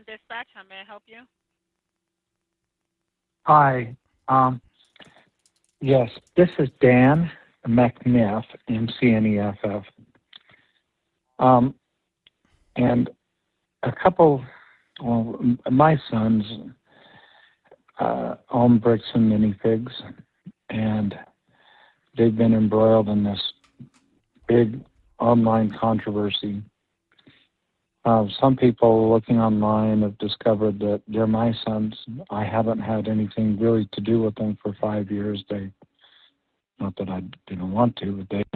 Dispatch, how may I help you? Hi. Yes, this is Dan McNeff, McNeff. And a couple, well, my sons own Bricks and Minifigs, and they've been embroiled in this big online controversy. Some people looking online have discovered that they're my sons. I haven't had anything really to do with them for 5 years. Not that I didn't want to, but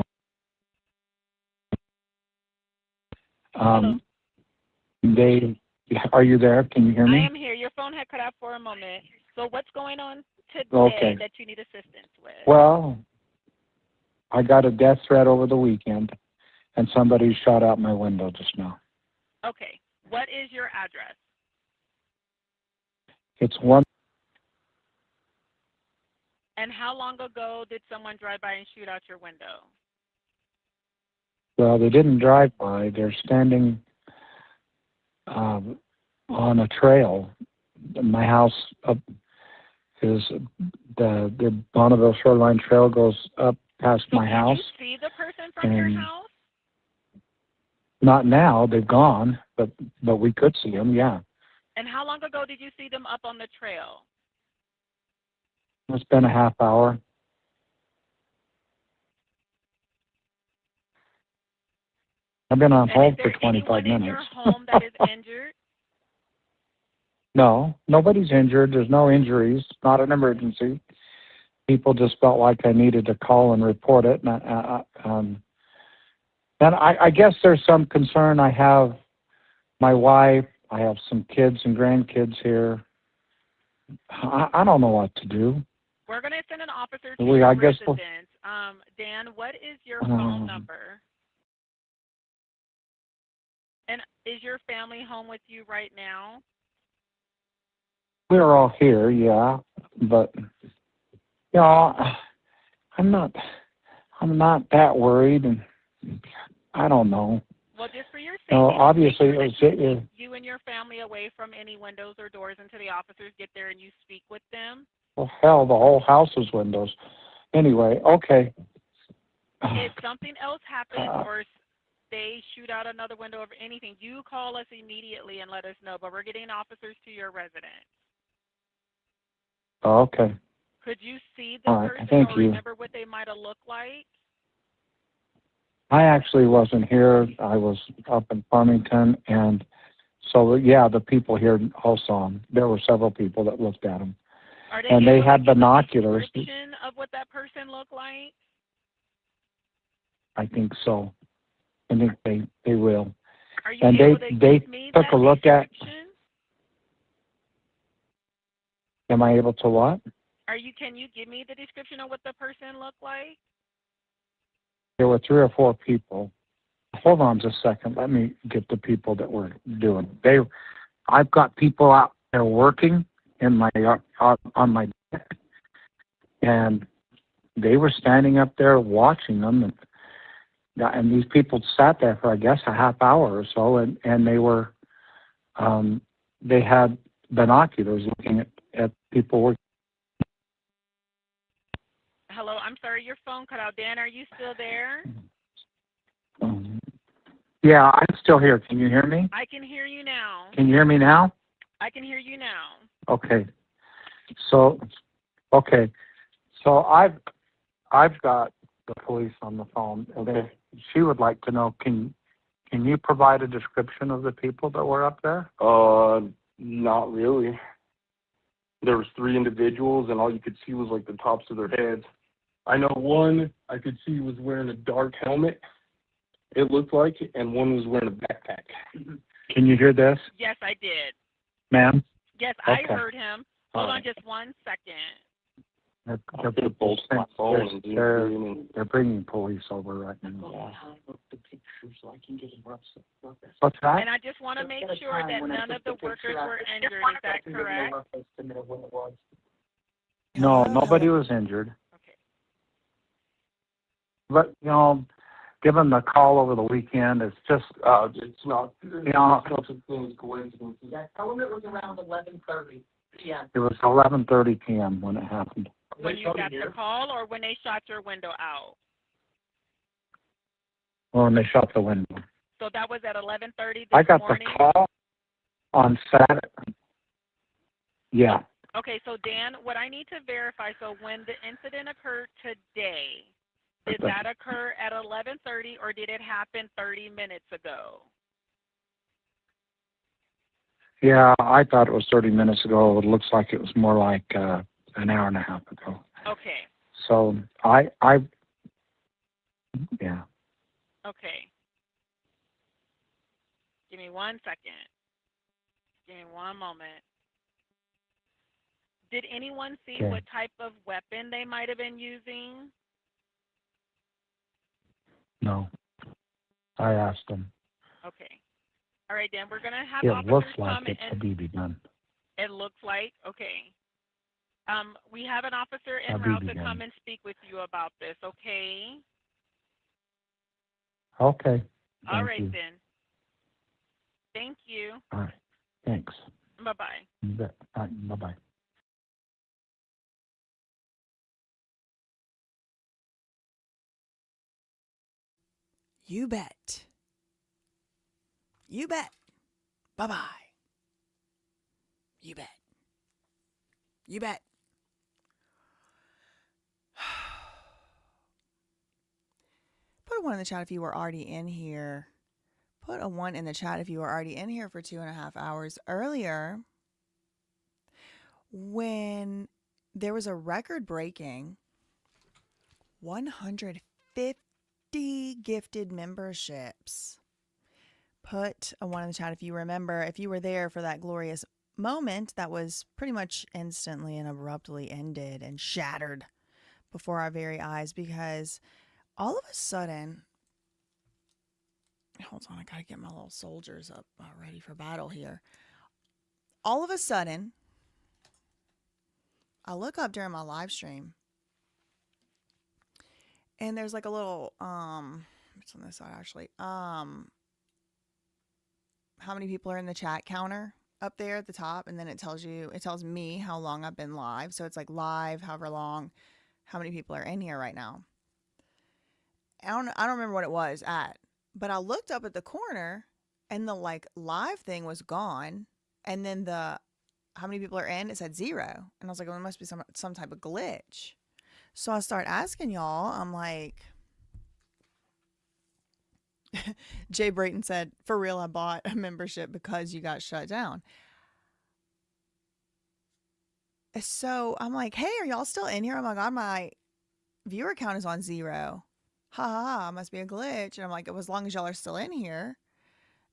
are you there? Can you hear me? I am here. Your phone had cut out for a moment. So what's going on today that you need assistance with? Well, I got a death threat over the weekend, and somebody shot out my window just now. Okay. What is your address? It's one. And how long ago did someone drive by and shoot out your window? Well, they didn't drive by. They're standing on a trail. My house is the Bonneville Shoreline Trail goes up past my house. Can you see the person from your house? Not now. They've gone, but we could see them, yeah. And how long ago did you see them up on the trail? It's been a half hour. I've been on hold for 25 minutes. Is there anyone in your home that is injured? No, nobody's injured. There's no injuries. Not an emergency. People just felt like I needed to call and report it. And I guess there's some concern. I have my wife. I have some kids and grandkids here. I don't know what to do. We're going to send an officer to your residence. Dan, what is your phone number? And is your family home with you right now? We're all here, yeah. But, you know, I'm not that worried, and I don't know. Well, just for your safety, obviously, you and your family away from any windows or doors until the officers get there and you speak with them. Well, hell, the whole house is windows. Anyway, okay. If something else happens or they shoot out another window or anything, you call us immediately and let us know. But we're getting officers to your residence. Okay. Could you see the person or remember what they might have looked like? I actually wasn't here. I was up in Farmington, and so, yeah, the people here all saw him. There were several people that looked at him. And they had binoculars. A description of what that person looked like? I think so. I think they will. Are you able to give me took a look at. Am I able to what? Can you give me the description of what the person looked like? There were 3 or 4 people. Hold on just a second. Let me get the people that were doing. I've got people out there working in my on my deck, and they were standing up there watching them, and these people sat there for I guess a half hour or so, and they were they had binoculars looking at people working. Hello, I'm sorry, your phone cut out. Dan, are you still there? Yeah, I'm still here. Can you hear me? I can hear you now. Can you hear me now? I can hear you now. Okay. So I've got the police on the phone. She would like to know, can you provide a description of the people that were up there? Not really. There was 3 individuals, and all you could see was like the tops of their heads. I know one I could see was wearing a dark helmet, it looked like, and one was wearing a backpack. Can you hear this? Yes, I did. Ma'am? Yes, I heard him. Hold on just 1 second. They're bringing police over right now. What's that? And I just want to make sure that none of the workers were injured. Is that correct? No, nobody was injured. Okay. But, give them the call over the weekend. It's just, it's not, know, no such thing as coincidences. Yeah, tell them it was around 11:30 p.m. it was 11:30 p.m. when it happened. When you got the call or when they shot your window out? When they shut the window. So that was at 11:30 this I got morning? the call on Saturday. Yeah. Okay, so Dan, what I need to verify, so when the incident occurred today, did that occur at 11:30 or did it happen 30 minutes ago? Yeah, I thought it was 30 minutes ago. It looks like it was more like an hour and a half ago. Okay. So yeah. Okay. Give me 1 second. Give me one moment. Did anyone see Okay. what type of weapon they might have been using? No. I asked them. Okay. All right, Dan, we're going to have It officers looks like come it's a and BB gun. it looks like, okay. We have an officer en A route BB to gun. come and speak with you about this, okay? Okay. All Thank right, you. then. Thank you. All right. Thanks. Bye-bye. You bet. All right. Bye-bye. You bet. You bet. Bye-bye. You bet. You bet. Put a 1 in the chat if you were already in here. Put a 1 in the chat if you were already in here for 2.5 hours earlier when there was a record-breaking 150 gifted memberships. Put a 1 in the chat if you remember, if you were there for that glorious moment that was pretty much instantly and abruptly ended and shattered before our very eyes, because all of a sudden, hold on, I gotta get my little soldiers up ready for battle here. All of a sudden, I look up during my live stream and there's like a little, it's on this side actually, how many people are in the chat counter up there at the top, and then it tells me how long I've been live. So it's like live, however long, how many people are in here right now. I don't remember what it was at, but I looked up at the corner and the like live thing was gone, and then the how many people are in, it said 0, and I was like, well, it must be some type of glitch. So I start asking y'all, I'm like, Jay Brayton said, for real, I bought a membership because you got shut down. So I'm like, hey, are y'all still in here? Oh my God, my viewer count is on 0. Ha ha ha, must be a glitch. And I'm like, as long as y'all are still in here.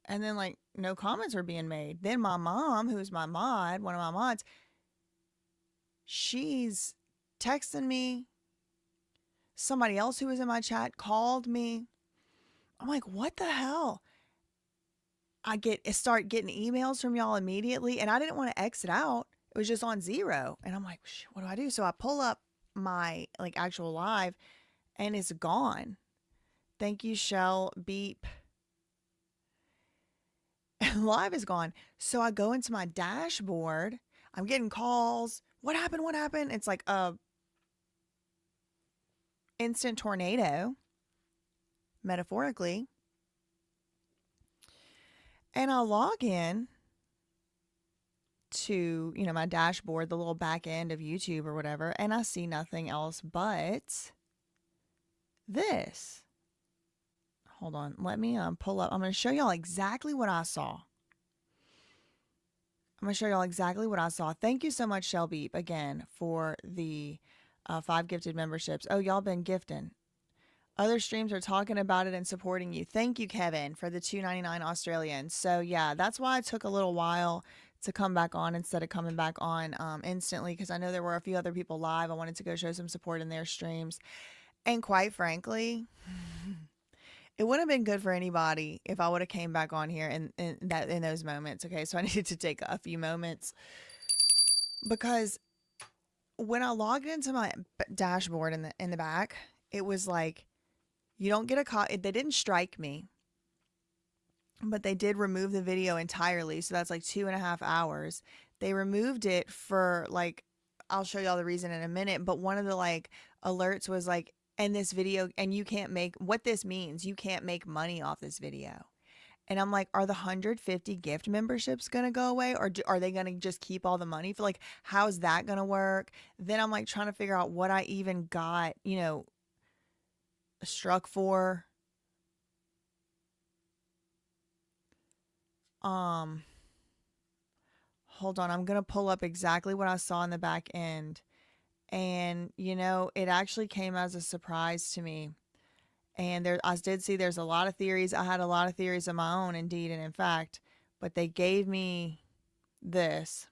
And then like no comments are being made. Then my mom, who's my mod, one of my mods, she's texting me. Somebody else who was in my chat called me. I'm like, what the hell? I start getting emails from y'all immediately, and I didn't want to exit out. It was just on 0. And I'm like, what do I do? So I pull up my like actual live and it's gone. Thank you, Shell Beep. And live is gone. So I go into my dashboard. I'm getting calls. What happened? What happened? It's like a instant tornado, metaphorically. And I log in to, my dashboard, the little back end of YouTube or whatever, and I see nothing else but this. Hold on. Let me pull up. I'm going to show y'all exactly what I saw. Thank you so much, Shelby, again, for the 5 gifted memberships. Oh, y'all been gifting. Other streams are talking about it and supporting you. Thank you, Kevin, for the $2.99 Australian. So, yeah, that's why it took a little while to come back on instead of coming back on instantly, because I know there were a few other people live. I wanted to go show some support in their streams. And quite frankly, it wouldn't have been good for anybody if I would have came back on here in those moments. Okay, so I needed to take a few moments, because when I logged into my dashboard in the back, it was like, You don't get a they didn't strike me, but they did remove the video entirely. So that's like 2.5 hours. They removed it for like, I'll show y'all the reason in a minute, but one of the like alerts was like, and this video, and you can't make, what this means, you can't make money off this video. And I'm like, are the 150 gift memberships going to go away, or are they going to just keep all the money? For like, how's that going to work? Then I'm like trying to figure out what I even got, you know, struck for. Hold on, I'm going to pull up exactly what I saw in the back end. And, you know, it actually came as a surprise to me. And there, I did see there's a lot of theories. I had a lot of theories of my own, indeed, and in fact, but they gave me this.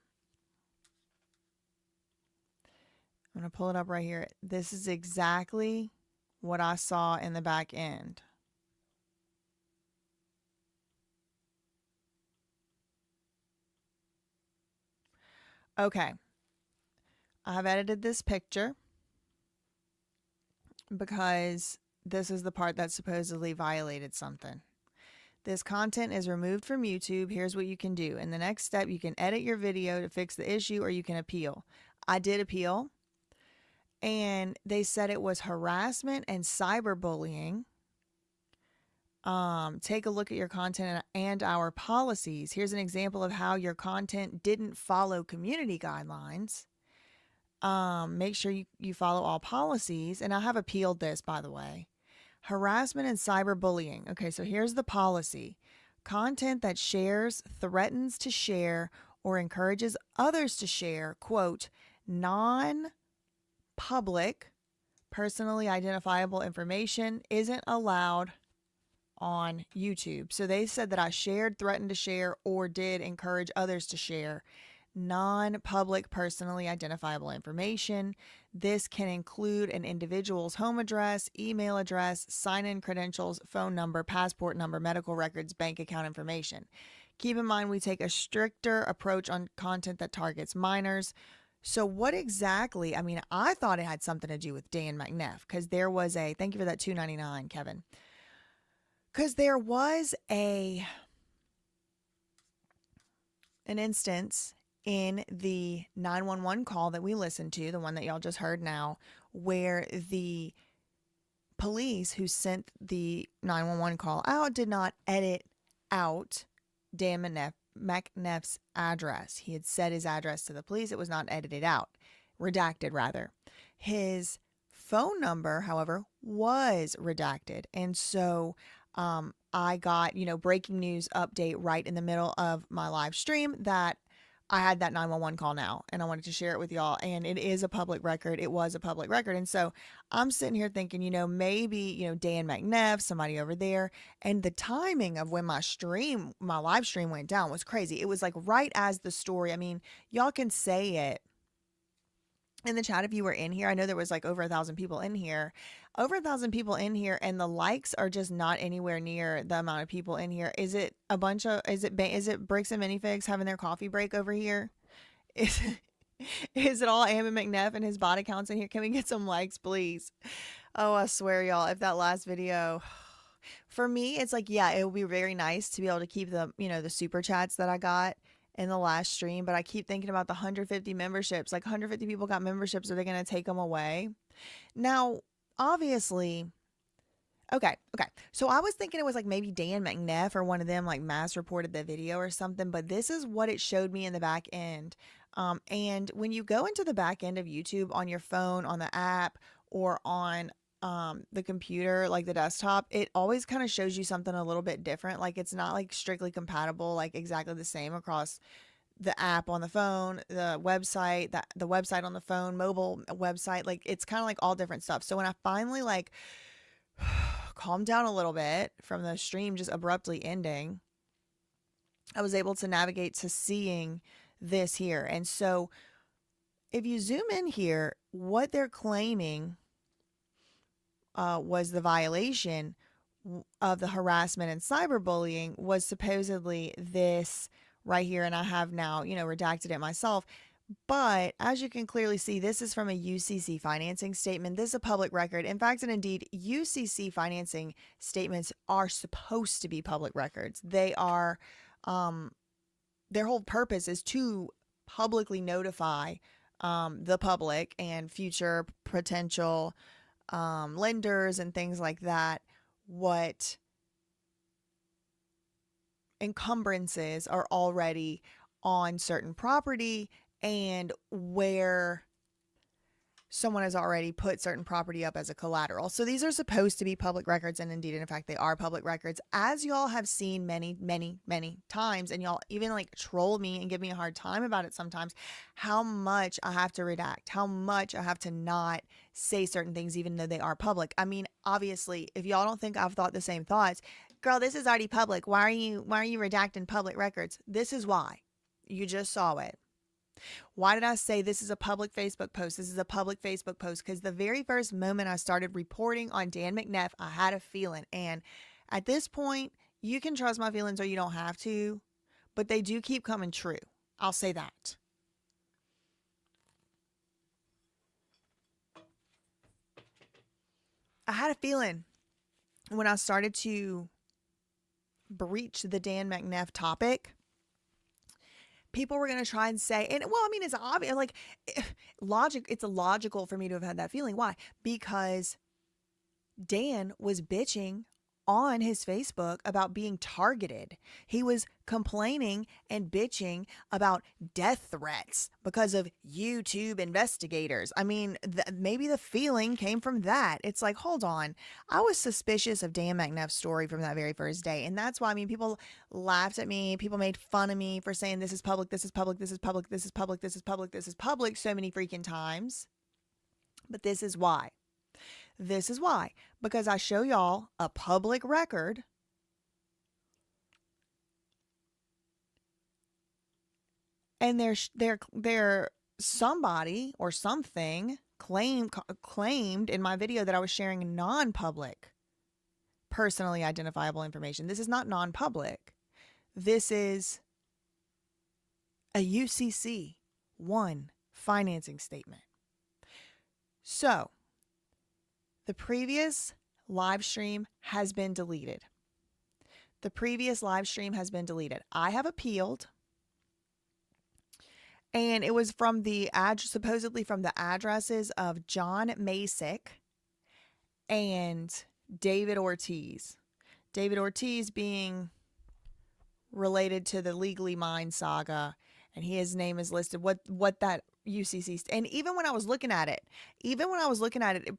I'm going to pull it up right here. This is exactly what I saw in the back end. Okay. I've edited this picture because this is the part that supposedly violated something. This content is removed from YouTube. Here's what you can do. In the next step, you can edit your video to fix the issue, or you can appeal. I did appeal, and they said it was harassment and cyberbullying. Take a look at your content and our policies. Here's an example of how your content didn't follow community guidelines. Make sure you follow all policies. And I have appealed this, by the way. Harassment and cyberbullying. Okay, so here's the policy. Content that shares, threatens to share, or encourages others to share, quote, non-public, personally identifiable information isn't allowed on YouTube. So they said that I shared, threatened to share, or did encourage others to share non-public, personally identifiable information. This can include an individual's home address, email address, sign-in credentials, phone number, passport number, medical records, bank account information. Keep in mind, we take a stricter approach on content that targets minors. So what exactly, I mean, I thought it had something to do with Dan McNeff, because there was a, thank you for that $2.99, Kevin. Because there was an instance in the 911 call that we listened to, the one that y'all just heard now, where the police who sent the 911 call out did not edit out Dan McNeff's address. He had said his address to the police. It was not edited out, redacted rather. His phone number, however, was redacted. And so I got, you know, breaking news update right in the middle of my live stream that I had that 911 call now, and I wanted to share it with y'all. And it is a public record. It was a public record. And so I'm sitting here thinking, you know, maybe, you know, Dan McNeff, somebody over there, and the timing of when my live stream went down was crazy. It was like right as the story. I mean, y'all can say it in the chat if you were in here. I know there was like over 1,000 people in here. Over 1,000 people in here, and the likes are just not anywhere near the amount of people in here. Is it a bunch of, is it Bricks and Minifigs having their coffee break over here? Is it all Am McNeff and his body counts in here? Can we get some likes, please? Oh, I swear, y'all, if that last video, for me, it's like, yeah, it would be very nice to be able to keep the, you know, the super chats that I got in the last stream, but I keep thinking about the 150 memberships. Like 150 people got memberships. Are they going to take them away? Now, obviously, okay. So I was thinking it was like maybe Dan McNeff or one of them like mass reported the video or something, but this is what it showed me in the back end. And when you go into the back end of YouTube on your phone, on the app, or on the computer, like the desktop, it always kind of shows you something a little bit different. Like it's not like strictly compatible, like exactly the same across the app on the phone, the website, the website on the phone, mobile website. Like it's kind of like all different stuff. So when I finally like calmed down a little bit from the stream just abruptly ending, I was able to navigate to seeing this here. And so if you zoom in here, what they're claiming was the violation of the harassment and cyberbullying was supposedly this right here. And I have now, you know, redacted it myself. But as you can clearly see, this is from a UCC financing statement. This is a public record. In fact, and indeed, UCC financing statements are supposed to be public records. They are, their whole purpose is to publicly notify the public and future potential lenders and things like that what encumbrances are already on certain property and where someone has already put certain property up as a collateral. So these are supposed to be public records, and indeed, in fact, they are public records, as y'all have seen many, many, many times, and y'all even like troll me and give me a hard time about it sometimes, how much I have to redact, how much I have to not say certain things even though they are public. I mean, obviously, if y'all don't think I've thought the same thoughts, girl, this is already public. Why are you redacting public records? This is why. You just saw it. Why did I say this is a public Facebook post? This is a public Facebook post because the very first moment I started reporting on Dan McNeff, I had a feeling. And at this point, you can trust my feelings or you don't have to, but they do keep coming true. I'll say that. I had a feeling when I started to breach the Dan McNeff topic, people were going to try and say, and well, I mean, it's obvious, like it's logical for me to have had that feeling. Why? Because Dan was bitching on his Facebook about being targeted. He was complaining and bitching about death threats because of YouTube investigators. I mean, maybe the feeling came from that. It's like, hold on. I was suspicious of Dan McNeff's story from that very first day. And that's why, I mean, people laughed at me. People made fun of me for saying this is public, this is public, this is public, this is public, this is public, this is public so many freaking times. But this is why. This is why, because I show y'all a public record and there somebody or something claimed in my video that I was sharing non-public personally identifiable information. This is not non-public. This is a UCC 1 financing statement. So, the previous live stream has been deleted. The previous live stream has been deleted. I have appealed, and it was from supposedly from the addresses of John Masick and David Ortiz. David Ortiz being related to the Legally Mine saga, and his name is listed. What that UCC, and even when I was looking at it,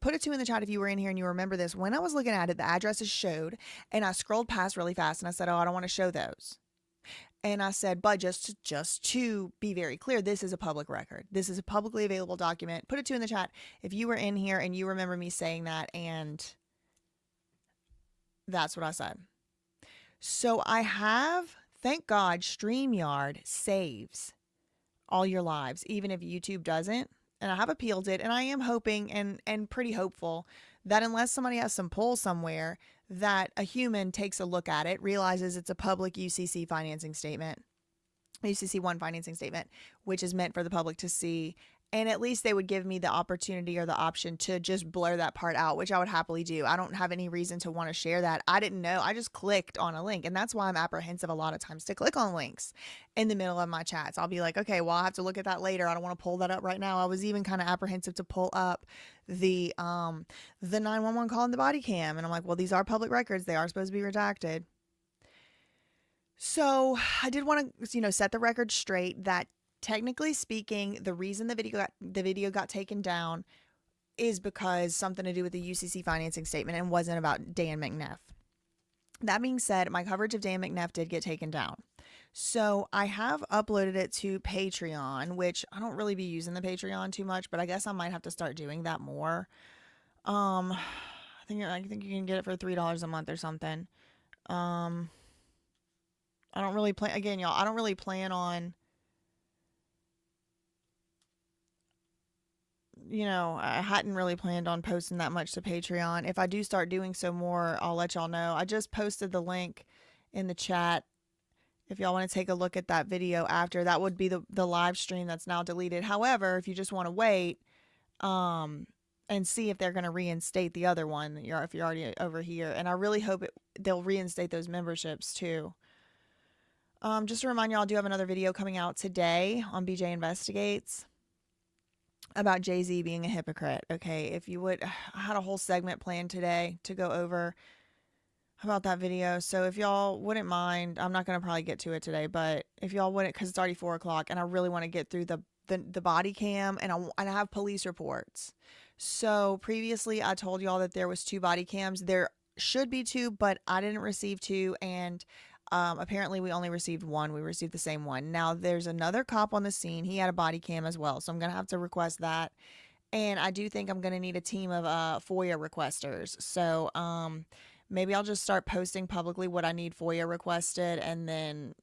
put a 2 in the chat if you were in here and you remember this. When I was looking at it, the addresses showed, and I scrolled past really fast, and I said, oh, I don't want to show those. And I said, but just to be very clear, this is a public record. This is a publicly available document. Put a 2 in the chat if you were in here and you remember me saying that, and that's what I said. So I have, thank God, StreamYard saves all your lives, even if YouTube doesn't. And I have appealed it, and I am hoping and pretty hopeful that unless somebody has some pull somewhere, that a human takes a look at it, realizes it's a public UCC financing statement, UCC 1 financing statement, which is meant for the public to see. And at least they would give me the opportunity or the option to just blur that part out, which I would happily do. I don't have any reason to want to share that. I didn't know. I just clicked on a link. And that's why I'm apprehensive a lot of times to click on links in the middle of my chats. I'll be like, okay, well, I'll have to look at that later. I don't want to pull that up right now. I was even kind of apprehensive to pull up the 911 call in the body cam. And I'm like, well, these are public records. They are supposed to be redacted. So I did want to, set the record straight that technically speaking, the reason the video got taken down is because something to do with the UCC financing statement and wasn't about Dan McNeff. That being said, my coverage of Dan McNeff did get taken down. So I have uploaded it to Patreon, which I don't really be using the Patreon too much, but I guess I might have to start doing that more. I think you can get it for $3 a month or something. I don't really plan, again, y'all, I don't really plan on, I hadn't really planned on posting that much to Patreon. If I do start doing so more, I'll let y'all know. I just posted the link in the chat. If y'all want to take a look at that video after, that would be the live stream that's now deleted. However, if you just want to wait and see if they're going to reinstate the other one, if you're already over here, and I really hope they'll reinstate those memberships too. Just to remind y'all, I do have another video coming out today on BJ Investigates about Jay-Z being a hypocrite. Okay, if you would, I had a whole segment planned today to go over about that video. So if y'all wouldn't mind, I'm not going to probably get to it today, but if y'all wouldn't, because it's already 4 o'clock and I really want to get through the body cam, and I have police reports. So previously I told y'all that there was 2 body cams. There should be 2, but I didn't receive 2, and apparently we only received 1. We received the same one. Now there's another cop on the scene. He had a body cam as well, so I'm going to have to request that. And I do think I'm going to need a team of FOIA requesters. So maybe I'll just start posting publicly what I need FOIA requested, and then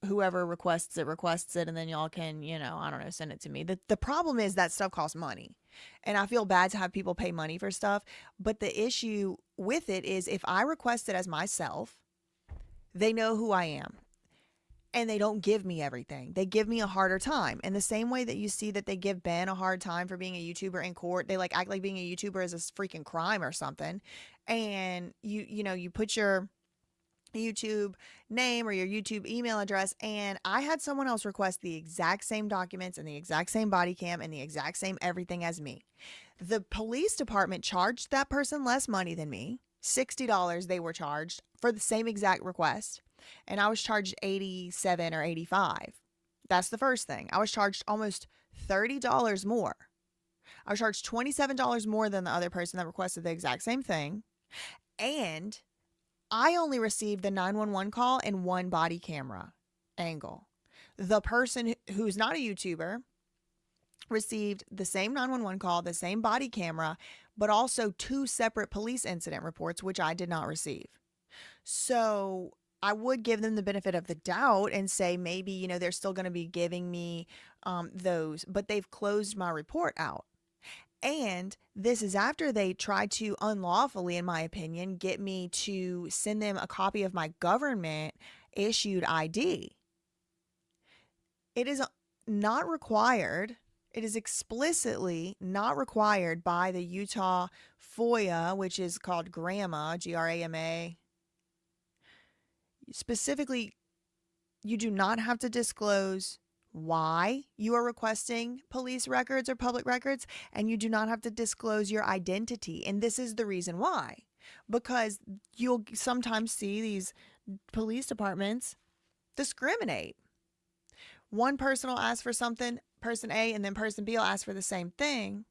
whoever requests it, and then y'all can, I don't know, send it to me. The problem is that stuff costs money, and I feel bad to have people pay money for stuff. But the issue with it is if I request it as myself, they know who I am, and they don't give me everything. They give me a harder time. In the same way that you see that they give Ben a hard time for being a YouTuber in court, they act like being a YouTuber is a freaking crime or something. And you put your YouTube name or your YouTube email address, and I had someone else request the exact same documents and the exact same body cam and the exact same everything as me. The police department charged that person less money than me. $60 they were charged for the same exact request, and I was charged $87 or $85. That's the first thing. I was charged almost $30 more. I was charged $27 more than the other person that requested the exact same thing, and I only received the 911 call and 1 body camera angle. The person who's not a YouTuber received the same 911 call, the same body camera, but also 2 separate police incident reports, which I did not receive. So I would give them the benefit of the doubt and say maybe, they're still going to be giving me those, but they've closed my report out. And this is after they tried to unlawfully, in my opinion, get me to send them a copy of my government issued ID. It is not required. It is explicitly not required by the Utah FOIA, which is called GRAMA, Grama. Specifically, you do not have to disclose why you are requesting police records or public records, and you do not have to disclose your identity. And this is the reason why, because you'll sometimes see these police departments discriminate. One person will ask for something, person A, and then person B will ask for the same thing.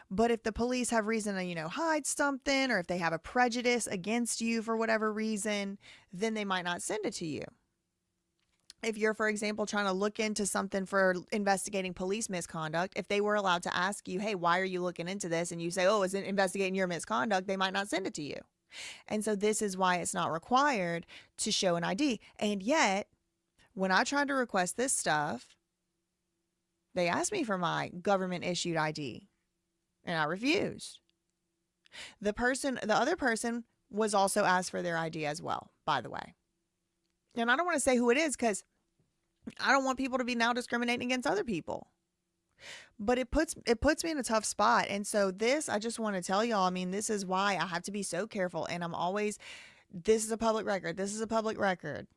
But if the police have reason to, hide something, or if they have a prejudice against you for whatever reason, then they might not send it to you. If you're, for example, trying to look into something for investigating police misconduct, if they were allowed to ask you, hey, why are you looking into this? And you say, oh, is it investigating your misconduct? They might not send it to you. And so this is why it's not required to show an ID. And yet, when I tried to request this stuff, they asked me for my government issued ID, and I refused. The other person was also asked for their ID as well, by the way. And I don't want to say who it is because I don't want people to be now discriminating against other people. But it puts me in a tough spot. And so I just want to tell y'all, this is why I have to be so careful. And I'm always, this is a public record. This is a public record.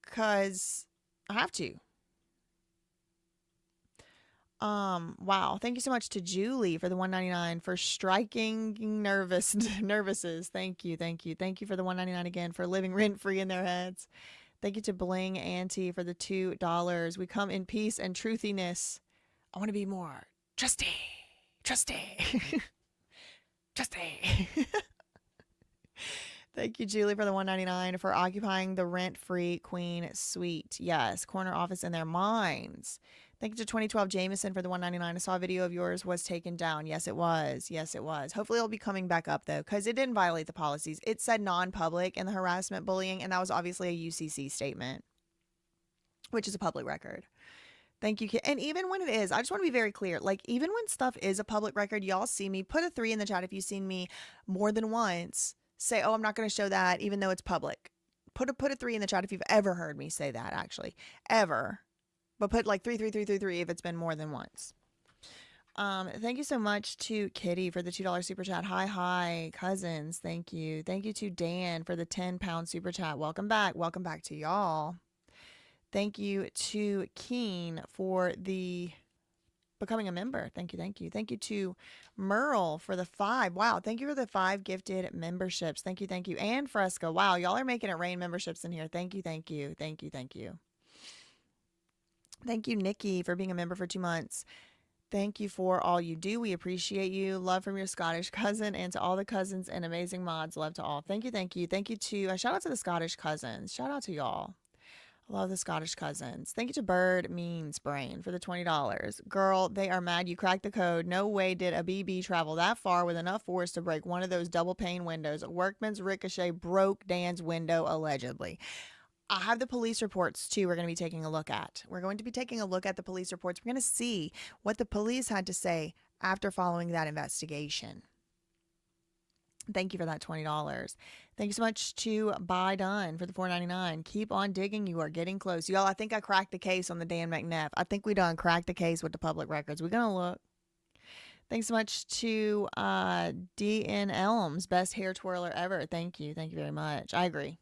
Because I have to. Wow. Thank you so much to Julie for the $1.99 for striking nervouses. Thank you. Thank you. Thank you for the $1.99 again for living rent free in their heads. Thank you to Bling Auntie for the $2. We come in peace and truthiness. I want to be more trusty. Thank you, Julie, for the $1.99 for occupying the rent-free Queen Suite. Yes, corner office in their minds. Thank you to 2012 Jameson for the $1.99. I saw a video of yours was taken down. Yes, it was. Yes, it was. Hopefully it'll be coming back up, though, because it didn't violate the policies. It said non-public in the harassment bullying, and that was obviously a UCC statement, which is a public record. Thank you. And even when it is, I just want to be very clear. Even when stuff is a public record, y'all see me. Put a 3 in the chat if you've seen me more than once say, oh, I'm not going to show that, even though it's public. Put a 3 in the chat if you've ever heard me say that, actually. Ever. But put like 3 if it's been more than once. Thank you so much to Kitty for the $2 super chat. Hi, cousins. Thank you. Thank you to Dan for the 10-pound super chat. Welcome back. Welcome back to y'all. Thank you to Keen for the becoming a member. Thank you. Thank you to Merle for the 5. Wow. Thank you for the 5 gifted memberships. Thank you. And Fresca. Wow. Y'all are making it rain memberships in here. Thank you. Thank you, Nikki, for being a member for 2 months. Thank you for all you do. We appreciate you. Love from your Scottish cousin, and to all the cousins and amazing mods. Love to all. Thank you. Thank you to, shout out to the Scottish cousins. Shout out to y'all. I love the Scottish cousins. Thank you to Bird Means Brain for the $20. Girl, they are mad you cracked the code. No way did a BB travel that far with enough force to break one of those double pane windows. Workman's ricochet broke Dan's window, allegedly. I have the police reports, too, we're going to be taking a look at. We're going to be taking a look at the police reports. We're going to see what the police had to say after following that investigation. Thank you for that $20. Thank you so much to Buy Done for the $4.99. Keep on digging. You are getting close. Y'all, I think I cracked the case on the Dan McNeff. I think we done cracked the case with the public records. We're going to look. Thanks so much to D.N. Elms, best hair twirler ever. Thank you. Thank you very much. I agree.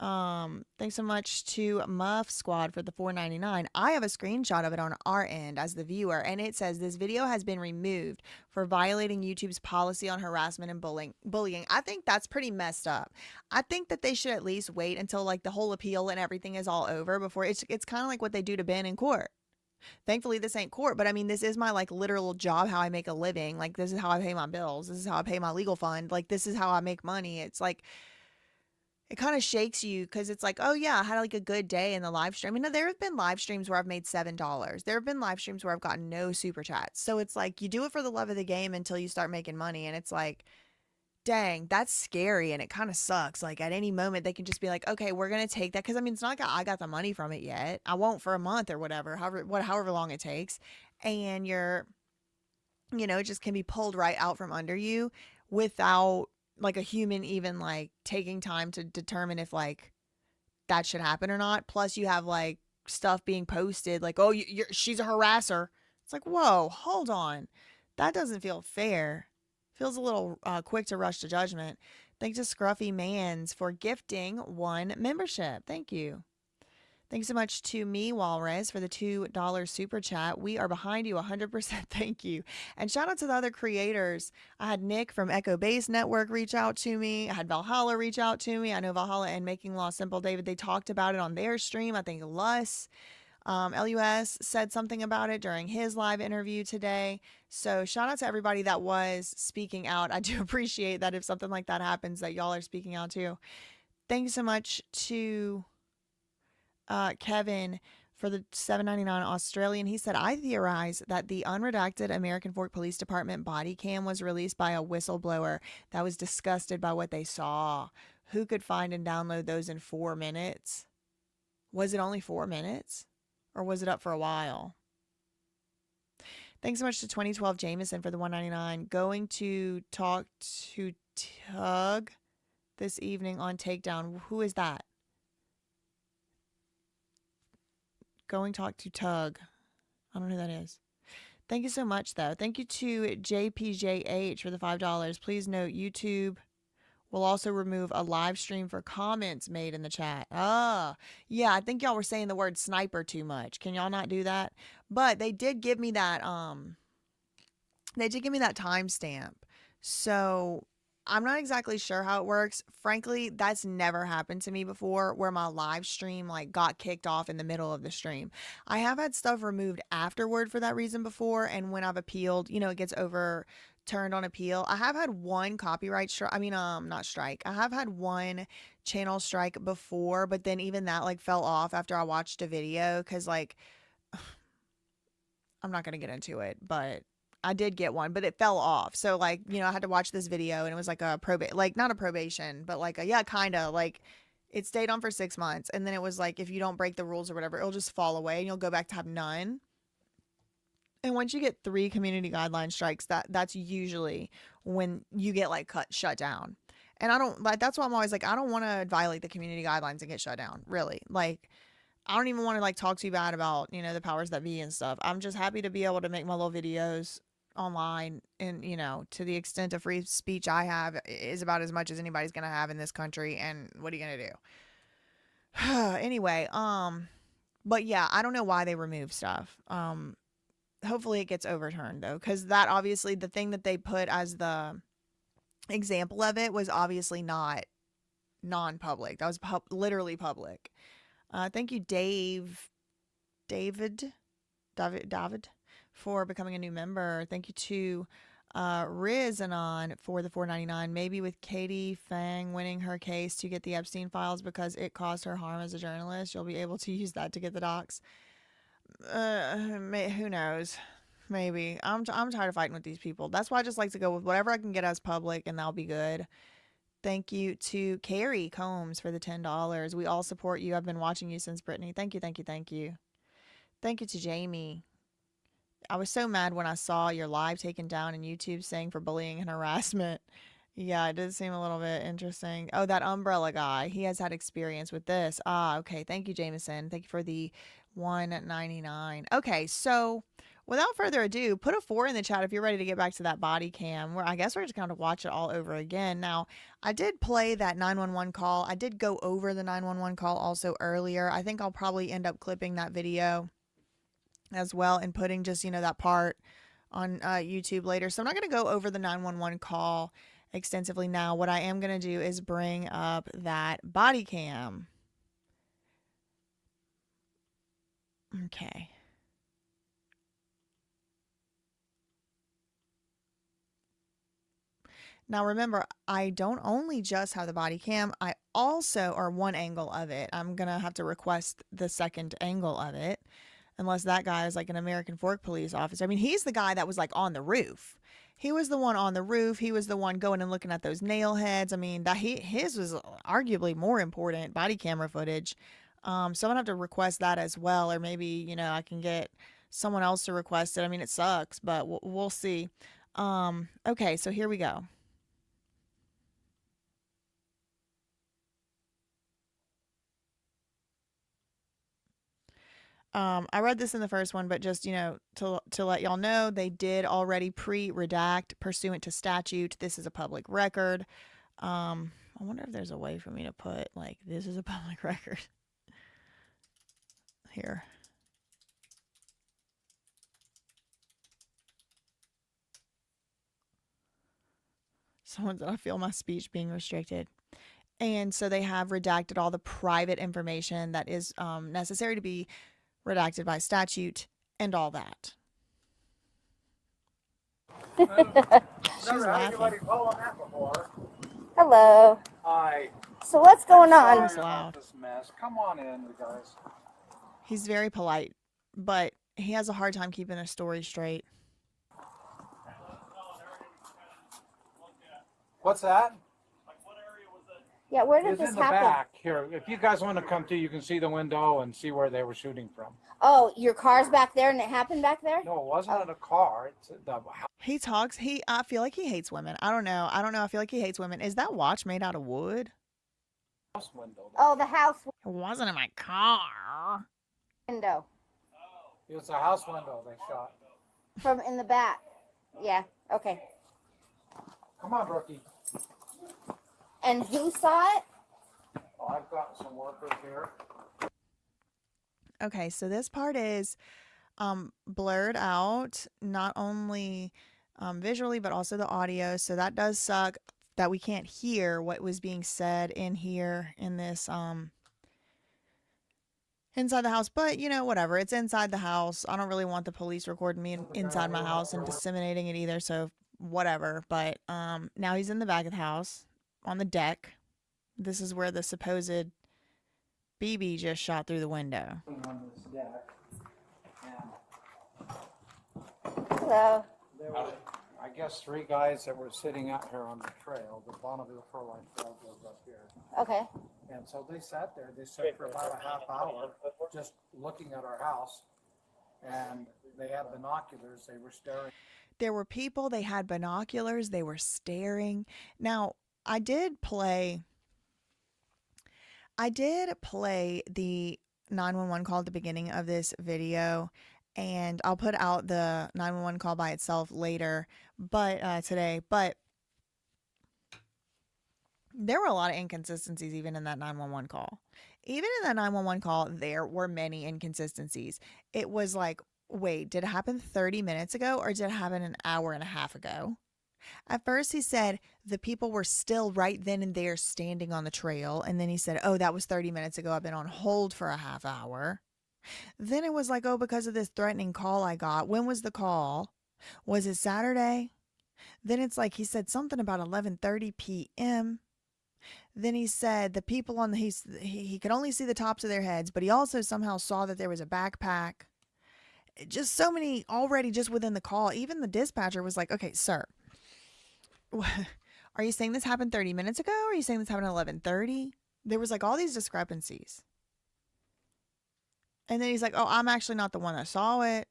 Thanks so much to Muff Squad for the $4.99. I have a screenshot of it on our end as the viewer, and it says this video has been removed for violating YouTube's policy on harassment and bullying. I think that's pretty messed up. I think that they should at least wait until like the whole appeal and everything is all over before it's kind of like what they do to Ben in court. Thankfully, this ain't court, but I mean, this is my like literal job, how I make a living. Like, this is how I pay my bills. This is how I pay my legal fund. Like, this is how I make money. It's like, it kind of shakes you because it's like, oh yeah, I had like a good day in the live stream. You know, there have been live streams where I've made $7. There have been live streams where I've gotten no super chats. So it's like, you do it for the love of the game until you start making money. And it's like, dang, that's scary. And it kind of sucks. Like, at any moment they can just be like, okay, we're going to take that. Cause I mean, it's not like I got the money from it yet. I won't for a month or whatever, however long it takes. And it just can be pulled right out from under you without like a human even like taking time to determine if like that should happen or not. Plus you have like stuff being posted like, oh, she's a harasser. It's like, whoa, hold on. That doesn't feel fair. Feels a little quick to rush to judgment. Thanks to Scruffy Mans for gifting 1 membership. Thank you. Thanks so much to Me Walrus for the $2 super chat. We are behind you 100%. Thank you. And shout out to the other creators. I had Nick from Echo Base Network reach out to me. I had Valhalla reach out to me. I know Valhalla and Making Law Simple, David, they talked about it on their stream. I think LUS said something about it during his live interview today. So shout out to everybody that was speaking out. I do appreciate that if something like that happens that y'all are speaking out too. Thank you so much to Kevin for the $7.99 Australian. He said, I theorize that the unredacted American Fork Police Department body cam was released by a whistleblower that was disgusted by what they saw. Who could find and download those in 4 minutes? Was it only 4 minutes? Or was it up for a while? Thanks so much to 2012 Jameson for the $1.99. Going to talk to Tug this evening on Takedown. Who is that? Going talk to Tug. I don't know who that is. Thank you so much, though. Thank you to JPJH for the $5. Please note, YouTube will also remove a live stream for comments made in the chat. Yeah, I think y'all were saying the word sniper too much. Can y'all not do that? But they did give me that, timestamp. So I'm not exactly sure how it works. Frankly, that's never happened to me before where my live stream like got kicked off in the middle of the stream. I have had stuff removed afterward for that reason before, and when I've appealed, it gets overturned on appeal. I have had one copyright strike. Not strike. I have had one channel strike before, but then even that like fell off after I watched a video because like I'm not going to get into it, but I did get one, but it fell off. So like, I had to watch this video and it was like a not a probation, but like it stayed on for 6 months. And then it was like, if you don't break the rules or whatever, it'll just fall away and you'll go back to have none. And once you get 3 community guideline strikes, that's usually when you get like shut down. And I don't like, that's why I'm always like, I don't want to violate the community guidelines and get shut down, really. Like, I don't even want to like talk too bad about, you know, the powers that be and stuff. I'm just happy to be able to make my little videos online, and, you know, to the extent of free speech I have is about as much as anybody's going to have in this country. And what are you going to do? Anyway, but yeah, I don't know why they remove stuff. Hopefully it gets overturned though, because that obviously the thing that they put as the example of it was obviously not non-public. That was literally public. Thank you, David, for becoming a new member. Thank you to Riz Anon for the $4.99. Maybe with Katie Fang winning her case to get the Epstein files because it caused her harm as a journalist, you'll be able to use that to get the docs. Who knows? Maybe. I'm tired of fighting with these people. That's why I just like to go with whatever I can get as public, and that'll be good. Thank you to Carrie Combs for the $10. We all support you. I've been watching you since Brittany. Thank you, thank you, thank you. Thank you to Jamie. I was so mad when I saw your live taken down in YouTube saying for bullying and harassment. Yeah, it did seem a little bit interesting. Oh, that umbrella guy. He has had experience with this. Ah, okay. Thank you, Jameson. Thank you for the $1.99. Okay, so without further ado, put a 4 in the chat if you're ready to get back to that body cam. Where I guess we're just going to watch it all over again. Now, I did play that 911 call. I did go over the 911 call also earlier. I think I'll probably end up clipping that video as well and putting just, you know, that part on YouTube later. So I'm not going to go over the 911 call extensively now. What I am going to do is bring up that body cam. Okay. Now remember, I don't only just have the body cam, I also, or one angle of it. I'm going to have to request the second angle of it. Unless that guy is like an American Fork police officer. I mean, he's the guy that was like on the roof. He was the one on the roof. He was the one going and looking at those nail heads. I mean, his was arguably more important body camera footage. So I'm gonna have to request that as well, or maybe, you know, I can get someone else to request it. I mean, it sucks, but we'll see. Okay, so here we go. I read this in the first one, but just, you know, to let y'all know, they did already pre-redact pursuant to statute. This is a public record. I wonder if there's a way for me to put, like, this is a public record. Here. Someone said, I feel my speech being restricted. And so they have redacted all the private information that is necessary to be redacted by statute and all that. She's laughing. Hello. Hi. So what's going on? He's loud. This mess. Come on in, you guys. He's very polite, but he has a hard time keeping a story straight. What's that? Yeah, where did It's this in the happen? back. Here, if you guys want to come to, you can see the window and see where they were shooting from. Oh, your car's back there and it happened back there? No, it wasn't in a car. It's the He talks. I feel like he hates women. I don't know. I feel like he hates women. Is that watch made out of wood? house window. Oh, the house It wasn't in my car. window It was a house window they shot. from in the back. Yeah, okay. Come on, rookie. And who saw it? Oh, I've got some workers here. Okay, so this part is blurred out, not only visually, but also the audio. So that does suck that we can't hear what was being said in here in this inside the house. But, you know, whatever. It's inside the house. I don't really want the police recording me inside my house and disseminating it either. So whatever. But now he's in the back of the house on the deck. This is where the supposed BB just shot through the window. On this deck. And Hello. there were, I guess, 3 guys that were sitting out here on the trail. The Bonneville Shoreline Trail goes up here. Okay. And so they sat there. They sat for about a half hour just looking at our house. And they had binoculars. They were staring. There were people, they had binoculars, they were staring. Now, I did play the 911 call at the beginning of this video, and I'll put out the 911 call by itself later, but today, but there were a lot of inconsistencies even in that 911 call. Even in that 911 call, there were many inconsistencies. It was like, wait, did it happen 30 minutes ago or did it happen an hour and a half ago? At first, he said the people were still right then and there standing on the trail. And then he said, oh, that was 30 minutes ago. I've been on hold for a half hour. Then it was like, oh, because of this threatening call I got. When was the call? Was it Saturday? Then it's like he said something about 11:30 p.m. Then he said the people on the, he could only see the tops of their heads, but he also somehow saw that there was a backpack. Just so many already just within the call. Even the dispatcher was like, okay, sir, are you saying this happened 30 minutes ago? Or are you saying this happened at 11:30? There was like all these discrepancies. And then he's like, oh, I'm actually not the one that saw it.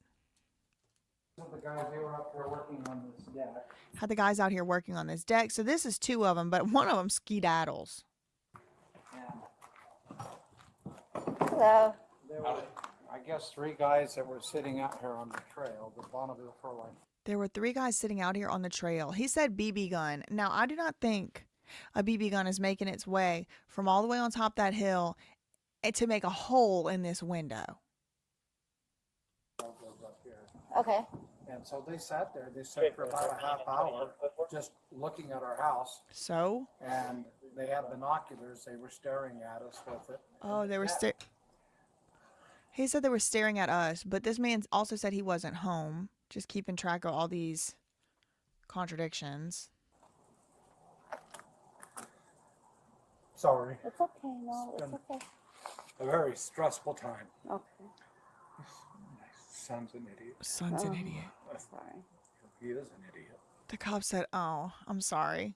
The guys, they were up there working on this deck. Had the guys out here working on this deck. So this is two of them, but one of them skedaddles. Hello. There were, I guess, 3 guys that were sitting out here on the trail, the Bonneville Shoreline. There were 3 guys sitting out here on the trail. He said BB gun. Now, I do not think a BB gun is making its way from all the way on top of that hill to make a hole in this window. Okay. And so they sat there. They sat for about a half hour just looking at our house. So? And they had binoculars. They were staring at us with it. Oh, they were He said they were staring at us, but this man also said he wasn't home. Just keeping track of all these contradictions. Sorry. It's okay. No, it's okay. A very stressful time. Okay. Son's an idiot. Son's an idiot. Sorry. He is an idiot. The cop said, oh, I'm sorry.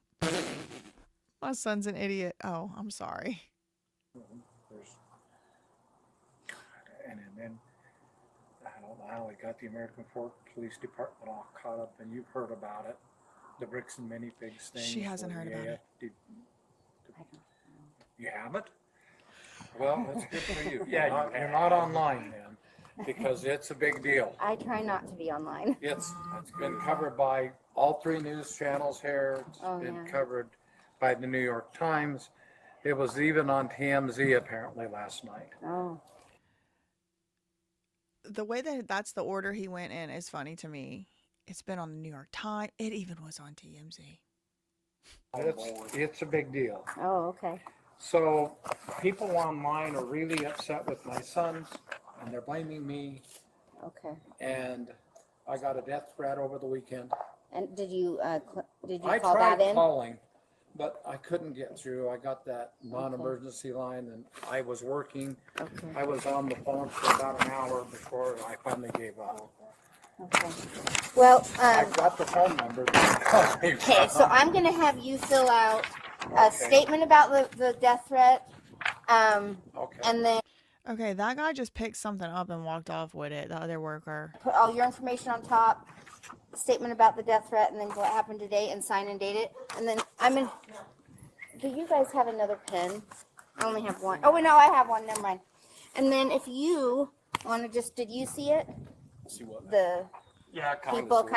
My son's an idiot. Oh, I'm sorry. And then I don't know how we got the American Fork Police Department all caught up, and you've heard about it. The bricks and minifigs thing. She hasn't heard about it. You haven't? Well, that's good for you. Yeah, you're not online then, because it's a big deal. I try not to be online. It's been covered by all 3 news channels here. It's been covered by the New York Times. It was even on TMZ apparently last night. Oh. The way that that's the order he went in is funny to me. It's been on the New York Times. It even was on TMZ. It's a big deal. Oh, okay. So people online are really upset with my sons, and they're blaming me. Okay. And I got a death threat over the weekend. And did you call that in? I tried calling, but I couldn't get through. I got that non-emergency line, and I was working. Okay. I was on the phone for about an hour before I finally gave up. Okay. Well, I've got the phone number. okay, so I'm going to have you fill out a statement about the death threat. Okay. And then Okay, that guy just picked something up and walked off with it, the other worker. put all your information on top, statement about the death threat, and then what happened today, and sign and date it. And then do you guys have another pen? I only have one. Oh, no, I have one. Never mind. And then if you want to did you see it? See what? The people.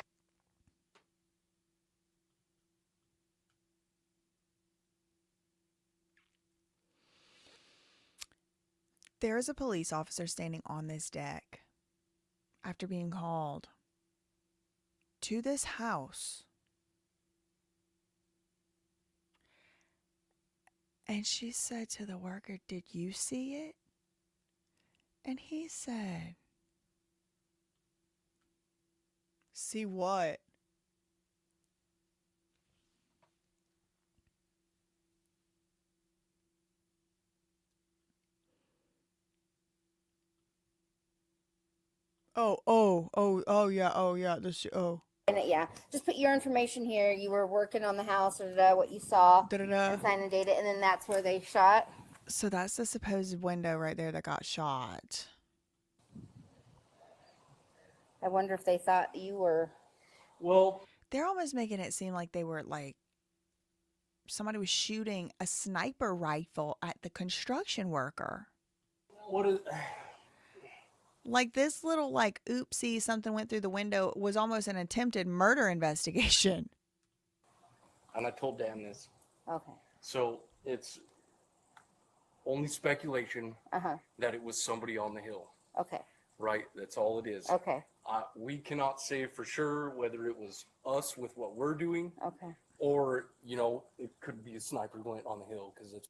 There is a police officer standing on this deck after being called to this house. And she said to the worker, did you see it? And he said, see what? Yeah, just put your information here. You were working on the house, or what you saw, and sign and date it, and then that's where they shot. So that's the supposed window right there that got shot. I wonder if they thought you were. Well, they're almost making it seem like they were like somebody was shooting a sniper rifle at the construction worker. What is? Like this little like oopsie, something went through the window was almost an attempted murder investigation. And I told Dan this. Okay. So it's only speculation that it was somebody on the hill. Okay. Right? That's all it is. Okay. We cannot say for sure whether it was us with what we're doing, Okay. or, you know, it could be a sniper glint on the hill, because it's.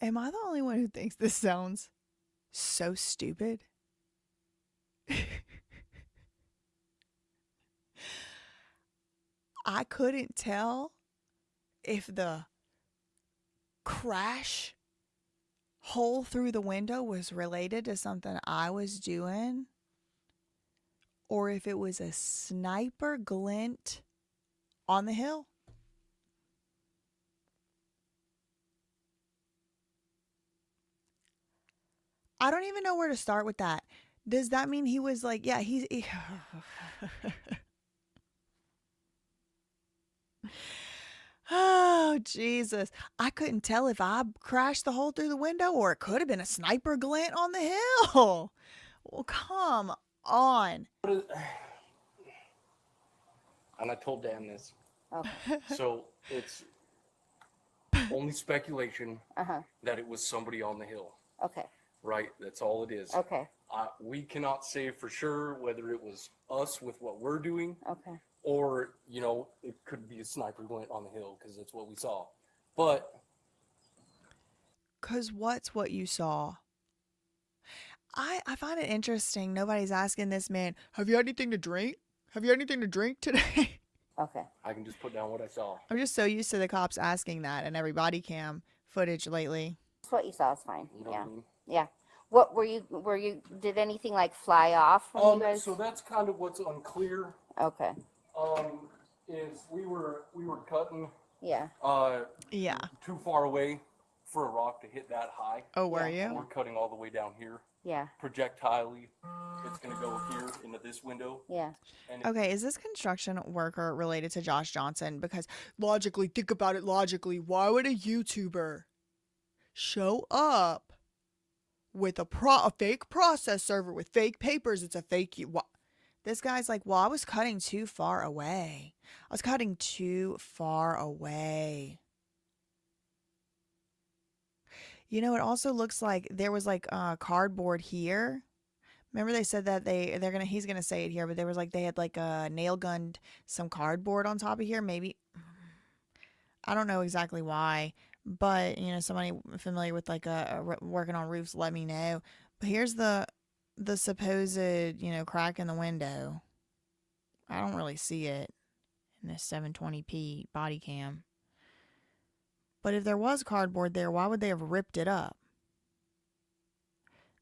Am I the only one who thinks this sounds so stupid? I couldn't tell if the crash hole through the window was related to something I was doing, or if it was a sniper glint on the hill. I don't even know where to start with that. Does that mean he was like, yeah, he's... Oh, Jesus. I couldn't tell if I crashed the hole through the window or it could have been a sniper glint on the hill. Well, come on. And I told Dan this. Okay. So it's only speculation that it was somebody on the hill. Okay. Right? That's all it is. Okay. We cannot say for sure whether it was us with what we're doing, Okay. or, you know, it could be a sniper glint on the hill, because that's what we saw. But. Because what's what you saw? I find it interesting. Nobody's asking this man, have you had anything to drink? Have you had anything to drink today? Okay. I can just put down what I saw. I'm just so used to the cops asking that in every body cam footage lately. That's what you saw is fine. You know Yeah. what I mean? Yeah. What were you, did anything like fly off when you guys? So that's kind of what's unclear. Okay. Is we were cutting Yeah. Yeah. too far away for a rock to hit that high. Oh, were Yeah. you? We're cutting all the way down here. Yeah. Projectilely, it's gonna go here into this window. Yeah. And Okay, is this construction worker related to Josh Johnson? Because logically, think about it logically. Why would a YouTuber show up with a fake process server with fake papers? It's a fake. This guy's like, well, I was cutting too far away. I was cutting too far away. You know, it also looks like there was like cardboard here. Remember they said that he's gonna say it here, but there was like they had like nail gunned some cardboard on top of here. Maybe I don't know exactly why, but you know, somebody familiar with like working on roofs, let me know. But here's the supposed, you know, crack in the window. I don't really see it in this 720p body cam. But if there was cardboard there, why would they have ripped it up?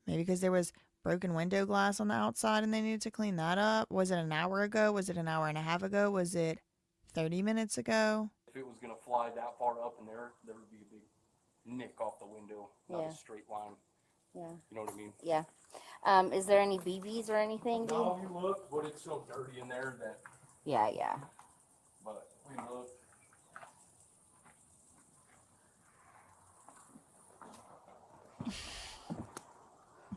Maybe because there was broken window glass on the outside and they needed to clean that up. Was it an hour ago? Was it an hour and a half ago? Was it 30 minutes ago? if it was gonna fly that far up in there, there would be a big nick off the window, not Yeah. a straight line. Yeah. You know what I mean? Yeah. Is there any BBs or anything? Now we look, but it's so dirty in there that, Yeah, yeah. but we look.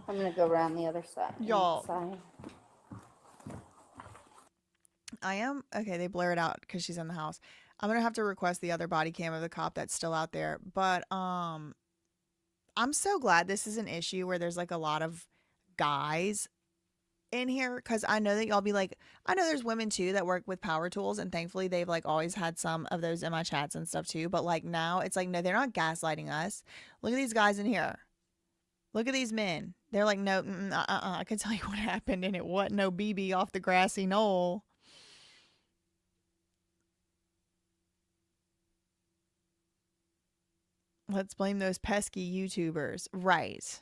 I'm gonna go around the other side. Y'all. Side. Okay, they blur it out because she's in the house. I'm gonna have to request the other body cam of the cop that's still out there. But I'm so glad this is an issue where there's like a lot of guys in here, because I know that y'all be like, I know there's women too that work with power tools, and thankfully they've like always had some of those in my chats and stuff too. But like now it's like, no, they're not gaslighting us. Look at these guys in here. Look at these men. They're like, no, I can tell you what happened, and it wasn't no BB off the grassy knoll. Let's blame those pesky YouTubers. Right.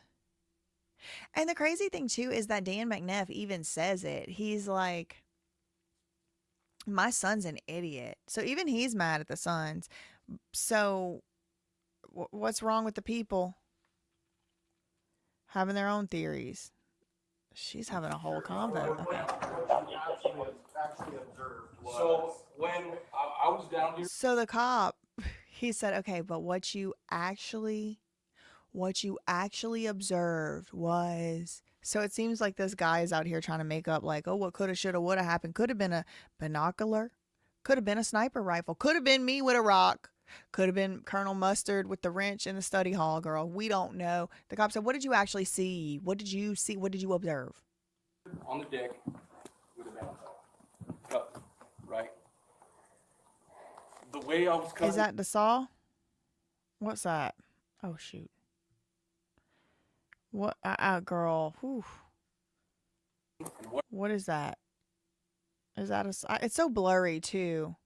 And the crazy thing, too, is that Dan McNeff even says it. He's like, my son's an idiot. So even he's mad at the sons. So, what's wrong with the people having their own theories? She's having a whole convo. Okay. So when I was down here, So the cop, he said, okay, but what you actually observed was, so it seems like this guy is out here trying to make up like, oh, what coulda, shoulda, woulda happened. Could have been a binocular. Could have been a sniper rifle. Could have been me with a rock. Could have been Colonel Mustard with the wrench in the study hall, girl. We don't know. The cop said, what did you actually see? What did you see? What did you observe? on the deck with a bounce cut, right? The way I was cutting. Is that the saw? What's that? Oh, shoot. What? Girl. Whew. What is that? Is that a? It's so blurry too.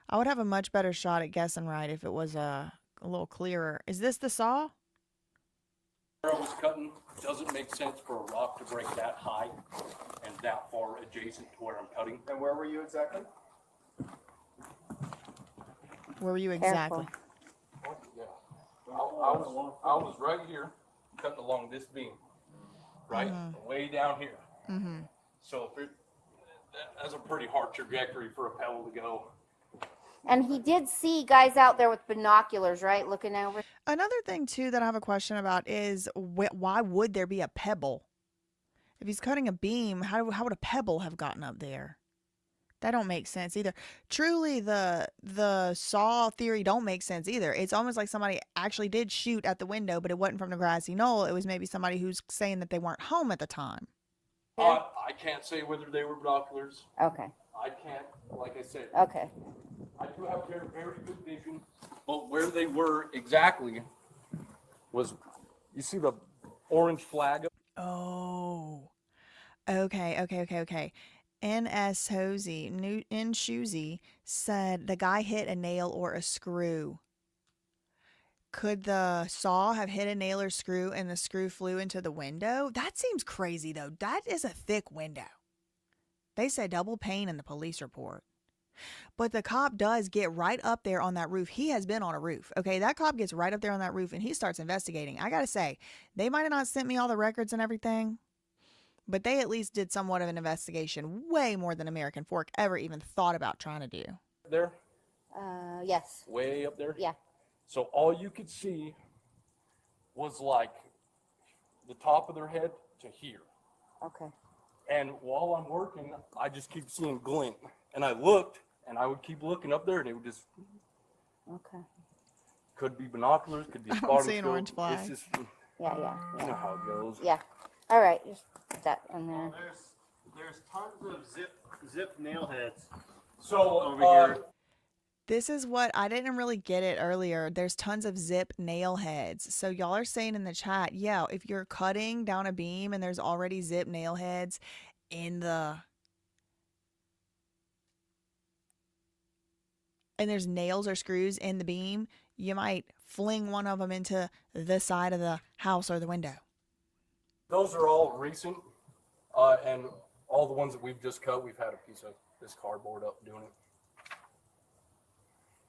I would have a much better shot at guessing right if it was a little clearer. Is this the saw? Where I was cutting doesn't make sense for a rock to break that high and that far adjacent to where I'm cutting. And where were you exactly? Where were you exactly? Yeah. I was right here cutting along this beam, right? Way down here. Mm-hmm. So that's a pretty hard trajectory for a pebble to go. And he did see guys out there with binoculars, right? Looking over. Another thing, too, that I have a question about is why would there be a pebble? If he's cutting a beam, how would a pebble have gotten up there? That don't make sense either. Truly, the saw theory don't make sense either. It's almost like somebody actually did shoot at the window, but it wasn't from the grassy knoll. It was maybe somebody who's saying that they weren't home at the time. I can't say whether they were binoculars. Okay. I can't, like I said. Okay. I do have very, very good vision, but where they were exactly was, you see the orange flag? Oh, okay. N.S. Hosey, N. Shoesy said the guy hit a nail or a screw. Could the saw have hit a nail or screw and the screw flew into the window? That seems crazy, though. That is a thick window. They say double pane in the police report. But the cop does get right up there on that roof. He has been on a roof. Okay, that cop gets right up there on that roof and he starts investigating. I got to say, they might have not sent me all the records and everything, but they at least did somewhat of an investigation, way more than American Fork ever even thought about trying to do. There? Yes. Way up there? Yeah. So all you could see was like the top of their head to here. Okay. And while I'm working, I just keep seeing glint. And I looked, and I would keep looking up there, and it would just... Okay. Could be binoculars, could be I a don't see an orange scope. fly. It's just, Yeah. you know how it goes. Yeah. All right. Just put that in there. There's tons of zip nail heads So over here. This is what I didn't really get it earlier. There's tons of zip nail heads. So y'all are saying in the chat, yeah, if you're cutting down a beam and there's already zip nail heads in the... and there's nails or screws in the beam, you might fling one of them into the side of the house or the window. Those are all recent, and all the ones that we've just cut, we've had a piece of this cardboard up doing it.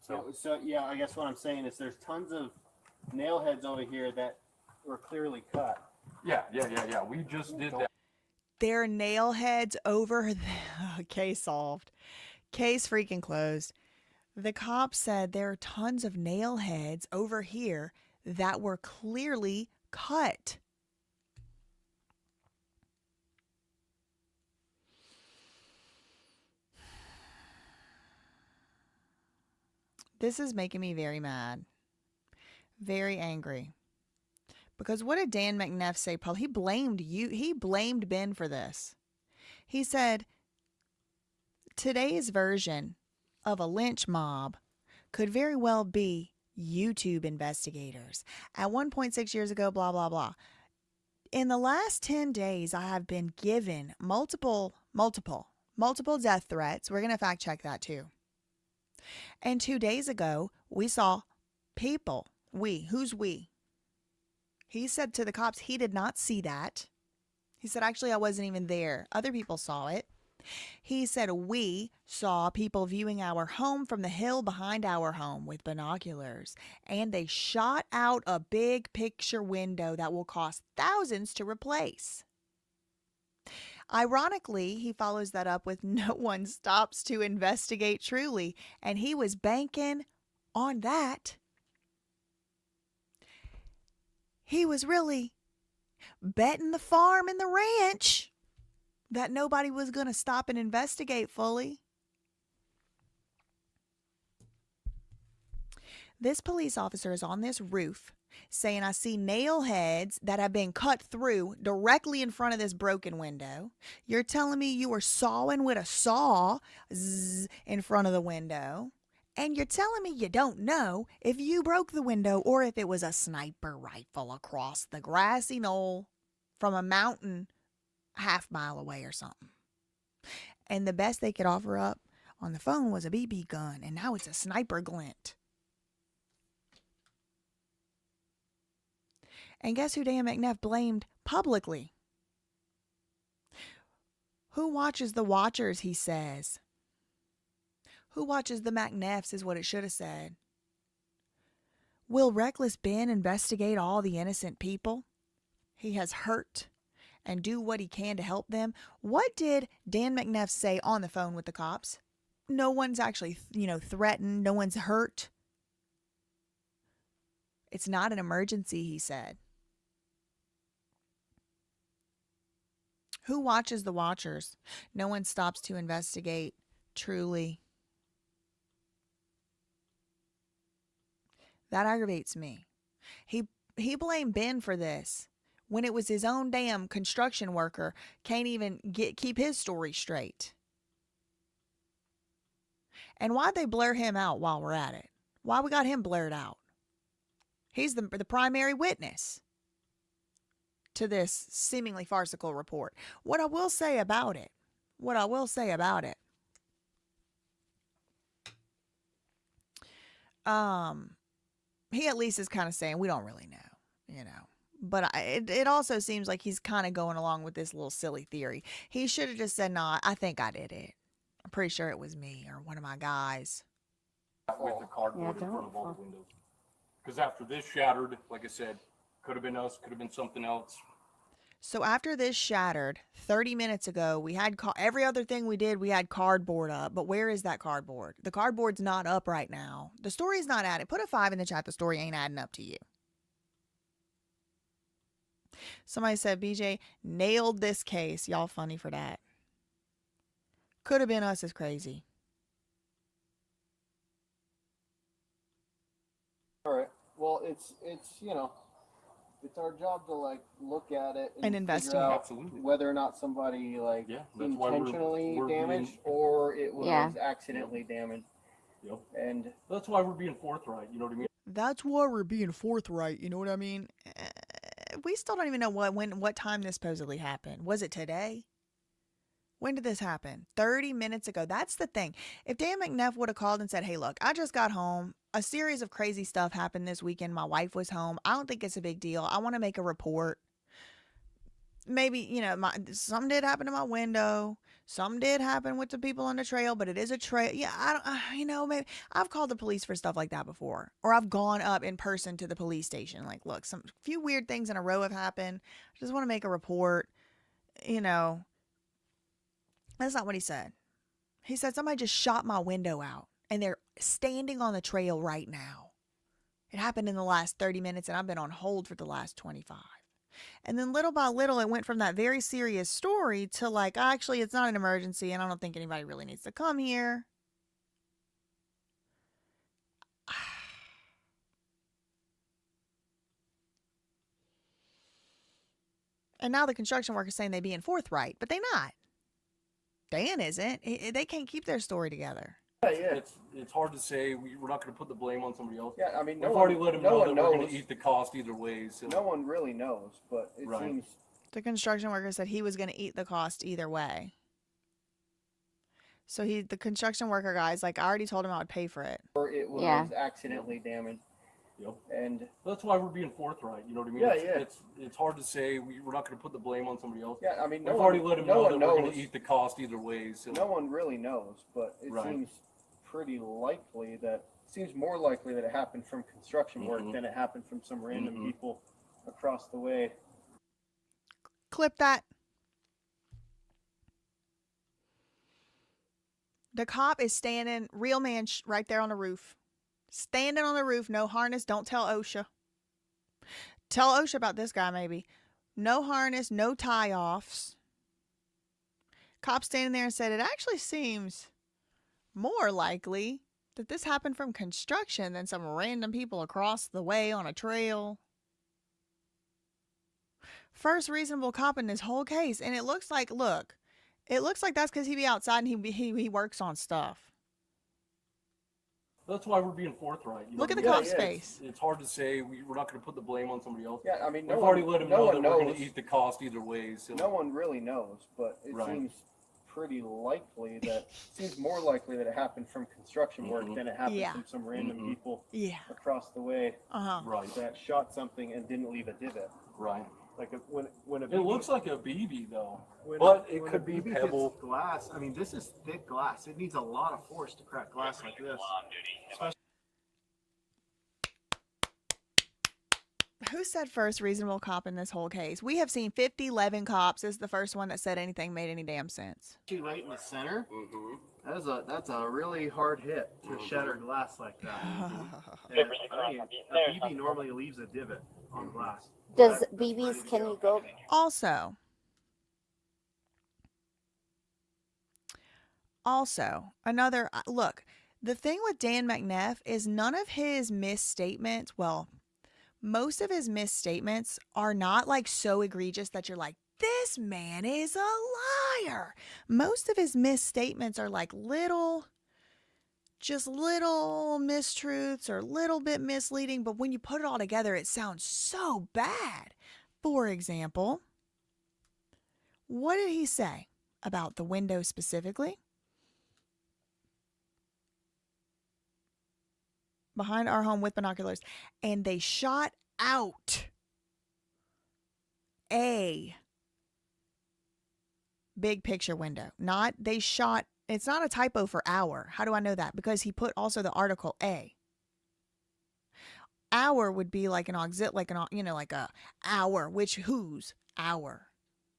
So yeah, I guess what I'm saying is there's tons of nail heads over here that were clearly cut. Yeah. We just did that. There are nail heads over the... Case solved. Case freaking closed. The cop said there are tons of nail heads over here that were clearly cut. This is making me very mad. Very angry. Because what did Dan McNeff say, Paul? He blamed you. He blamed Ben for this. He said, today's version of a lynch mob could very well be YouTube investigators. At 1.6 years ago, blah, blah, blah. In the last 10 days, I have been given multiple death threats. We're going to fact check that too. And 2 days ago, we saw people. Who's we? He said to the cops he did not see that. He said, actually, I wasn't even there. Other people saw it. He said, we saw people viewing our home from the hill behind our home with binoculars, and they shot out a big picture window that will cost thousands to replace. Ironically, he follows that up with no one stops to investigate truly, and he was banking on that. He was really betting the farm and the ranch that nobody was going to stop and investigate fully. This police officer is on this roof saying, I see nail heads that have been cut through directly in front of this broken window. You're telling me you were sawing with a saw in front of the window. And you're telling me you don't know if you broke the window or if it was a sniper rifle across the grassy knoll from a mountain half-mile away or something. And the best they could offer up on the phone was a BB gun, and now it's a sniper glint. And guess who Dan McNeff blamed publicly? Who watches the watchers, he says. Who watches the McNeffs is what it should have said. Will Reckless Ben investigate all the innocent people he has hurt and do what he can to help them? What did Dan McNeff say on the phone with the cops? No one's actually, threatened. No one's hurt. It's not an emergency, he said. Who watches the watchers? No one stops to investigate truly. That aggravates me. He blamed Ben for this when it was his own damn construction worker can't even keep his story straight. And why'd they blur him out while we're at it? Why we got him blurred out? He's the primary witness to this seemingly farcical report. What I will say about it, he at least is kind of saying, we don't really know, But it also seems like he's kind of going along with this little silly theory. He should have just said, no, I think I did it. I'm pretty sure it was me or one of my guys. With the cardboard in front of all the windows. Because after this shattered, like I said, could have been us, could have been something else. So after this shattered, 30 minutes ago, we had every other thing we did, we had cardboard up. But where is that cardboard? The cardboard's not up right now. The story's not adding. Put a 5 in the chat. The story ain't adding up to you. Somebody said, BJ nailed this case. Y'all funny for that. Could have been us is crazy. All right. Well, it's it's our job to look at it and investigate. Figure out whether or not somebody intentionally damaged or it was accidentally damaged. Yep. And that's why we're being forthright. You know what I mean? That's why we're being forthright. You know what I mean? We still don't even know what time this supposedly happened. Was it today? When did this happen? 30 minutes ago. That's the thing. If Dan McNeff would have called and said, hey, look, I just got home. A series of crazy stuff happened this weekend. My wife was home. I don't think it's a big deal. I want to make a report. Maybe, something did happen to my window. Some did happen with the people on the trail, but it is a trail. Yeah, I don't, maybe I've called the police for stuff like that before. Or I've gone up in person to the police station. Like, look, some few weird things in a row have happened. I just want to make a report. That's not what he said. He said somebody just shot my window out and they're standing on the trail right now. It happened in the last 30 minutes and I've been on hold for the last 25. And then little by little, it went from that very serious story to actually, it's not an emergency and I don't think anybody really needs to come here. And now the construction workers saying they being forthright, but they not. Dan isn't. They can't keep their story together. Yeah. It's hard to say. We're not going to put the blame on somebody else. Yeah, I mean, we've already let them know that we're going to eat the cost either way. So. No one really knows, but it seems. The construction worker said he was going to eat the cost either way. So the construction worker guy's like, I already told him I would pay for it. Or it was accidentally damaged. Yep. And that's why we're being forthright. You know what I mean? Yeah, It's hard to say. We're not going to put the blame on somebody else. Yeah, I mean, we've already let them know that we're going to eat the cost either way. So no one really knows, but it seems pretty likely that seems more likely that it happened from construction work than it happened from some random people across the way. Clip that. The cop is standing, real man, right there on the roof. Standing on the roof, no harness. Don't tell OSHA. Tell OSHA about this guy, maybe. No harness, no tie-offs. Cop standing there and said, it actually seems more likely that this happened from construction than some random people across the way on a trail. First reasonable cop in this whole case. And it looks like, it looks like that's because he be outside and he works on stuff. that's why we're being forthright. You know Look at the what I mean? cop's face. It's hard to say. We're not going to put the blame on somebody else. Yeah, I mean, we've already let them know that we're going to eat the cost either way. So no one really knows, but it seems pretty likely that seems more likely that it happened from construction work than it happened from some random people across the way that shot something and didn't leave a divot. Right. Like when a BB, it looks like a BB though, but it could be pebble glass. I mean, this is thick glass. It needs a lot of force to crack glass like this. Who said first reasonable cop in this whole case? We have seen 50-11 cops. This is the first one that said anything made any damn sense. Right in the center. That's a really hard hit to shatter glass like that. And, I mean, a BB normally leaves a divot on glass. Does BBs, can you go? Also, another look, the thing with Dan McNeff is none of his misstatements, well, most of his misstatements are not like so egregious that you're like, this man is a liar. Most of his misstatements are like just little mistruths or little bit misleading, but when you put it all together, it sounds so bad. For example, what did he say about the window specifically? Behind our home with binoculars, and they shot out a big picture window. It's not a typo for hour. How do I know that? Because he put also the article A. Hour would be like an auxiliary, like a hour, whose hour,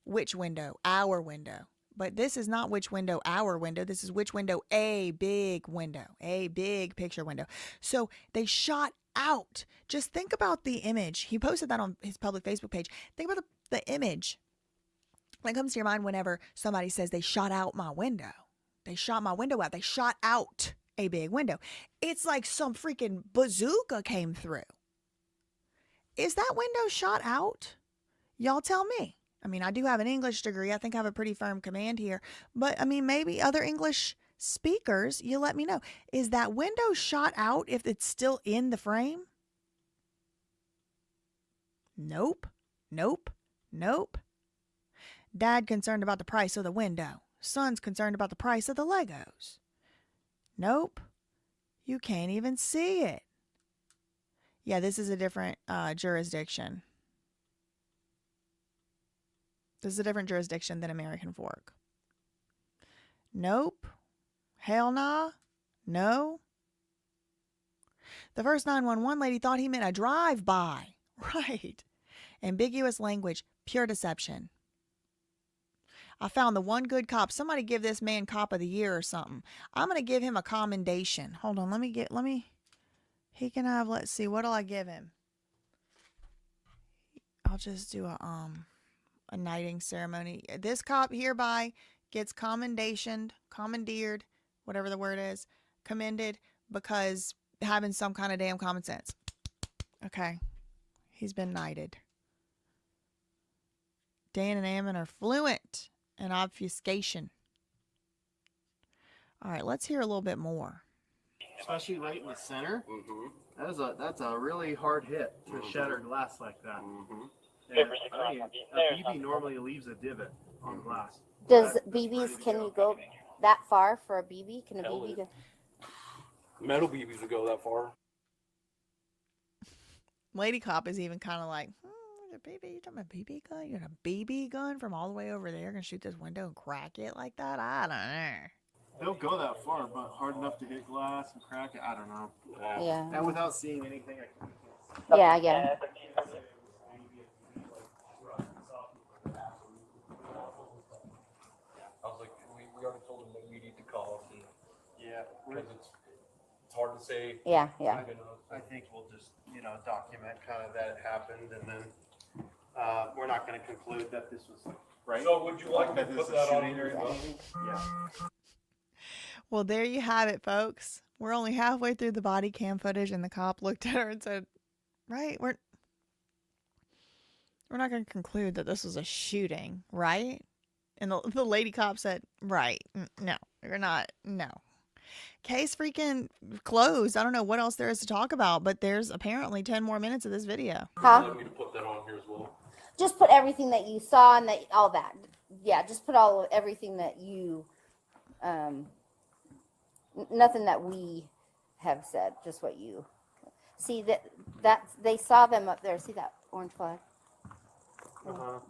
which window, our window. But this is not which window, our window. This is which window, a big window, a big picture window. So they shot out. Just think about the image. He posted that on his public Facebook page. Think about the image that comes to your mind whenever somebody says they shot out my window. They shot my window out. They shot out a big window. It's like some freaking bazooka came through. Is that window shot out? Y'all tell me. I mean, I do have an English degree. I think I have a pretty firm command here. But, I mean, maybe other English speakers, you let me know. Is that window shot out if it's still in the frame? Nope. Nope. Nope. Dad concerned about the price of the window. Son's concerned about the price of the Legos. Nope. You can't even see it. Yeah, this is a different jurisdiction. This is a different jurisdiction than American Fork. Nope. Hell nah. No. The first 911 lady thought he meant a drive-by. Right. Ambiguous language. Pure deception. I found the one good cop. Somebody give this man cop of the year or something. I'm going to give him a commendation. Hold on. He can have, let's see. What'll I give him? I'll just do a knighting ceremony. This cop hereby gets commandeered, whatever the word is, commended because having some kind of damn common sense. Okay. He's been knighted. Dan and Ammon are fluent in obfuscation. All right, let's hear a little bit more. Especially right in the center. That's a really hard hit to shatter glass like that. And, I mean, a BB normally leaves a divot on glass. Does BBs, can you go that far for a BB? Can a BB go? Metal BBs would go that far. Lady cop is even kind of like, a BB, you talking about BB gun? You got a BB gun from all the way over there, gonna shoot this window and crack it like that? I don't know. They'll go that far, but hard enough to hit glass and crack it, I don't know. Yeah. And without seeing anything, Yeah, I get it. I was like, we already told them that we need to call. yeah, Because it's hard to say. Yeah, yeah. I think we'll just, document kind of that it happened, and then we're not going to conclude that this was right. So would you like to put that on here? Yeah. Well, there you have it, folks. We're only halfway through the body cam footage, and the cop looked at her and said, right, we're not going to conclude that this was a shooting, right? And the lady cop said, right, no, you're not, no. Case freaking closed. I don't know what else there is to talk about, but there's apparently 10 more minutes of this video. Huh? You want me to put that on here as well? Just put everything that you saw and all that. Yeah, just put everything that you, nothing that we have said, just what you see. That they saw them up there. See that orange flag?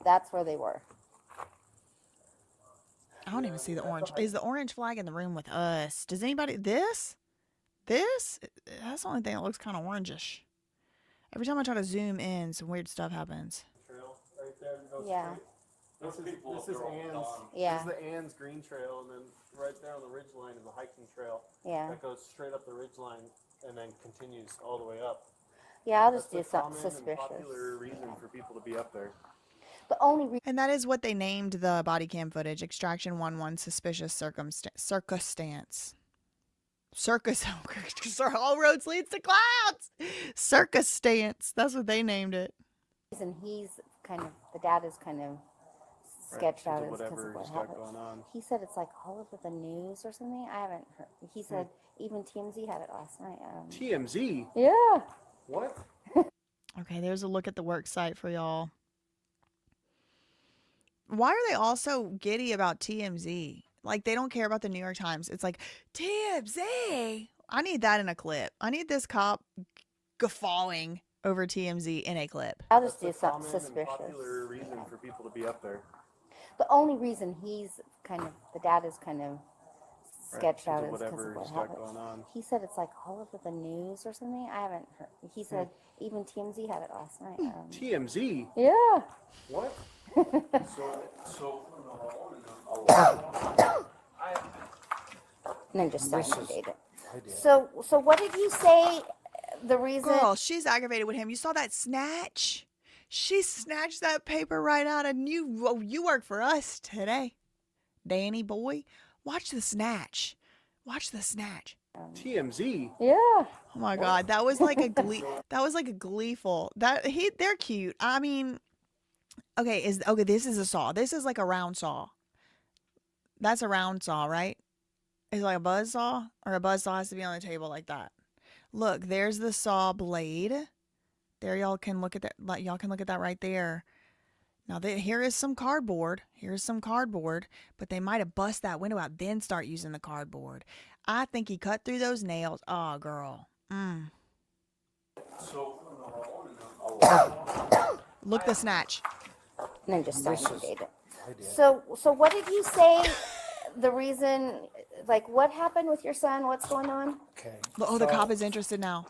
That's where they were. I don't even see the orange. Is the orange flag in the room with us? Does anybody, this? That's the only thing that looks kind of orangish. Every time I try to zoom in, some weird stuff happens. Trail right there. Yeah. This is Ann's. Yeah. This is the Ann's green trail, and then right there on the ridge line is a hiking trail. Yeah. That goes straight up the ridge line and then continues all the way up. Yeah, I'll just do That's something common and suspicious. popular reason for people to be up there. The only reason. And that is what they named the body cam footage. Extraction 1-1 suspicious circumstance. Circus. All roads leads to clouds. Circumstance. That's what they named it. And he's kind of, the dad is kind of sketched out as because whatever of what he's got happened. going on. He said it's like all over the news or something. I haven't heard. He said even TMZ had it last night. TMZ? Yeah. What? Okay, there's a look at the work site for y'all. Why are they all so giddy about TMZ? Like, they don't care about the New York Times. It's like, TMZ? I need that in a clip. I need this cop guffawing over TMZ in a clip. I'll just do something suspicious. Popular reason for people to be up there. The only reason he's kind of, the dad is kind of sketched out as because of what happened. Going on. He said it's like all over the news or something. I haven't heard. He said even TMZ had it last night. TMZ? Yeah. What? And then just sign and date it. So what did you say? The reason? Girl, she's aggravated with him. You saw that snatch? She snatched that paper right out of you. Oh, you work for us today, Danny boy. Watch the snatch. Watch the snatch. TMZ. Yeah. Oh my God, that was like a that was like a gleeful. They're cute. I mean, okay, this is a saw. This is like a round saw. That's a round saw, right? Is it like a buzz saw, or a buzz saw has to be on the table like that? Look, there's the saw blade. There, y'all can look at that. Y'all can look at that right there. Now, here is some cardboard. Here's some cardboard, but they might have bust that window out, then start using the cardboard. I think he cut through those nails. Oh, girl. Look the snatch. And then just sign and date it. So what did you say? The reason, like, what happened with your son? What's going on? Okay. Oh, the cop is interested now.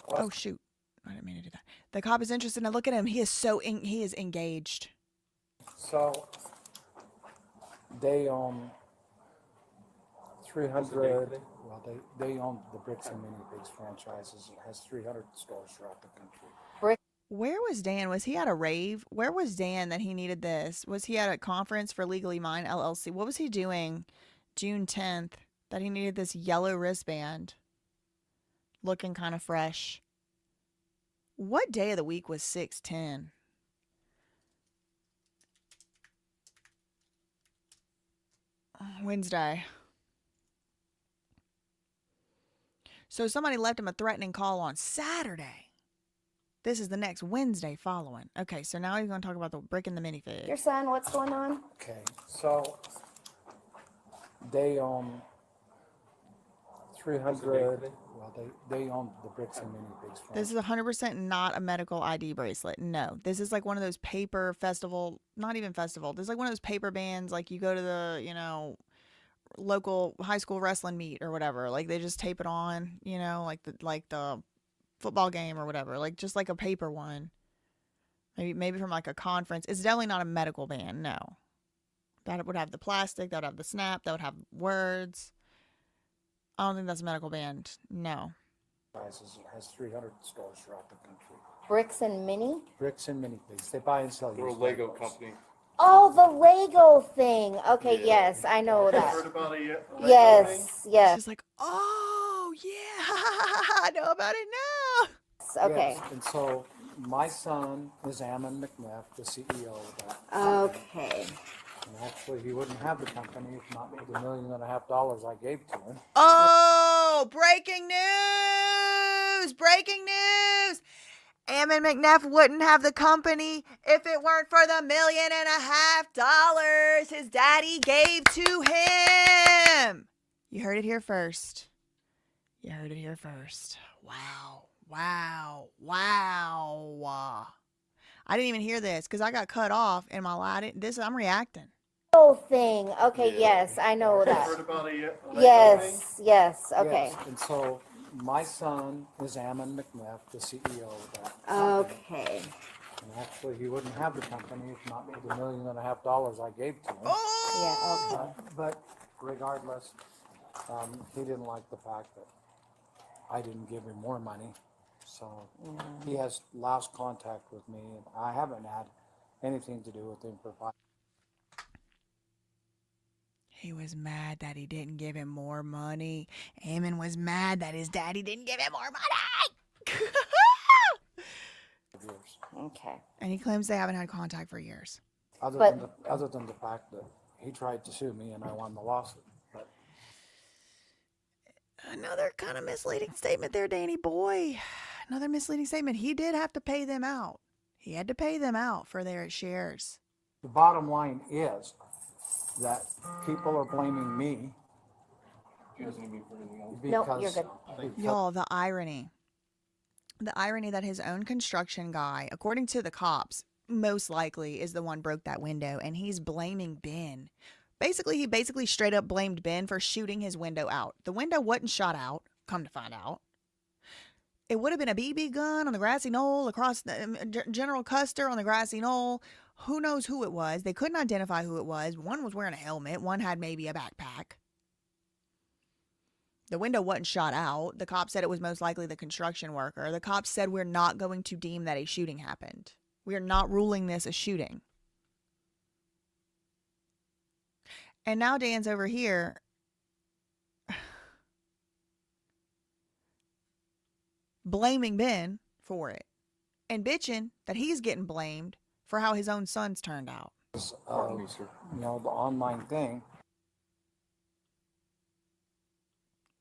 Oh, shoot. I didn't mean to do that. The cop is interested now. Look at him. He is he is engaged. So they own 300. Well, they own the Bricks and Minifigs franchises. It has 300 stores throughout the country. Where was Dan? Was he at a rave? Where was Dan that he needed this? Was he at a conference for Legally Mine LLC? What was he doing June 10th that he needed this yellow wristband? Looking kind of fresh. What day of the week was 6/10? Wednesday. So somebody left him a threatening call on Saturday. This is the next Wednesday following. Okay, so now he's going to talk about the brick and the minifig. Your son, what's going on? Okay, so they own $300. Well, they own the bricks and Minifigs. This is 100% not a medical ID bracelet. No, this is like one of those paper festival, not even festival. This is like one of those paper bands, like you go to the, you know, local high school wrestling meet or whatever. Like they just tape it on, you know, like the football game or whatever, like just like a paper one. Maybe from like a conference. It's definitely not a medical band. No, that would have the plastic. That would have the snap. That would have words. I don't think that's a medical band. No. Has 300 stores throughout the country. Bricks and Mini? Bricks and Minifigs. They buy and sell. We're a Lego company. Oh, the Lego thing. Okay, Yeah. yes, I know that. Heard about it yet? Yes, yes. She's like, oh yeah, I know about it now. Okay. Yes. And so my son is McNeff, the CEO of that. Okay. And actually, he wouldn't have the company if not for the $1.5 million I gave to him. Oh, breaking news! Breaking news! Ammon McNeff wouldn't have the company if it weren't for the $1.5 million his daddy gave to him. You heard it here first. You heard it here first. Wow. Wow. Wow. I didn't even hear this because I got cut off in my light. I'm reacting. Oh, thing. Okay, yes, I know that. Heard about it yet? Yes, yes, okay. Yes. And so my son is Ammon McNeff, the CEO of that. Okay. And actually, he wouldn't have the company if not for the $1.5 million I gave to him. Oh! Yeah, okay. But regardless, he didn't like the fact that I didn't give him more money. So he has lost contact with me, and I haven't had anything to do with him for 5 years. He was mad that he didn't give him more money. Ammon was mad that his daddy didn't give him more money. Okay. And he claims they haven't had contact for years. Other than the fact that he tried to sue me and I won the lawsuit. But another kind of misleading statement there, Danny boy. Another misleading statement. He did have to pay them out. He had to pay them out for their shares. the bottom line is that people are blaming me. Because No, you're good. Y'all, the irony. The irony that his own construction guy, according to the cops, most likely is the one broke that window, and he's blaming Ben. He basically straight up blamed Ben for shooting his window out. The window wasn't shot out, come to find out. It would have been a BB gun on the grassy knoll across the General Custer on the grassy knoll. Who knows who it was? They couldn't identify who it was. One was wearing a helmet. One had maybe a backpack. The window wasn't shot out. The cops said it was most likely the construction worker. The cops said we're not going to deem that a shooting happened. We are not ruling this a shooting. And now Dan's over here blaming Ben for it and bitching that he's getting blamed for how his own sons turned out. Pardon me, sir. You know, the online thing.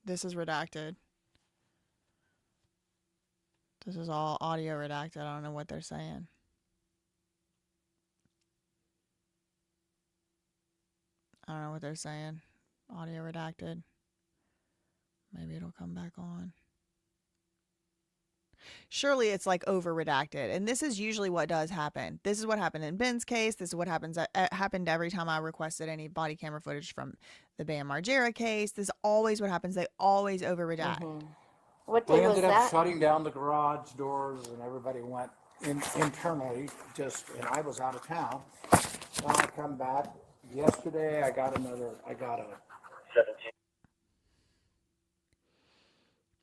This is redacted. This is all audio redacted. I don't know what they're saying. I don't know what they're saying. Audio redacted. Maybe it'll come back on. Surely it's like over redacted. And this is usually what does happen. This is what happened in Ben's case. This is what happened every time I requested any body camera footage from the Bam Margera case. This is always what happens. They always over redact. Mm-hmm. What day They was ended up that? shutting down the garage doors and everybody went internally and I was out of town. When I come back yesterday, I got a 17.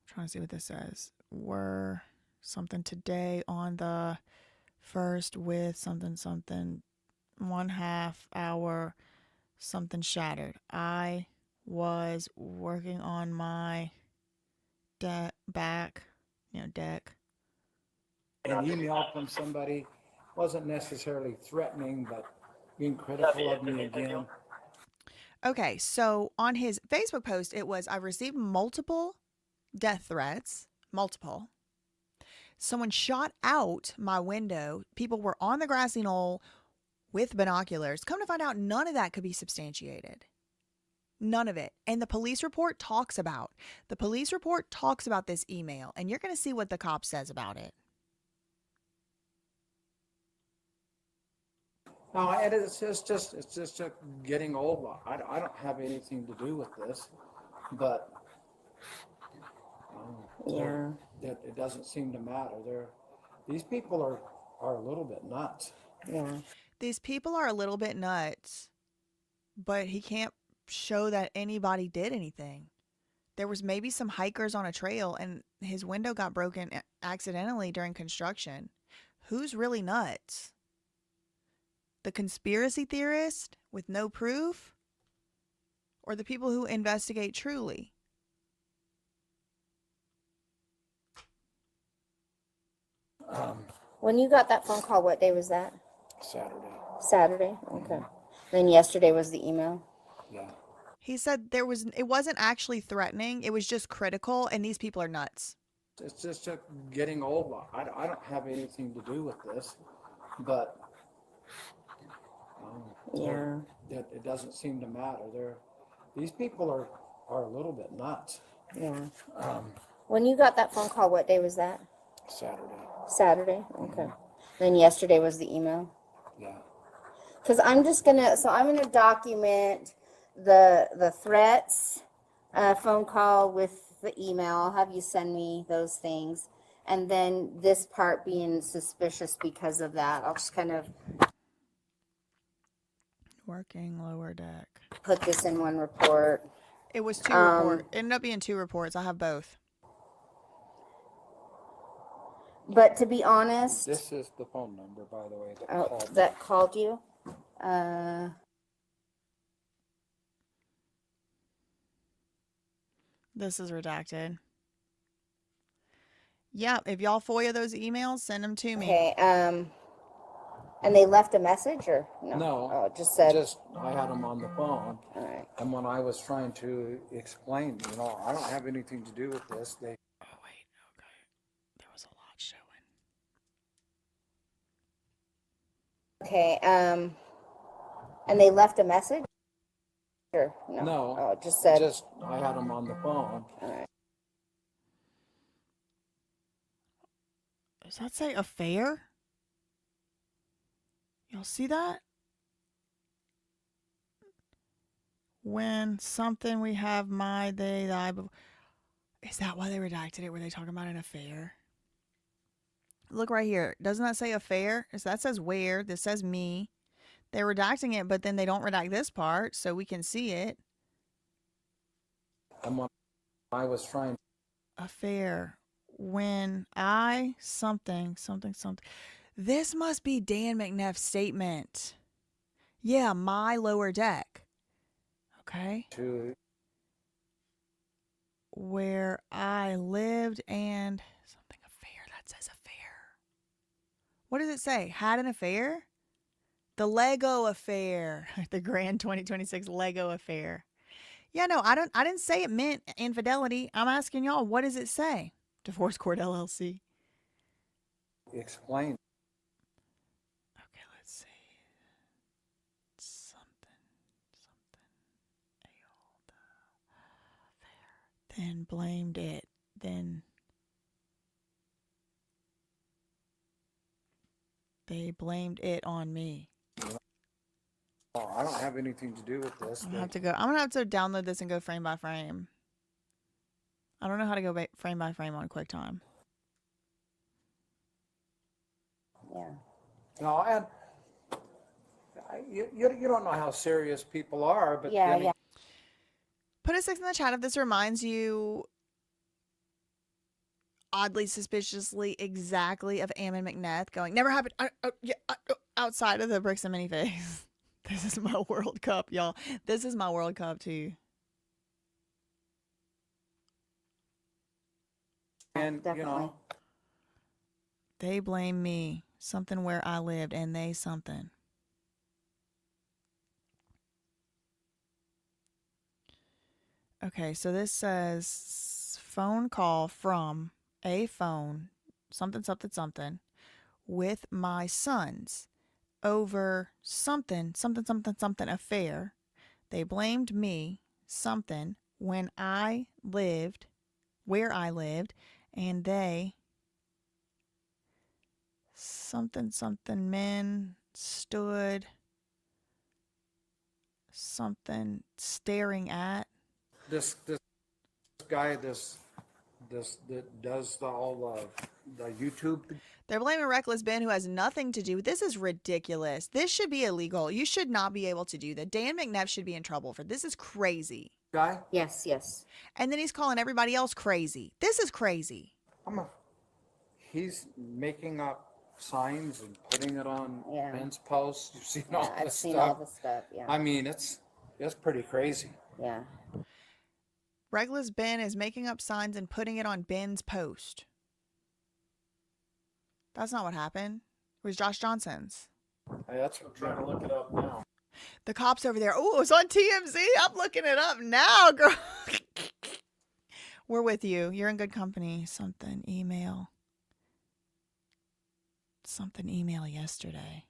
Trying to see what this says. Were something today on the first with something 1/2 hour something shattered. I was working on my deck. An email from somebody wasn't necessarily threatening, but being critical of me again. Okay, so on his Facebook post, it was, I've received multiple death threats. Multiple. Someone shot out my window. People were on the grassy knoll with binoculars. Come to find out, none of that could be substantiated. None of it. And the police report talks about this email, and you're going to see what the cop says about it. No, and it's just getting old. I don't have anything to do with this, but Yeah. it doesn't seem to matter. These people are a little bit nuts. Yeah. These people are a little bit nuts, but he can't show that anybody did anything. There was maybe some hikers on a trail and his window got broken accidentally during construction. Who's really nuts? The conspiracy theorist with no proof? Or the people who investigate truly? When you got that phone call, what day was that? Saturday. Saturday? Okay. Then yesterday was the email? Yeah. He said it wasn't actually threatening, it was just critical, and these people are nuts. It's just getting old. I don't have anything to do with this, but Yeah. it doesn't seem to matter. These people are a little bit nuts. Yeah. When you got that phone call, what day was that? Saturday. Saturday? Okay. Then yesterday was the email? Yeah. Because I'm going to document the threats, phone call with the email. I'll have you send me those things. And then this part being suspicious because of that. I'll just kind of Working lower deck. put this in one report. It was two reports. It ended up being two reports. I have both. But to be honest, This is the phone number, by the way, that called you. This is redacted. Yeah, if y'all FOIA those emails, send them to me. Okay. And they left a message or no? No. Oh, it just said. I had them on the phone. All right. And when I was trying to explain, I don't have anything to do with this. Oh, wait. Okay. There was a lot showing. Okay. And they left a message or no? No. Oh, it just said. I had them on the phone. All right. Does that say affair? Y'all see that? When something we have my, they, thy. Is that why they redacted it? Were they talking about an affair? Look right here. Doesn't that say affair? That says where. This says me. They're redacting it, but then they don't redact this part, so we can see it. And when I was trying. Affair. When I something. This must be Dan McNeff's statement. Yeah, my lower deck. Okay. Where I lived and something affair. That says affair. What does it say? Had an affair? The Lego affair. The Grand 2026 Lego affair. Yeah, no, I didn't say it meant infidelity. I'm asking y'all, what does it say? Divorce Court LLC. Explain. Okay, let's see. Something. Then blamed it. Then they blamed it on me. Oh, I don't have anything to do with this. I'm gonna have to download this and go frame by frame. I don't know how to go frame by frame on QuickTime. Yeah. No, and you don't know how serious people are, but Yeah. Put a 6 in the chat if this reminds you oddly, suspiciously, exactly of Ammon McNeff going, never happened outside of the bricks and minifigs. This is my World Cup, y'all. This is my World Cup too. And Definitely. They blame me. Something where I lived and they something. Okay, so this says phone call from a phone, something with my sons over something affair. They blamed me, something when I lived where I lived, and they something men stood something staring at. This guy, that does all the YouTube. They're blaming Reckless Ben, who has nothing to do with this. Is ridiculous. This should be illegal. You should not be able to do that. Dan McNeff should be in trouble for this. Is crazy. Guy? Yes, yes. And then he's calling everybody else crazy. This is crazy. He's making up signs and putting it on fence posts. You've seen all this stuff. I've seen all this stuff, yeah. I mean, it's pretty crazy. Yeah. Reckless Ben is making up signs and putting it on Ben's post. That's not what happened. It was Josh Johnson's. Hey, that's I'm trying to look it up now. The cops over there. Oh, it was on TMZ. I'm looking it up now, girl. We're with you. You're in good company. Something email yesterday.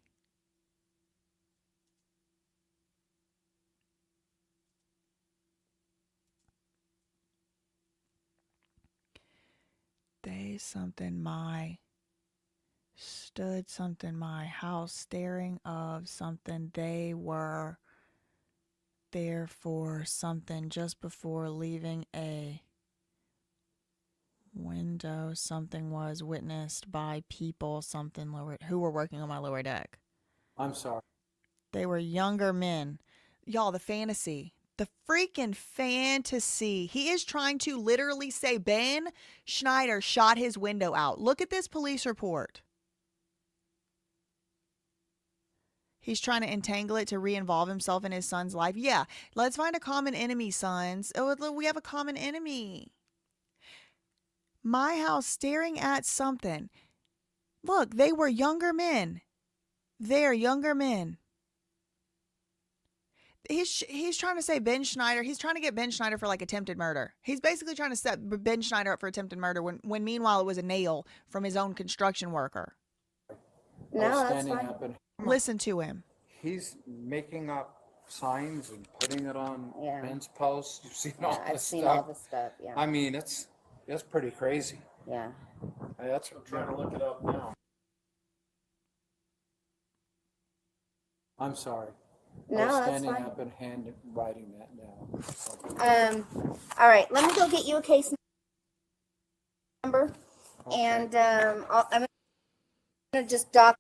They something my house staring of something. They were there for something just before leaving a window. Something was witnessed by people who were working on my lower deck. I'm sorry. They were younger men. Y'all, the fantasy. The freaking fantasy. He is trying to literally say Ben Schneider shot his window out. Look at this police report. He's trying to entangle it to re-involve himself in his son's life. Yeah, let's find a common enemy, sons. Oh, we have a common enemy. My house staring at something. Look, they were younger men. They're younger men. He's trying to say Ben Schneider. He's trying to get Ben Schneider for like attempted murder. He's basically trying to set Ben Schneider up for attempted murder when meanwhile it was a nail from his own construction worker. No, that's fine. Listen to him. He's making up signs and putting it on fence posts. You've seen all this stuff. I've seen all this stuff, yeah. I mean, it's pretty crazy. Yeah. Hey, I'm trying to look it up now. I'm sorry. No, that's standing fine. up and writing that down. All right, let me go get you a case number, Okay. and I'm gonna just document.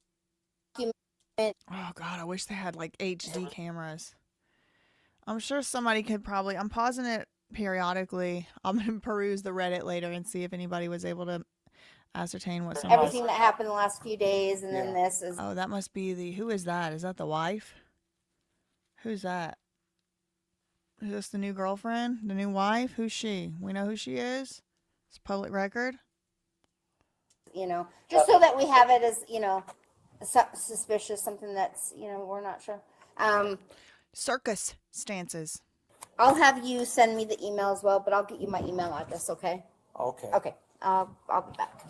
Oh God, I wish they had like HD cameras. I'm sure somebody could probably. I'm pausing it periodically. I'm gonna peruse the Reddit later and see if anybody was able to ascertain what some Everything that happened the last few days, and then this is. Oh, that must be the. Who is that? Is that the wife? Who's that? Is this the new girlfriend? The new wife? Who's she? We know who she is? It's public record. Just so that we have it as, suspicious, something that's, we're not sure. Circus stances. I'll have you send me the email as well, but I'll get you my email address, okay? Okay. Okay, I'll be back.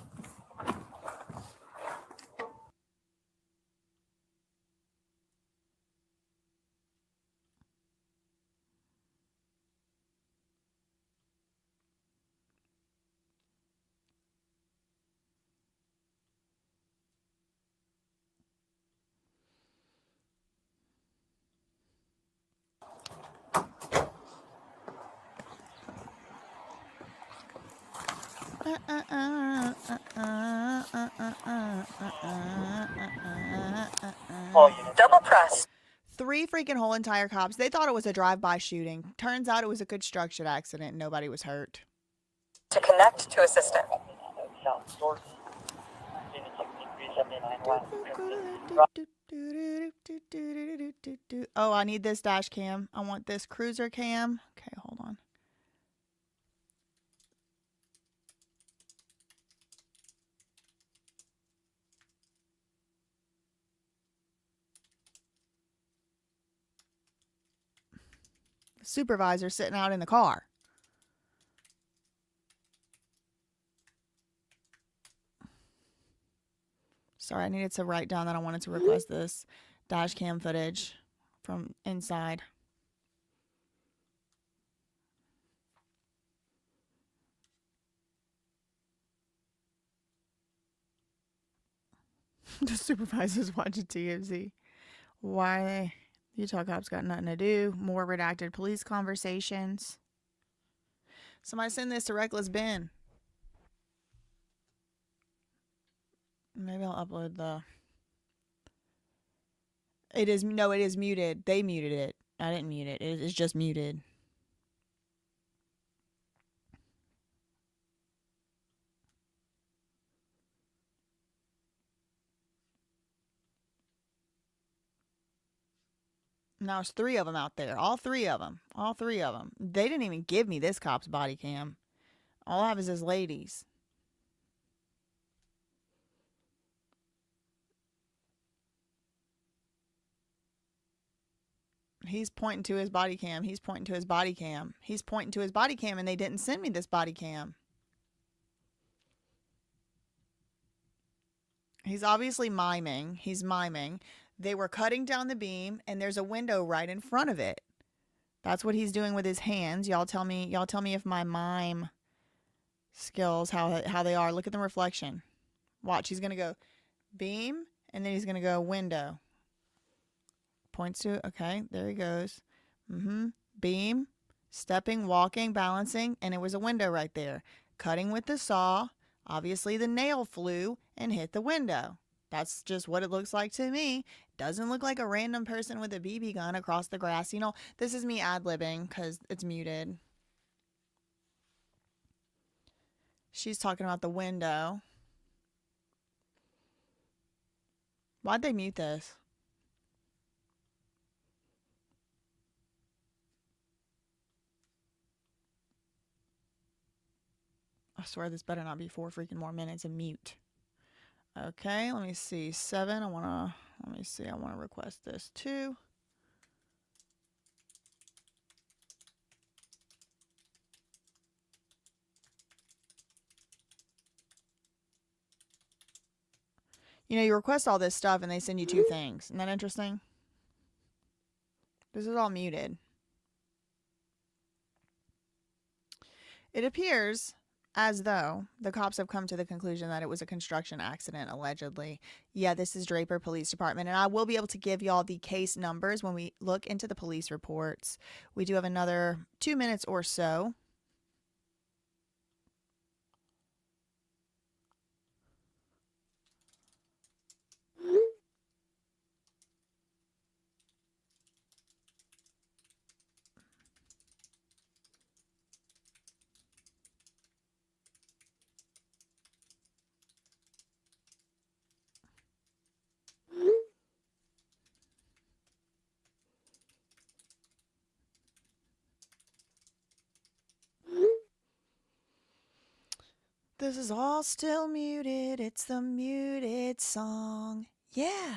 Double press. 3 freaking whole entire cops. They thought it was a drive-by shooting. Turns out it was a construction accident. Nobody was hurt. To connect to assistant. Oh, I need this dash cam. I want this cruiser cam. Okay, hold on. Supervisor sitting out in the car. Sorry, I needed to write down that I wanted to request this dash cam footage from inside. The supervisor's watching TMZ. Why? Utah cops got nothing to do. More redacted police conversations. Somebody send this to Reckless Ben. Maybe I'll upload the... It is muted. They muted it. I didn't mute it. It is just muted. Now there's 3 of them out there. All three of them. They didn't even give me this cop's body cam. All I have is his ladies. He's pointing to his body cam. He's pointing to his body cam. He's pointing to his body cam, and they didn't send me this body cam. He's obviously miming. He's miming. They were cutting down the beam, and there's a window right in front of it. That's what he's doing with his hands. Y'all tell me if my mime skills, how they are. Look at the reflection. Watch, he's going to go beam, and then he's going to go window. Points to, okay, there he goes. Beam, stepping, walking, balancing, and it was a window right there. Cutting with the saw. Obviously, the nail flew and hit the window. That's just what it looks like to me. Doesn't look like a random person with a BB gun across the grass. You know, this is me ad-libbing because it's muted. She's talking about the window. Why'd they mute this? I swear this better not be 4 freaking more minutes of mute. Okay, let me see. 7. I want to request this too. You know, you request all this stuff and they send you 2 things. Isn't that interesting? This is all muted. It appears as though the cops have come to the conclusion that it was a construction accident, allegedly. Yeah, this is Draper Police Department, and I will be able to give y'all the case numbers when we look into the police reports. We do have another 2 minutes or so. This is all still muted. It's the muted song. Yeah.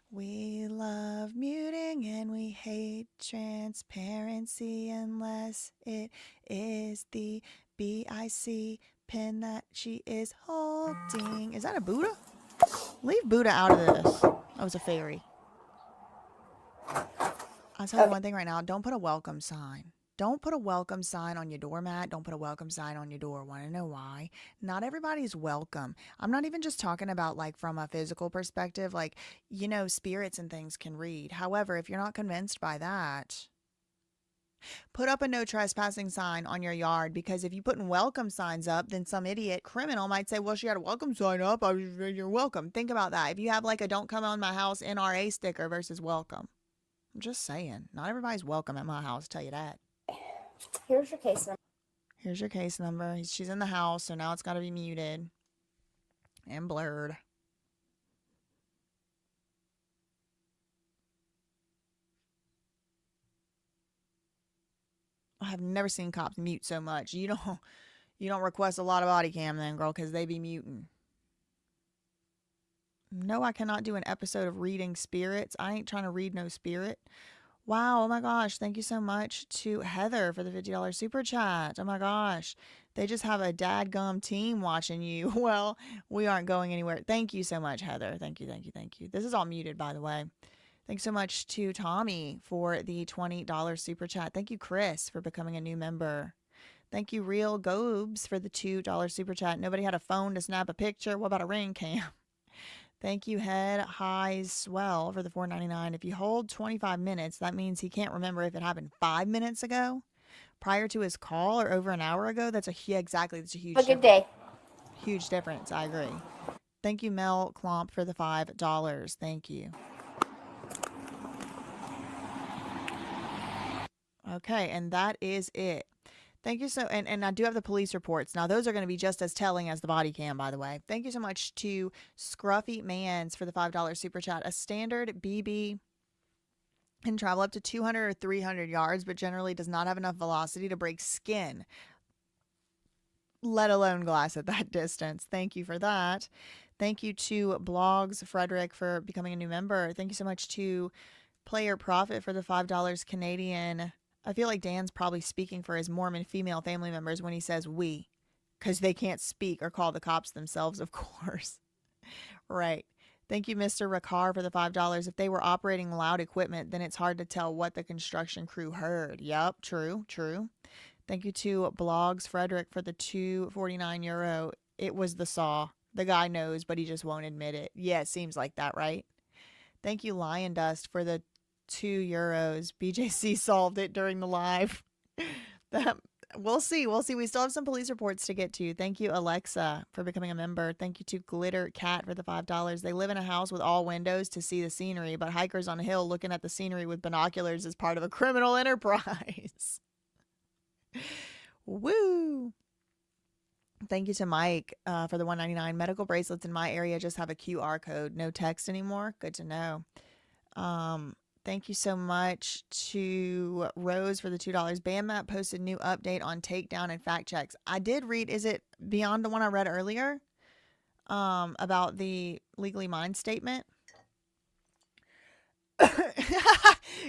We love muting and we hate transparency unless it is the BIC pin that she is holding. Is that a Buddha? Leave Buddha out of this. Oh, it's a fairy. I'll tell you one thing right now. Don't put a welcome sign. Don't put a welcome sign on your doormat. Don't put a welcome sign on your door. Want to know why? Not everybody's welcome. I'm not even just talking about like from a physical perspective. Like, you know, spirits and things can read. However, if you're not convinced by that, put up a no trespassing sign on your yard, because if you putting welcome signs up, then some idiot criminal might say, well, she had a welcome sign up. You're welcome. Think about that. If you have like a don't come on my house NRA sticker versus welcome. I'm just saying, not everybody's welcome at my house, I'll tell you that. Here's your case number. Here's your case number. She's in the house, so now it's got to be muted and blurred. I have never seen cops mute so much. You don't request a lot of body cam then, girl, because they be muting. No, I cannot do an episode of reading spirits. I ain't trying to read no spirit. Wow, oh my gosh, thank you so much to Heather for the $50 super chat. Oh my gosh, they just have a dadgum team watching you. Well, we aren't going anywhere. Thank you so much, Heather. Thank you, thank you, thank you. This is all muted, by the way. Thanks so much to Tommy for the $20 super chat. Thank you, Chris, for becoming a new member. Thank you, Real Gobes, for the $2 super chat. Nobody had a phone to snap a picture. What about a ring cam? Thank you, Head High Swell, for the $4.99. If you hold 25 minutes, that means he can't remember if it happened 5 minutes ago, prior to his call, or over an hour ago. That's a exactly. That's a huge. Have a good day. Huge difference. I agree. Thank you, Mel Klomp, for the $5. Thank you. Okay, and that is it. Thank you and I do have the police reports. Now, those are going to be just as telling as the body cam, by the way. Thank you so much to Scruffy Mans for the $5 super chat. A standard BB can travel up to 200 or 300 yards, but generally does not have enough velocity to break skin, let alone glass at that distance. Thank you for that. Thank you to Blogs Frederick for becoming a new member. Thank you so much to Player Profit for the $5 Canadian. I feel like Dan's probably speaking for his Mormon female family members when he says we, because they can't speak or call the cops themselves, of course. Right. Thank you, Mr. Ricard, for the $5. If they were operating loud equipment, then it's hard to tell what the construction crew heard. Yep, true. Thank you to Blogs Frederick for the €2.49. It was the saw. The guy knows, but he just won't admit it. Yeah, it seems like that, right? Thank you, Lion Dust, for the €2. BJC solved it during the live. We'll see. We still have some police reports to get to. Thank you, Alexa, for becoming a member. Thank you to Glitter Cat for the $5. They live in a house with all windows to see the scenery, but hikers on a hill looking at the scenery with binoculars is part of a criminal enterprise. Woo! Thank you to Mike for the $1.99. Medical bracelets in my area just have a QR code. No text anymore. Good to know. Thank you so much to Rose for the $2. BandMap posted new update on takedown and fact checks. I did read, is it beyond the one I read earlier? About the Legally Mine statement?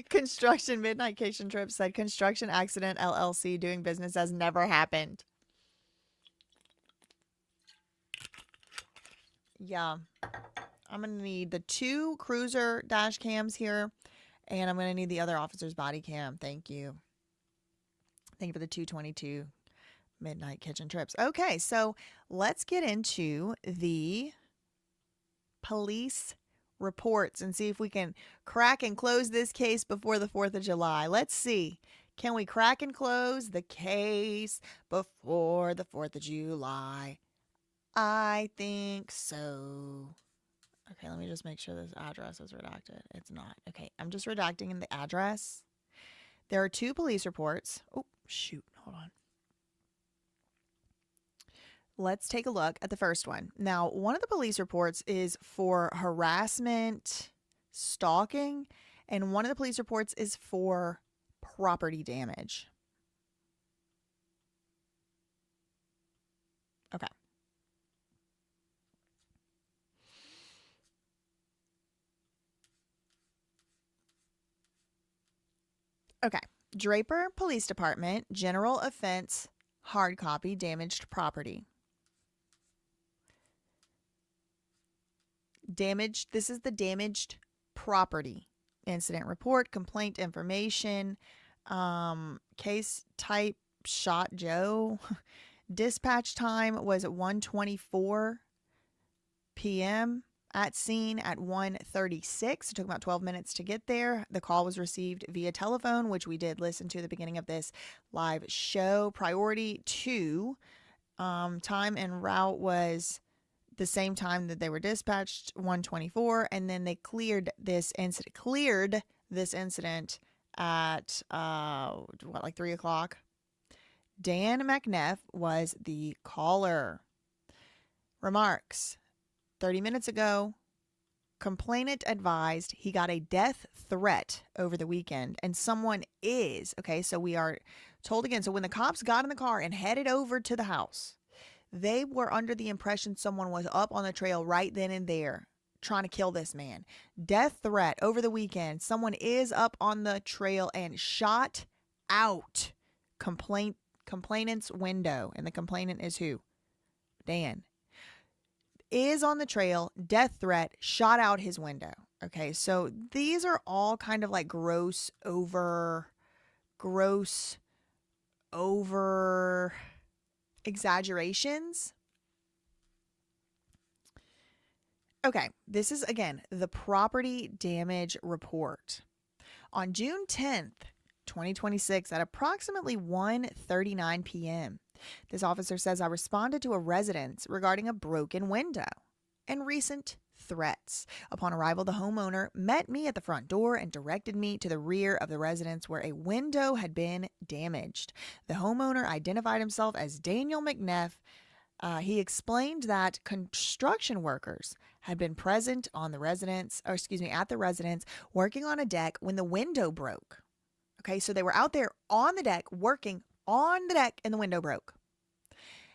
Construction Midnight Cation Trip said Construction Accident LLC doing business has never happened. Yeah. I'm going to need the 2 cruiser dash cams here. And I'm going to need the other officer's body cam. Thank you. Thank you for the 222 Midnight Kitchen Trips. Okay, so let's get into the police reports and see if we can crack and close this case before the 4th of July. Let's see. Can we crack and close the case before the 4th of July? I think so. Okay, let me just make sure this address is redacted. It's not. Okay, I'm just redacting in the address. There are 2 police reports. Oh, shoot. Hold on. Let's take a look at the first one. Now, one of the police reports is for harassment, stalking, and one of the police reports is for property damage. Okay. Okay. Draper Police Department, general offense, hard copy, damaged property. Damaged, this is the damaged property incident report, complaint information, case type shot Joe. Dispatch time was at 1:24 p.m. at scene at 1:36. It took about 12 minutes to get there. The call was received via telephone, which we did listen to at the beginning of this live show. Priority 2, time and route was the same time that they were dispatched, 1:24, and then they cleared this incident at like 3 o'clock. Dan McNeff was the caller. Remarks: 30 minutes ago, complainant advised he got a death threat over the weekend, and someone is, okay, so we are told again, so when the cops got in the car and headed over to the house, they were under the impression someone was up on the trail right then and there trying to kill this man. Death threat over the weekend. Someone is up on the trail and shot out complainant's window. And the complainant is who? Dan. Is on the trail, death threat, shot out his window. Okay, so these are all kind of like gross over exaggerations. Okay, this is again the property damage report. On June 10th, 2026, at approximately 1:39 p.m., this officer says, I responded to a residence regarding a broken window and recent threats. Upon arrival, the homeowner met me at the front door and directed me to the rear of the residence where a window had been damaged. The homeowner identified himself as Daniel McNeff. He explained that construction workers had been present on the residence, at the residence, working on a deck when the window broke. Okay, so they were out there on the deck, working on the deck, and the window broke.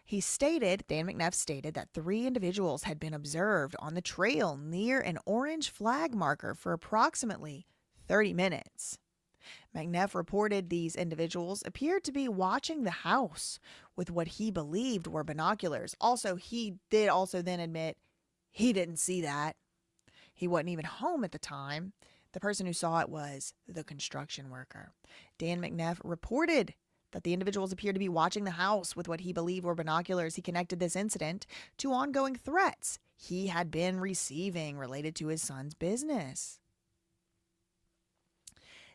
Dan McNeff stated that 3 individuals had been observed on the trail near an orange flag marker for approximately 30 minutes. McNeff reported these individuals appeared to be watching the house with what he believed were binoculars. Also, he did also then admit he didn't see that. He wasn't even home at the time. The person who saw it was the construction worker. Dan McNeff reported that the individuals appeared to be watching the house with what he believed were binoculars. He connected this incident to ongoing threats he had been receiving related to his son's business.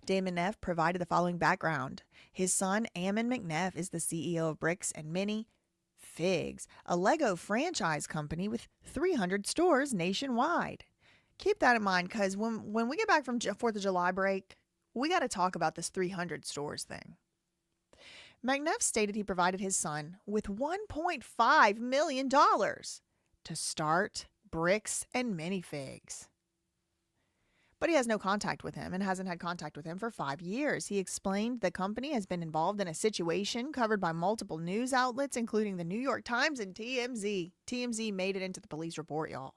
Dan McNeff provided the following background. His son, Ammon McNeff, is the CEO of Bricks and Minifigs, a Lego franchise company with 300 stores nationwide. Keep that in mind, because when we get back from 4th of July break, we got to talk about this 300 stores thing. McNeff stated he provided his son with $1.5 million to start Bricks and Minifigs. But he has no contact with him and hasn't had contact with him for 5 years. He explained the company has been involved in a situation covered by multiple news outlets, including the New York Times and TMZ. TMZ made it into the police report, y'all.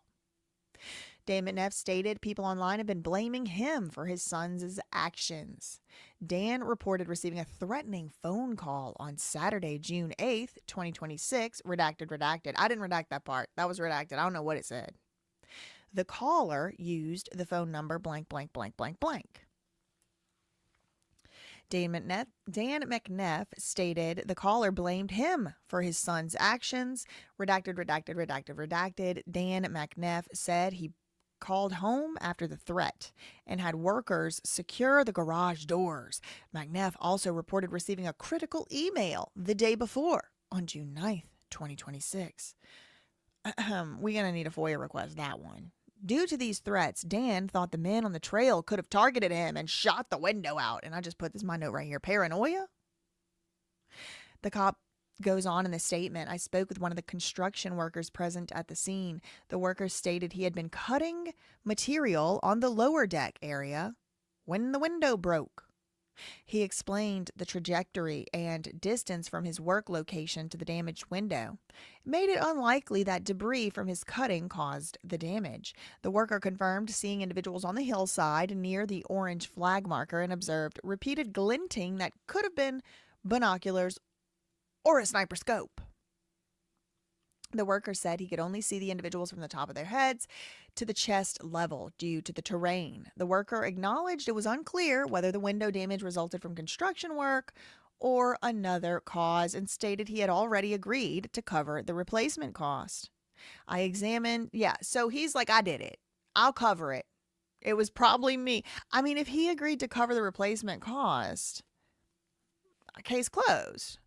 Dan McNeff stated people online have been blaming him for his son's actions. Dan reported receiving a threatening phone call on Saturday, June 8th, 2026. Redacted. I didn't redact that part. That was redacted. I don't know what it said. The caller used the phone number blank, blank, blank, blank, blank. Dan McNeff stated the caller blamed him for his son's actions. Redacted. Dan McNeff said he called home after the threat and had workers secure the garage doors. McNeff also reported receiving a critical email the day before on June 9th, 2026. We're going to need a FOIA request, that one. Due to these threats, Dan thought the men on the trail could have targeted him and shot the window out. And I just put this in my note right here. Paranoia? The cop goes on in the statement. I spoke with one of the construction workers present at the scene. The worker stated he had been cutting material on the lower deck area when the window broke. He explained the trajectory and distance from his work location to the damaged window. It made it unlikely that debris from his cutting caused the damage. The worker confirmed seeing individuals on the hillside near the orange flag marker and observed repeated glinting that could have been binoculars or a sniper scope. The worker said he could only see the individuals from the top of their heads to the chest level due to the terrain. The worker acknowledged it was unclear whether the window damage resulted from construction work or another cause and stated he had already agreed to cover the replacement cost. So he's like, I did it. I'll cover it. It was probably me. I mean, if he agreed to cover the replacement cost, case closed.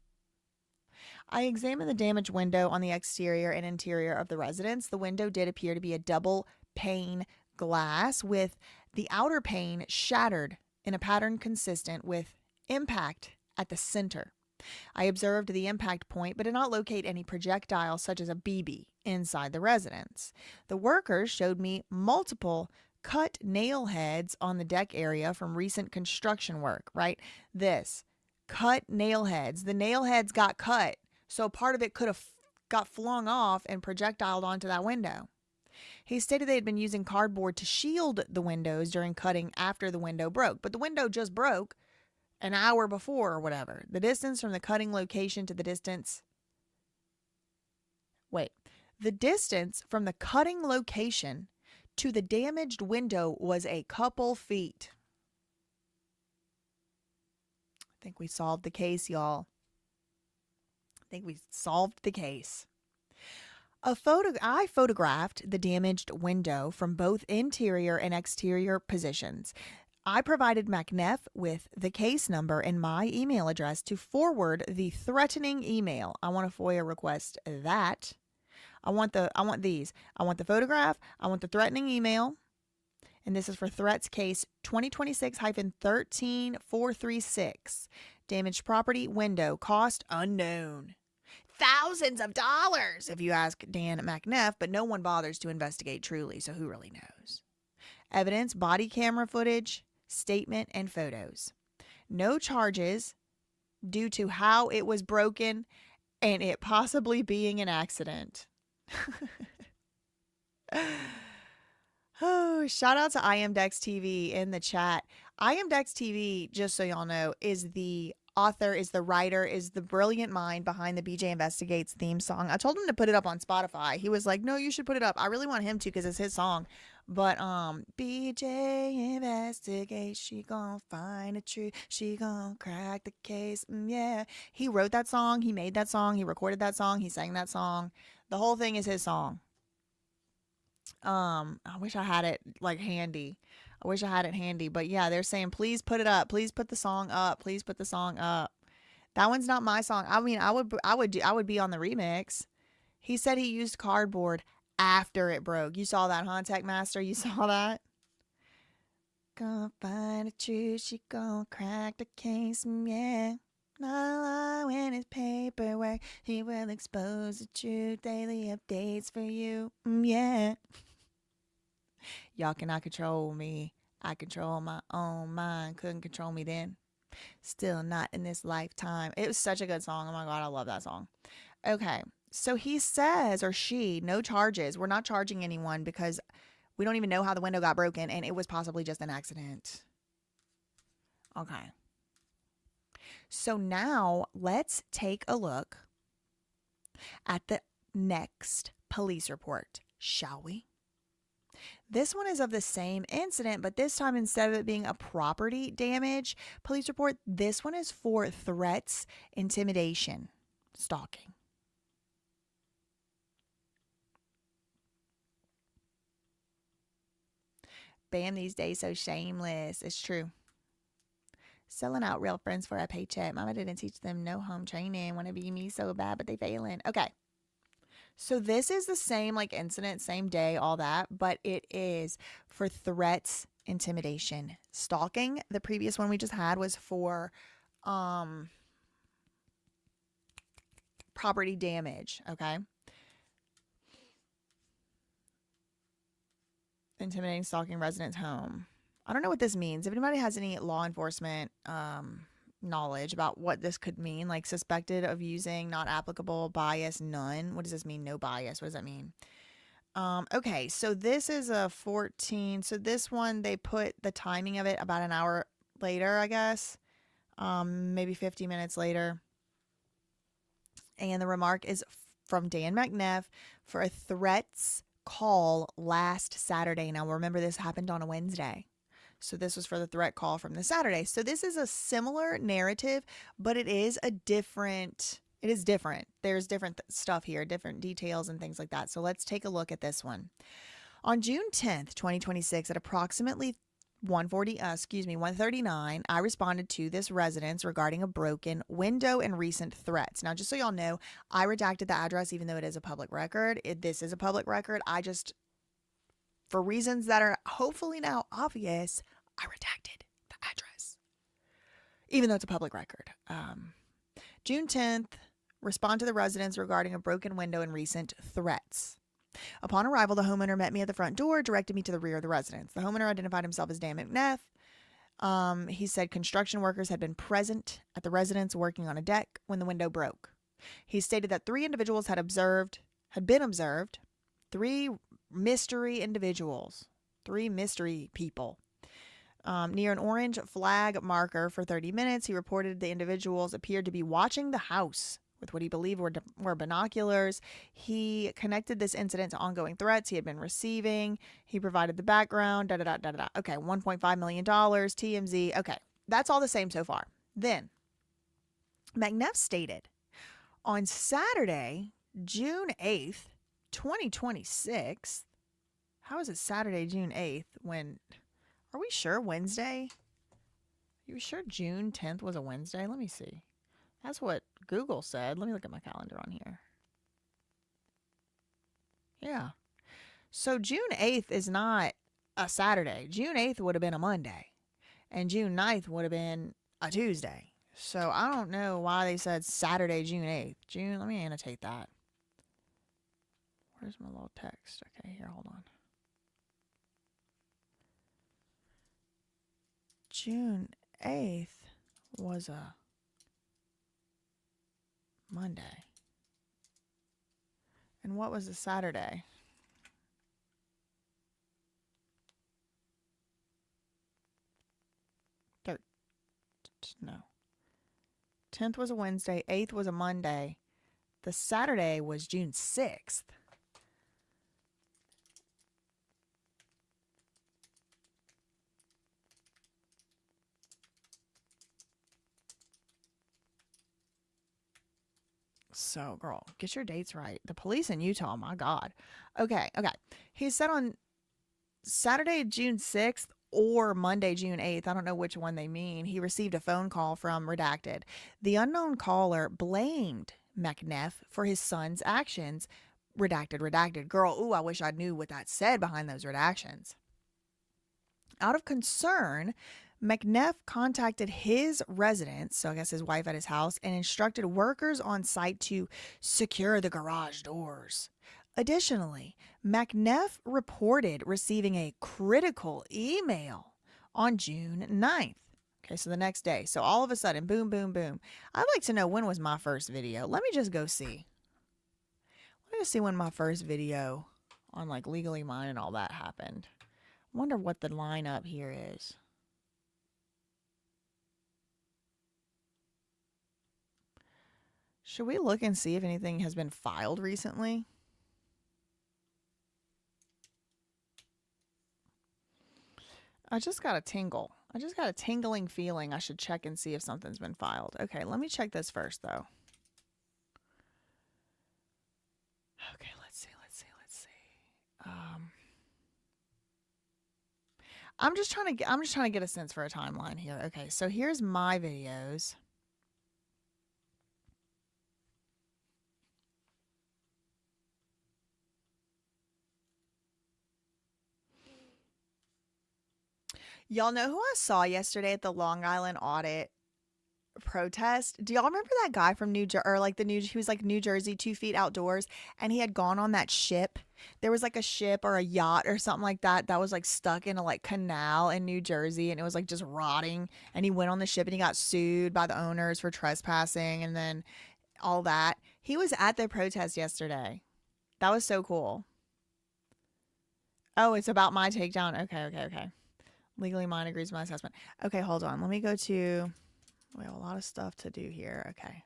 I examined the damaged window on the exterior and interior of the residence. The window did appear to be a double pane glass with the outer pane shattered in a pattern consistent with impact at the center. I observed the impact point but did not locate any projectile such as a BB inside the residence. The workers showed me multiple cut nail heads on the deck area from recent construction work, right? This, cut nail heads. The nail heads got cut. So part of it could have got flung off and projectiled onto that window. He stated they had been using cardboard to shield the windows during cutting after the window broke. But the window just broke an hour before or whatever. The distance from the cutting location to the distance from the cutting location to the damaged window was a couple feet. I think we solved the case, y'all. I think we solved the case. I photographed the damaged window from both interior and exterior positions. I provided McNeff with the case number and my email address to forward the threatening email. I want a FOIA request that. I want these. I want the photograph. I want the threatening email. And this is for threats case 2026-13436. Damaged property, window, cost unknown. Thousands of dollars, if you ask Dan McNeff, but no one bothers to investigate truly, so who really knows? Evidence, body camera footage, statement, and photos. No charges due to how it was broken and it possibly being an accident. Oh, shout out to IMDex TV in the chat. IMDex TV, just so y'all know, is the author, is the writer, is the brilliant mind behind the BJ Investigates theme song. I told him to put it up on Spotify. He was like, no, you should put it up. I really want him to because it's his song. But BJ Investigates, she gon' find the truth, she gon' crack the case, yeah. He wrote that song, he made that song, he recorded that song, he sang that song. The whole thing is his song. I wish I had it handy. But yeah, they're saying, please put it up. Please put the song up. Please put the song up. That one's not my song. I mean, I would be on the remix. He said he used cardboard after it broke. You saw that, huh, Tech Master? You saw that? Gonna find the truth, she gonna crack the case, yeah. Not lie when it's paperwork, he will expose the truth, daily updates for you, yeah. Y'all cannot control me. I control my own mind. Couldn't control me then. Still not in this lifetime. It was such a good song. Oh my God, I love that song. Okay, so he says, or she, no charges. We're not charging anyone because we don't even know how the window got broken and it was possibly just an accident. Okay. So now let's take a look at the next police report, shall we? This one is of the same incident, but this time instead of it being a property damage police report, this one is for threats, intimidation, stalking. Bam, these days so shameless. It's true. Selling out real friends for a paycheck. Mama didn't teach them no home training. Want to be me so bad, but they failing. Okay. So this is the same incident, same day, all that, but it is for threats, intimidation, stalking. The previous one we just had was for property damage, okay? Intimidating, stalking resident's home. I don't know what this means. If anybody has any law enforcement knowledge about what this could mean, like suspected of using, not applicable, bias, none. What does this mean? No bias. What does that mean? Okay, so this is a 14. So this one, they put the timing of it about an hour later, I guess. Maybe 50 minutes later. And the remark is from Dan McNeff for a threats call last Saturday. Now, remember, this happened on a Wednesday. So this was for the threat call from the Saturday. So this is a similar narrative, but it is different. There's different stuff here, different details and things like that. So let's take a look at this one. On June 10th, 2026, at approximately 1:39, I responded to this residence regarding a broken window and recent threats. Now, just so y'all know, I redacted the address even though it is a public record. This is a public record. I just, for reasons that are hopefully now obvious, I redacted the address, even though it's a public record. June 10th, respond to the residence regarding a broken window and recent threats. Upon arrival, the homeowner met me at the front door, directed me to the rear of the residence. The homeowner identified himself as Dan McNeff. He said construction workers had been present at the residence working on a deck when the window broke. He stated that 3 individuals had been observed, 3 mystery individuals, 3 mystery people. Near an orange flag marker for 30 minutes, he reported the individuals appeared to be watching the house with what he believed were binoculars. He connected this incident to ongoing threats he had been receiving. He provided the background, Okay, $1.5 million, TMZ. Okay, that's all the same so far. Then, McNeff stated, On Saturday, June 8th, 2026. How is it Saturday, June 8th when, are we sure Wednesday? Are you sure June 10th was a Wednesday? Let me see. That's what Google said. Let me look at my calendar on here. Yeah. So June 8th is not a Saturday. June 8th would have been a Monday. And June 9th would have been a Tuesday. So I don't know why they said Saturday, June 8th. Let me annotate that. Where's my little text? Okay, here, hold on. June 8th was a Monday. And what was a Saturday? No. 10th was a Wednesday. 8th was a Monday. The Saturday was June 6th. So, girl, get your dates right. The police in Utah, my God. Okay. He said on Saturday, June 6th or Monday, June 8th, I don't know which one they mean, he received a phone call from Redacted. The unknown caller blamed McNeff for his son's actions. Redacted. Girl, ooh, I wish I knew what that said behind those redactions. Out of concern, McNeff contacted his residence, so I guess his wife at his house, and instructed workers on site to secure the garage doors. Additionally, McNeff reported receiving a critical email on June 9th. Okay, so the next day. So all of a sudden, boom, boom, boom. I'd like to know, when was my first video? Let me just go see. Let me see when my first video on like Legally Mine and all that happened. I wonder what the lineup here is. Should we look and see if anything has been filed recently? I just got a tingle. I just got a tingling feeling I should check and see if something's been filed. Okay, let me check this first, though. Okay, let's see. I'm just trying to get a sense for a timeline here. Okay, so here's my videos. Y'all know who I saw yesterday at the Long Island audit protest? Do y'all remember that guy from New Jersey, or like he was like New Jersey, 2 feet outdoors, and he had gone on that ship? There was like a ship or a yacht or something like that was like stuck in a like canal in New Jersey, and it was like just rotting, and he went on the ship and he got sued by the owners for trespassing and then all that. He was at the protest yesterday. That was so cool. Oh, it's about my takedown. Okay. Legally Mine agrees with my assessment. Okay, hold on. Let me go to... We have a lot of stuff to do here. Okay.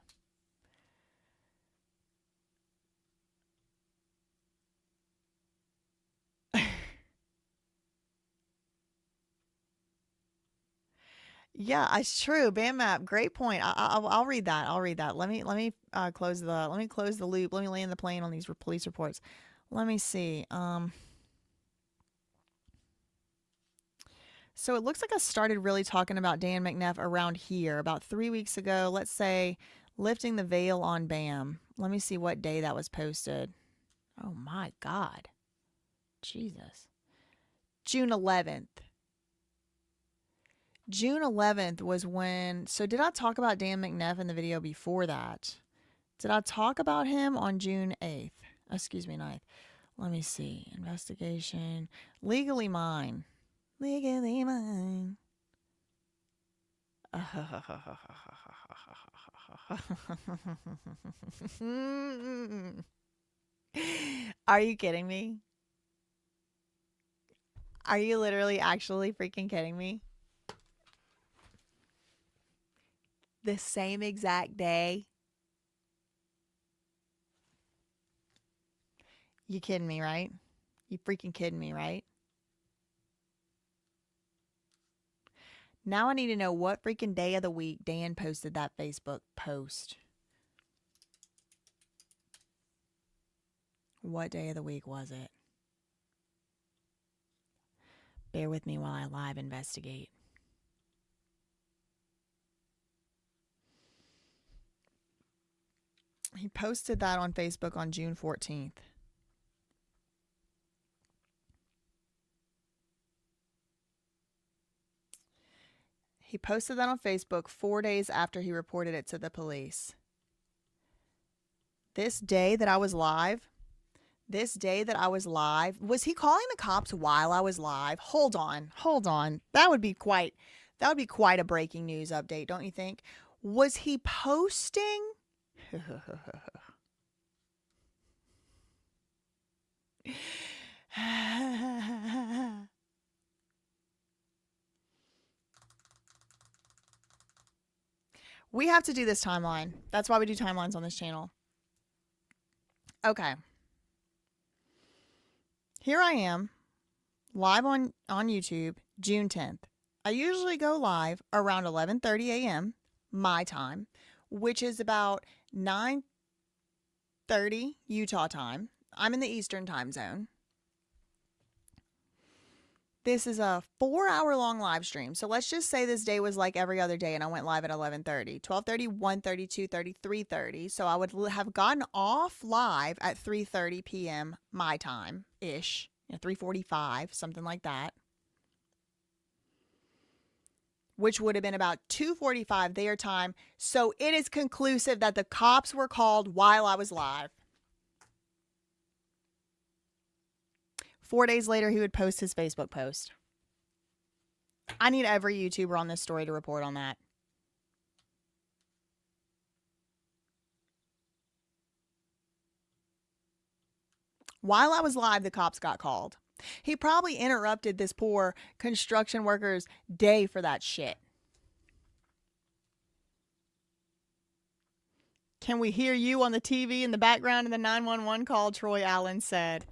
Yeah, it's true. BAMMAP, great point. I'll read that. Let me close the loop. Let me land the plane on these police reports. Let me see. So it looks like I started really talking about Dan McNeff around here about 3 weeks ago. Let's say lifting the veil on BAM. Let me see what day that was posted. Oh my God. Jesus. June 11th. June 11th was when, so did I talk about Dan McNeff in the video before that? Did I talk about him on June 8th? Excuse me, 9th. Let me see. Investigation. Legally Mine. Legally Mine. Are you kidding me? Are you literally actually freaking kidding me? The same exact day? You kidding me, right? You freaking kidding me, right? Now I need to know what freaking day of the week Dan posted that Facebook post. What day of the week was it? Bear with me while I live investigate. He posted that on Facebook on June 14th. He posted that on Facebook 4 days after he reported it to the police. This day that I was live, was he calling the cops while I was live? Hold on. That would be quite a breaking news update, don't you think? Was he posting? We have to do this timeline. That's why we do timelines on this channel. Okay. Here I am, live on YouTube, June 10th. I usually go live around 11:30 a.m. my time, which is about 9:30 Utah time. I'm in the Eastern time zone. This is a 4-hour-long live stream. So let's just say this day was like every other day and I went live at 11:30, 12:30, 1:30, 2:30, 3:30. So I would have gotten off live at 3:30 p.m. my time-ish, 3:45, something like that, which would have been about 2:45 their time. So it is conclusive that the cops were called while I was live. 4 days later, he would post his Facebook post. I need every YouTuber on this story to report on that. While I was live, the cops got called. He probably interrupted this poor construction worker's day for that shit. Can we hear you on the TV in the background in the 911 call? Troy Allen said.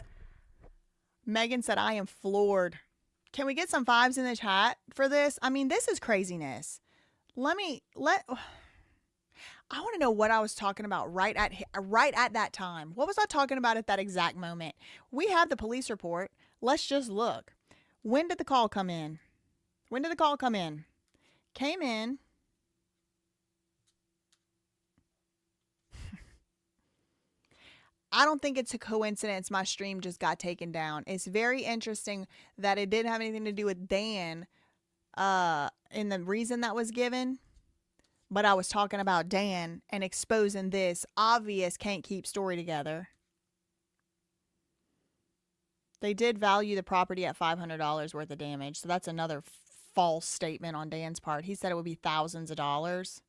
Megan said, I am floored. Can we get some fives in the chat for this? I mean, this is craziness. I want to know what I was talking about right at that time. What was I talking about at that exact moment? We have the police report. Let's just look. When did the call come in? Came in. I don't think it's a coincidence my stream just got taken down. It's very interesting that it didn't have anything to do with Dan in the reason that was given. But I was talking about Dan and exposing this obvious can't keep story together. They did value the property at $500 worth of damage. So that's another false statement on Dan's part. He said it would be thousands of dollars.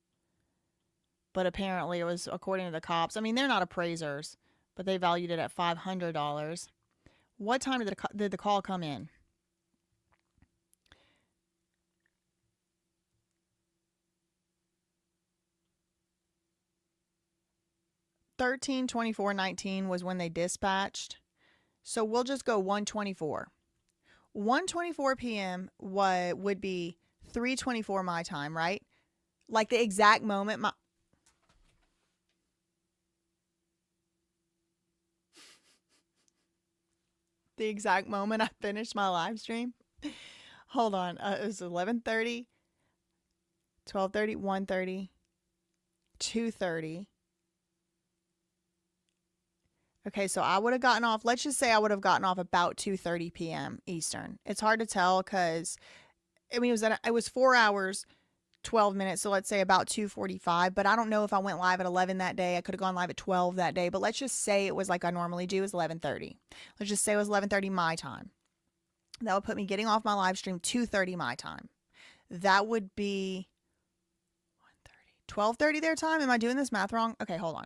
But apparently it was according to the cops. I mean, they're not appraisers. But they valued it at $500. What time did the call come in? $13:24:19 was when they dispatched. So we'll just go 1:24. 1:24 p.m. would be 3:24 my time, right? Like the exact moment I finished my live stream. Hold on. It was 11:30, 12:30, 1:30, 2:30. Okay, so I would have gotten off, let's just say I would have gotten off about 2:30 p.m. Eastern. It's hard to tell because, I mean, it was 4 hours, 12 minutes, so let's say about 2:45, but I don't know if I went live at 11 that day. I could have gone live at 12 that day, but let's just say it was like I normally do, is 11:30. Let's just say it was 11:30 my time. That would put me getting off my live stream 2:30 my time. That would be 12:30 their time. Am I doing this math wrong? Okay, hold on.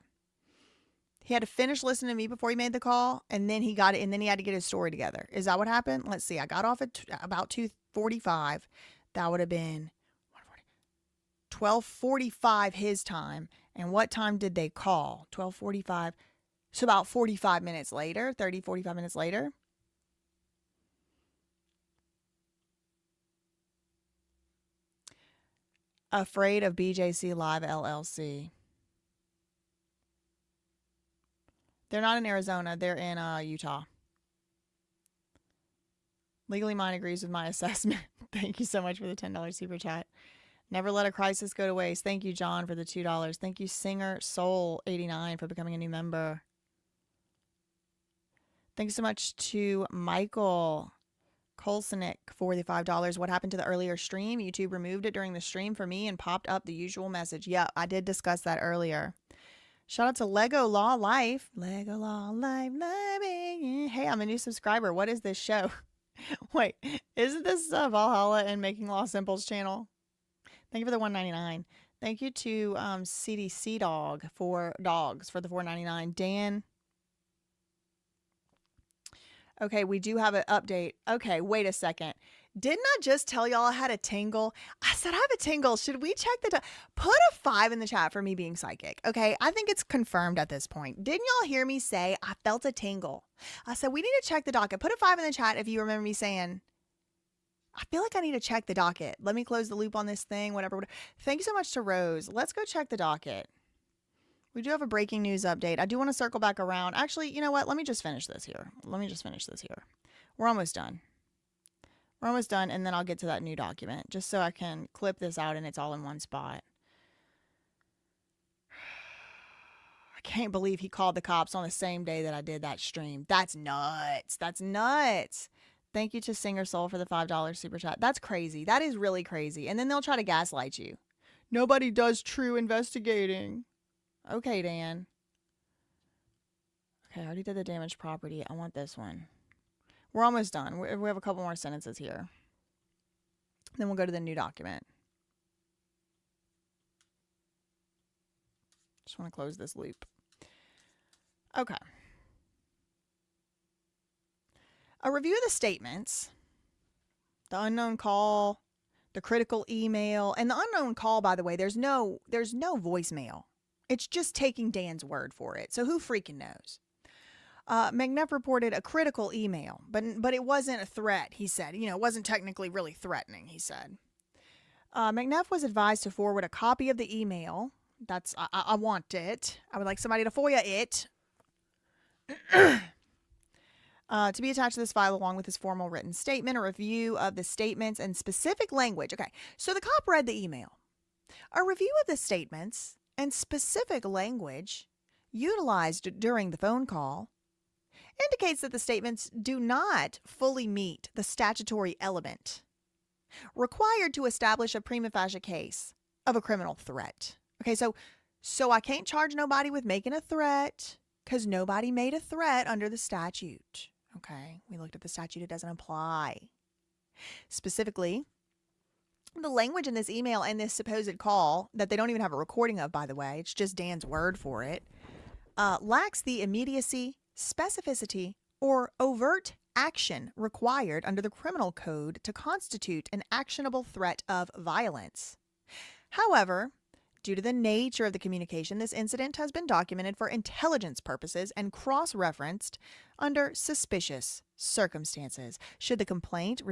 He had to finish listening to me before he made the call, and then he got it, and then he had to get his story together. Is that what happened? Let's see. I got off at about 2:45. That would have been 12:45 his time. And what time did they call? 12:45. So about 45 minutes later, 30, 45 minutes later. Afraid of BJC Live LLC. They're not in Arizona. They're in Utah. Legally Mine agrees with my assessment. Thank you so much for the $10 super chat. Never let a crisis go to waste. Thank you, John, for the $2. Thank you, Singer Soul 89 for becoming a new member. Thanks so much to Michael Kolsonick for the $5. What happened to the earlier stream? YouTube removed it during the stream for me and popped up the usual message. Yeah, I did discuss that earlier. Shout out to Lego Law Life. Lego Law Life. Hey, I'm a new subscriber. What is this show? Wait, isn't this Valhalla and Making Law Simple's channel? Thank you for the $1.99. Thank you to CDC Dog for dogs for the $4.99. Dan. Okay, we do have an update. Okay, wait a second. Didn't I just tell y'all I had a tingle? I said I have a tingle. Should we check the... Put a 5 in the chat for me being psychic. Okay, I think it's confirmed at this point. Didn't y'all hear me say I felt a tingle? I said we need to check the docket. Put a 5 in the chat if you remember me saying... I feel like I need to check the docket. Let me close the loop on this thing, whatever. Thank you so much to Rose. Let's go check the docket. We do have a breaking news update. I do want to circle back around. Actually, you know what? Let me just finish this here. We're almost done. We're almost done, and then I'll get to that new document, just so I can clip this out and it's all in one spot. I can't believe he called the cops on the same day that I did that stream. That's nuts. That's nuts. Thank you to Singer Soul for the $5 super chat. That's crazy. That is really crazy. And then they'll try to gaslight you. Nobody does true investigating. Okay, Dan. Okay, I already did the damaged property. I want this one. We're almost done. We have a couple more sentences here. Then we'll go to the new document. Just want to close this loop. Okay. A review of the statements, the unknown call, the critical email, and the unknown call, by the way, there's no voicemail. It's just taking Dan's word for it. So who freaking knows? McNeff reported a critical email, but it wasn't a threat, he said. You know, it wasn't technically really threatening, he said. McNeff was advised to forward a copy of the email. I want it. I would like somebody to FOIA it. To be attached to this file along with his formal written statement, a review of the statements and specific language. Okay, so the cop read the email. A review of the statements and specific language utilized during the phone call indicates that the statements do not fully meet the statutory element required to establish a prima facie case of a criminal threat. Okay, so I can't charge nobody with making a threat because nobody made a threat under the statute. Okay, we looked at the statute. It doesn't apply. Specifically, the language in this email and this supposed call that they don't even have a recording of, by the way, it's just Dan's word for it, lacks the immediacy, specificity, or overt action required under the criminal code to constitute an actionable threat of violence. However, due to the nature of the communication, this incident has been documented for intelligence purposes and cross-referenced under suspicious circumstances. Should the complainant,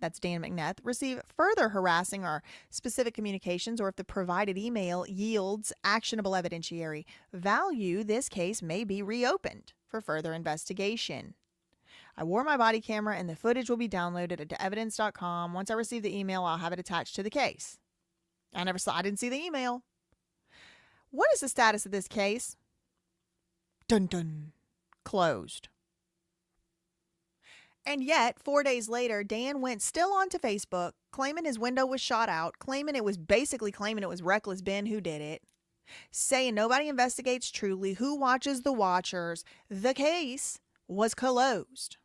that's Dan McNeff, receive further harassing or specific communications, or if the provided email yields actionable evidentiary value, this case may be reopened for further investigation. I wore my body camera and the footage will be downloaded to evidence.com. Once I receive the email, I'll have it attached to the case. I didn't see the email. What is the status of this case? Dun dun. Closed. And yet, 4 days later, Dan went still onto Facebook, claiming his window was shot out, claiming it was Reckless Ben who did it, saying nobody investigates truly, who watches the watchers. The case was closed.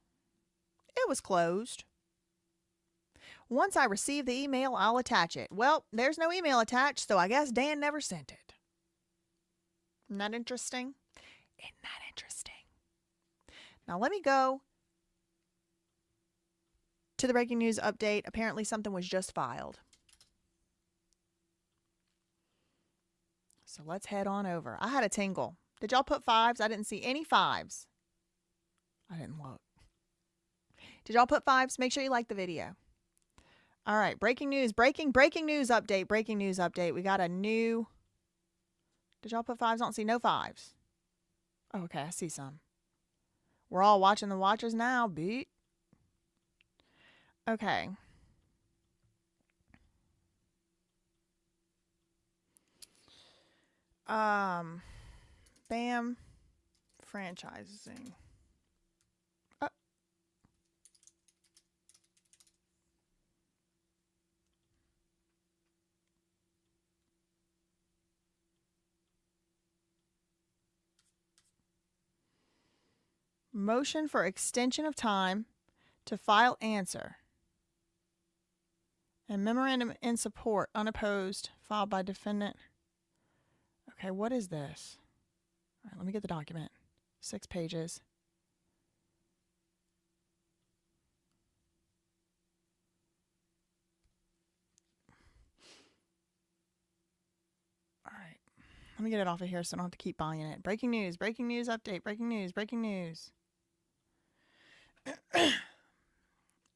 It was closed. Once I receive the email, I'll attach it. Well, there's no email attached, so I guess Dan never sent it. Isn't that interesting? Isn't that interesting? Now let me go to the breaking news update. Apparently something was just filed. So let's head on over. I had a tingle. Did y'all put 5s? I didn't see any 5s. I didn't look. Did y'all put 5s? Make sure you like the video. All right, breaking news update. We got a new... Did y'all put 5s? I don't see no 5s. Oh, okay, I see some. We're all watching the watchers now, beat. Okay. BAM franchising. Motion for extension of time to file answer. And memorandum in support, unopposed, filed by defendant. Okay, what is this? All right, let me get the document. 6 pages. All right, let me get it off of here so I don't have to keep buying it. Breaking news update, breaking news.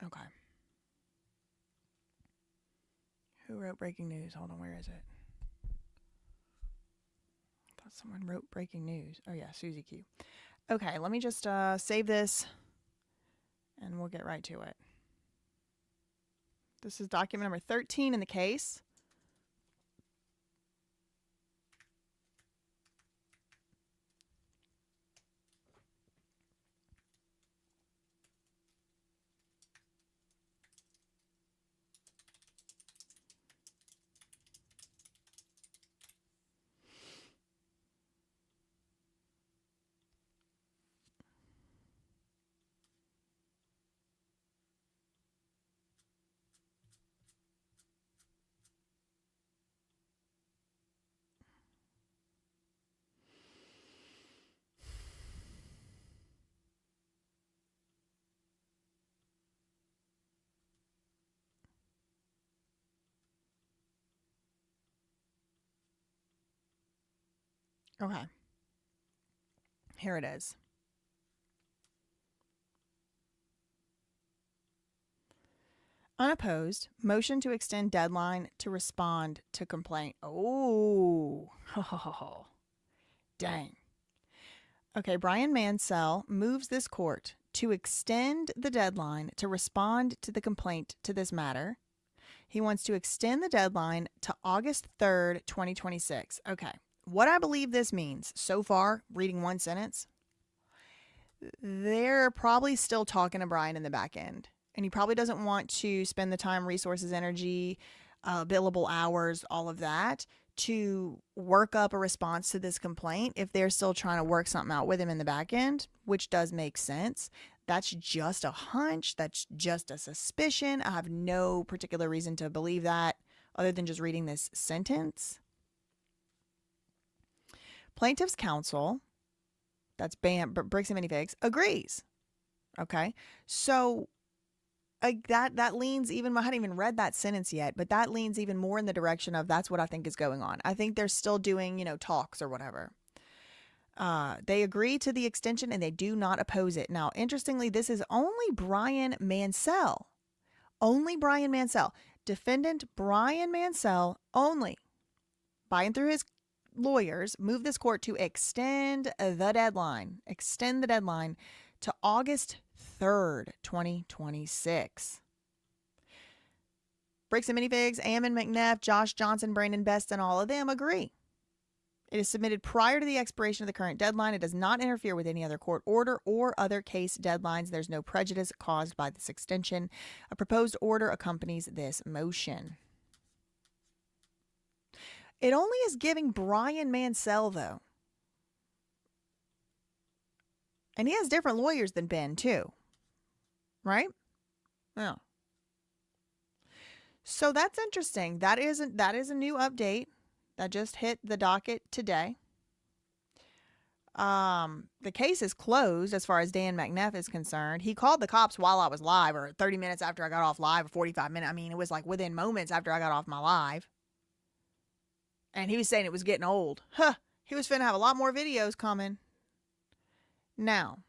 Okay. Who wrote breaking news? Hold on, where is it? I thought someone wrote breaking news. Oh yeah, Susie Q. Okay, let me just save this and we'll get right to it. This is document number 13 in the case. Okay. Here it is. Unopposed, motion to extend deadline to respond to complaint. Oh, dang. Okay, Brian Mansell moves this court to extend the deadline to respond to the complaint to this matter. He wants to extend the deadline to August 3rd, 2026. Okay, what I believe this means so far, reading one sentence, they're probably still talking to Brian in the back end. And he probably doesn't want to spend the time, resources, energy, billable hours, all of that to work up a response to this complaint if they're still trying to work something out with him in the back end, which does make sense. That's just a hunch. That's just a suspicion. I have no particular reason to believe that other than just reading this sentence. Plaintiff's counsel, that's BAM, Bricks and Minifigs, agrees. Okay, so that leans even, I hadn't even read that sentence yet, but that leans even more in the direction of that's what I think is going on. I think they're still doing, talks or whatever. They agree to the extension and they do not oppose it. Now, interestingly, this is only Brian Mansell. Only Brian Mansell. Defendant Brian Mansell only, by and through his lawyers, moved this court to extend the deadline to August 3rd, 2026. Bricks and Minifigs, Ammon, McNeff, Josh Johnson, Brandon Best, and all of them agree. It is submitted prior to the expiration of the current deadline. It does not interfere with any other court order or other case deadlines. There's no prejudice caused by this extension. A proposed order accompanies this motion. It only is giving Brian Mansell, though. And he has different lawyers than Ben, too. Right? Yeah. So that's interesting. That is a new update that just hit the docket today. The case is closed as far as Dan McNeff is concerned. He called the cops while I was live, or 30 minutes after I got off live, or 45 minutes. I mean, it was like within moments after I got off my live. And he was saying it was getting old. He was finna have a lot more videos coming. Now,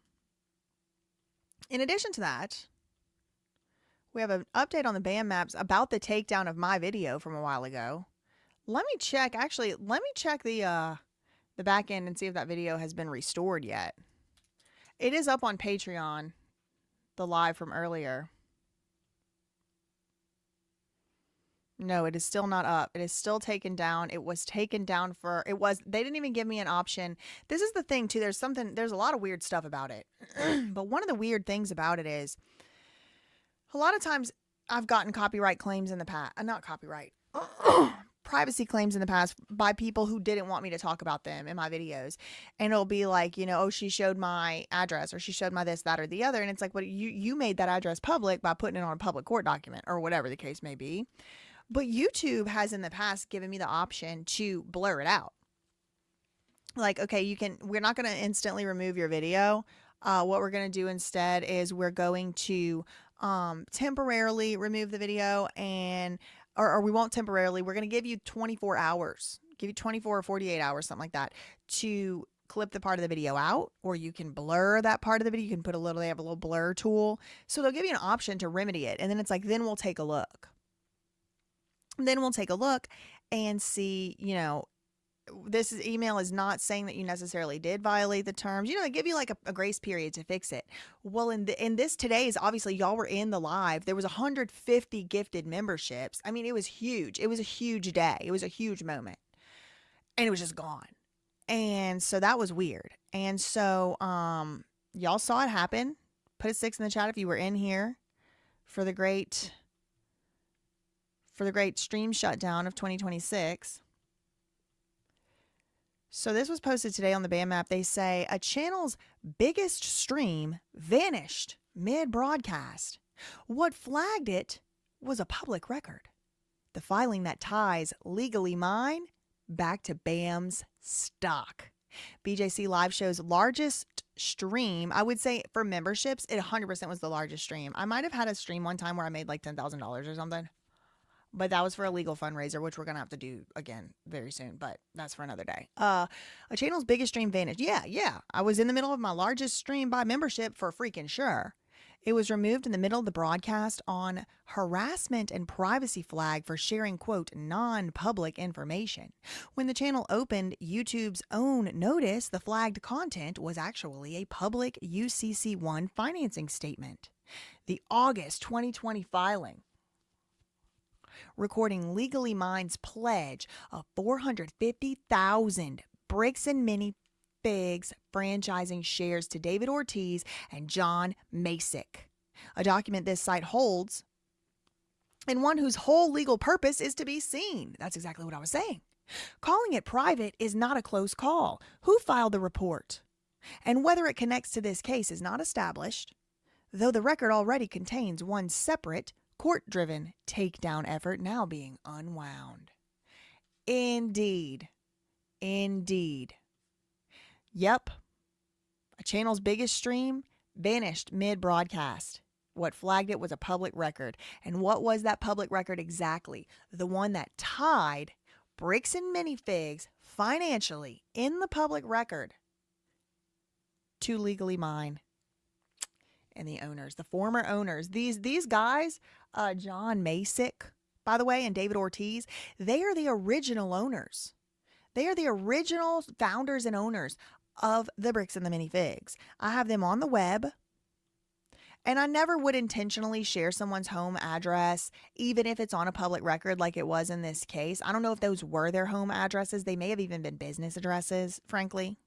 in addition to that, we have an update on the BAM maps about the takedown of my video from a while ago. Let me check the the back end and see if that video has been restored yet. It is up on Patreon, the live from earlier. No, it is still not up. It is still taken down. It was taken down they didn't even give me an option. This is the thing too. There's a lot of weird stuff about it. But one of the weird things about it is a lot of times I've gotten copyright claims in the past, not copyright, privacy claims in the past by people who didn't want me to talk about them in my videos. And it'll be like, oh, she showed my address or she showed my this, that, or the other. And it's like, well, you made that address public by putting it on a public court document or whatever the case may be. But YouTube has in the past given me the option to blur it out. Like, okay, we're not going to instantly remove your video. What we're going to do instead is we're going to temporarily remove the video or we won't temporarily. We're going to give you 24 hours, give you 24 or 48 hours, something like that, to clip the part of the video out, or you can blur that part of the video. You can they have a little blur tool. So they'll give you an option to remedy it. And then it's like, then we'll take a look. Then we'll take a look and see, this email is not saying that you necessarily did violate the terms. They give you like a grace period to fix it. Well, in this today's, obviously y'all were in the live. There was 150 gifted memberships. I mean, it was huge. It was a huge day. It was a huge moment. And it was just gone. And so that was weird. And so y'all saw it happen. Put a 6 in the chat if you were in here for the great stream shutdown of 2026. So this was posted today on the BAM app. They say a channel's biggest stream vanished mid-broadcast. What flagged it was a public record. The filing that ties Legally Mine back to BAM's stock. BJC Live Show's largest stream, I would say for memberships, it 100% was the largest stream. I might have had a stream one time where I made like $10,000 or something. But that was for a legal fundraiser, which we're going to have to do again very soon. But that's for another day. A channel's biggest stream vanished. Yeah. I was in the middle of my largest stream by membership for freaking sure. It was removed in the middle of the broadcast on harassment and privacy flag for sharing, quote, non-public information. When the channel opened YouTube's own notice, the flagged content was actually a public UCC1 financing statement. The August 2020 filing, recording Legally Mine's pledge of 450,000 Bricks and Minifigs franchising shares to David Ortiz and John Masick. A document this site holds, and one whose whole legal purpose is to be seen. That's exactly what I was saying. Calling it private is not a close call. Who filed the report? And whether it connects to this case is not established, though the record already contains one separate court-driven takedown effort now being unwound. Indeed. Yep. A channel's biggest stream vanished mid-broadcast. What flagged it was a public record. And what was that public record exactly? The one that tied Bricks and Minifigs financially in the public record to Legally Mine. And the owners, the former owners, these guys, John Masick, by the way, and David Ortiz, they are the original owners. They are the original founders and owners of the Bricks and the Minifigs. I have them on the web, and I never would intentionally share someone's home address, even if it's on a public record like it was in this case. I don't know if those were their home addresses. They may have even been business addresses, frankly.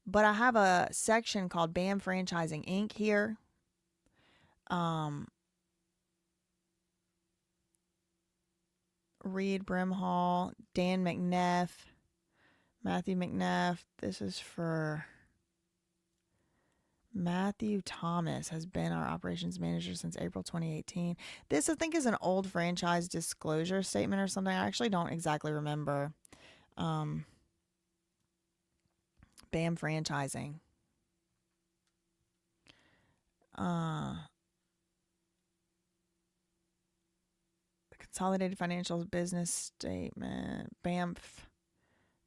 But I have a section called BAM Franchising Inc. here. Reed Brimhall, Dan McNeff, Matthew McNeff. This is for Matthew Thomas, has been our operations manager since April 2018. This, I think, is an old franchise disclosure statement or something. I actually don't exactly remember. BAM Franchising. Consolidated Financials Business Statement. BAMF.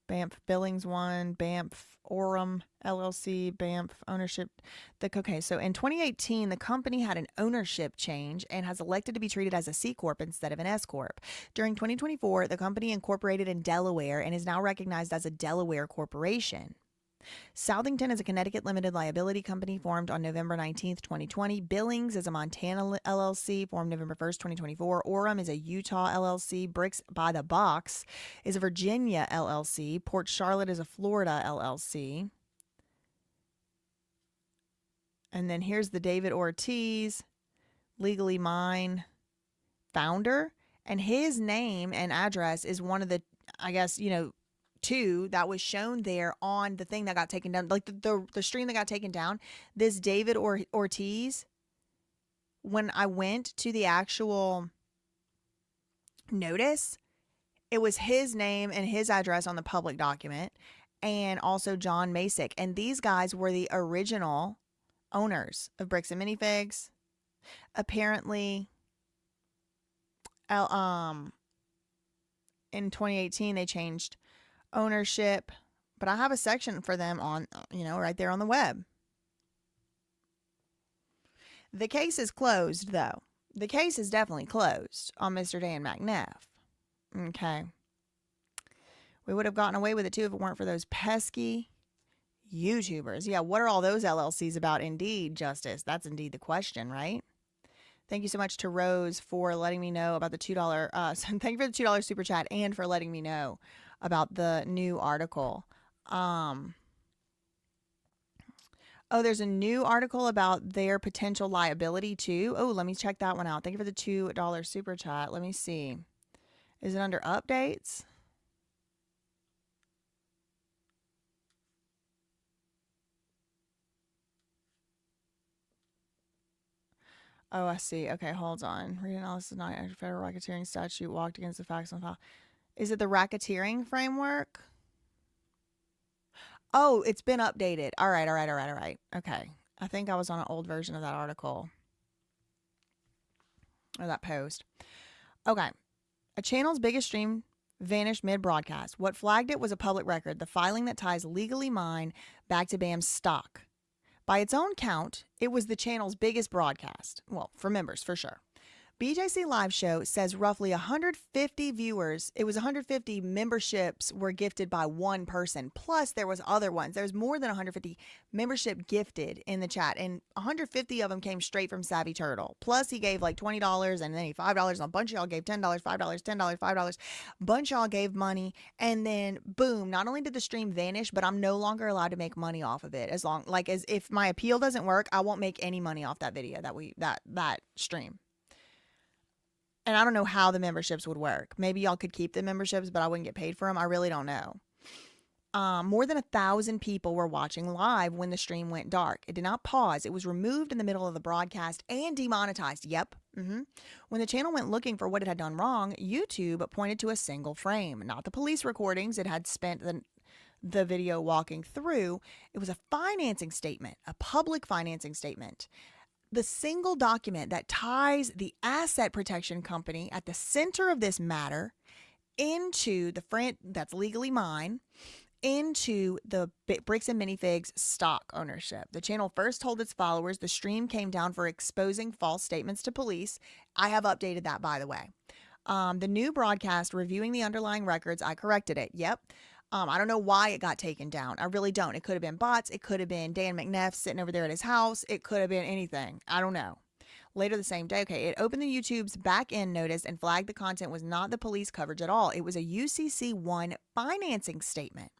Banff Billings 1, Banff Orem LLC, Banff ownership. Okay, so in 2018, the company had an ownership change and has elected to be treated as a C Corp instead of an S Corp. During 2024, the company incorporated in Delaware and is now recognized as a Delaware corporation. Southington is a Connecticut limited liability company formed on November 19th, 2020. Billings is a Montana LLC formed November 1st, 2024. Orem is a Utah LLC. Bricks by the Box is a Virginia LLC. Port Charlotte is a Florida LLC. And then here's the David Ortiz, Legally Mine founder. And his name and address is one of the, I guess, two that was shown there on the thing that got taken down, like the stream that got taken down. This David Ortiz, when I went to the actual notice, it was his name and his address on the public document, and also John Masick. And these guys were the original owners of Bricks and Minifigs. Apparently, in 2018 they changed ownership, but I have a section for them on, right there on the web. The case is closed, though. The case is definitely closed on Mr. Dan McNeff. Okay. We would have gotten away with it, too, if it weren't for those pesky YouTubers. Yeah, what are all those LLCs about? Indeed, Justice. That's indeed the question, right? Thank you so much to Rose for letting me know about the $2. Thank you for the $2 super chat and for letting me know about the new article. Oh, there's a new article about their potential liability too. Oh, let me check that one out. Thank you for the $2 super chat. Let me see. Is it under updates? Oh, I see. Okay, hold on. Reanalysis is not a federal racketeering statute walked against the facts on file. Is it the racketeering framework? Oh, it's been updated. All right. Okay. I think I was on an old version of that article. Or that post. Okay. A channel's biggest stream vanished mid-broadcast. What flagged it was a public record, the filing that ties Legally Mine back to BAM's stock. By its own count, it was the channel's biggest broadcast. Well, for members, for sure. BJC Live Show says roughly 150 viewers. It was 150 memberships were gifted by one person. Plus, there was other ones. There's more than 150 membership gifted in the chat. And 150 of them came straight from Savvy Turtle. Plus, he gave like $20 and then he $5. And a bunch of y'all gave $10, $5, $10, $5. A bunch of y'all gave money. And then, boom, not only did the stream vanish, but I'm no longer allowed to make money off of it. As if my appeal doesn't work, I won't make any money off that video, that stream. And I don't know how the memberships would work. Maybe y'all could keep the memberships, but I wouldn't get paid for them. I really don't know. More than 1,000 people were watching live when the stream went dark. It did not pause. It was removed in the middle of the broadcast and demonetized. Yep. When the channel went looking for what it had done wrong, YouTube pointed to a single frame, not the police recordings it had spent the video walking through. It was a financing statement, a public financing statement. The single document that ties the asset protection company at the center of this matter into that's Legally Mine, into the Bricks and Minifigs stock ownership. The channel first told its followers the stream came down for exposing false statements to police. I have updated that, by the way. The new broadcast reviewing the underlying records, I corrected it. Yep. I don't know why it got taken down. I really don't. It could have been bots. It could have been Dan McNeff sitting over there at his house. It could have been anything. I don't know. Later the same day, it opened the YouTube's back-end notice and flagged the content was not the police coverage at all. It was a UCC1 financing statement,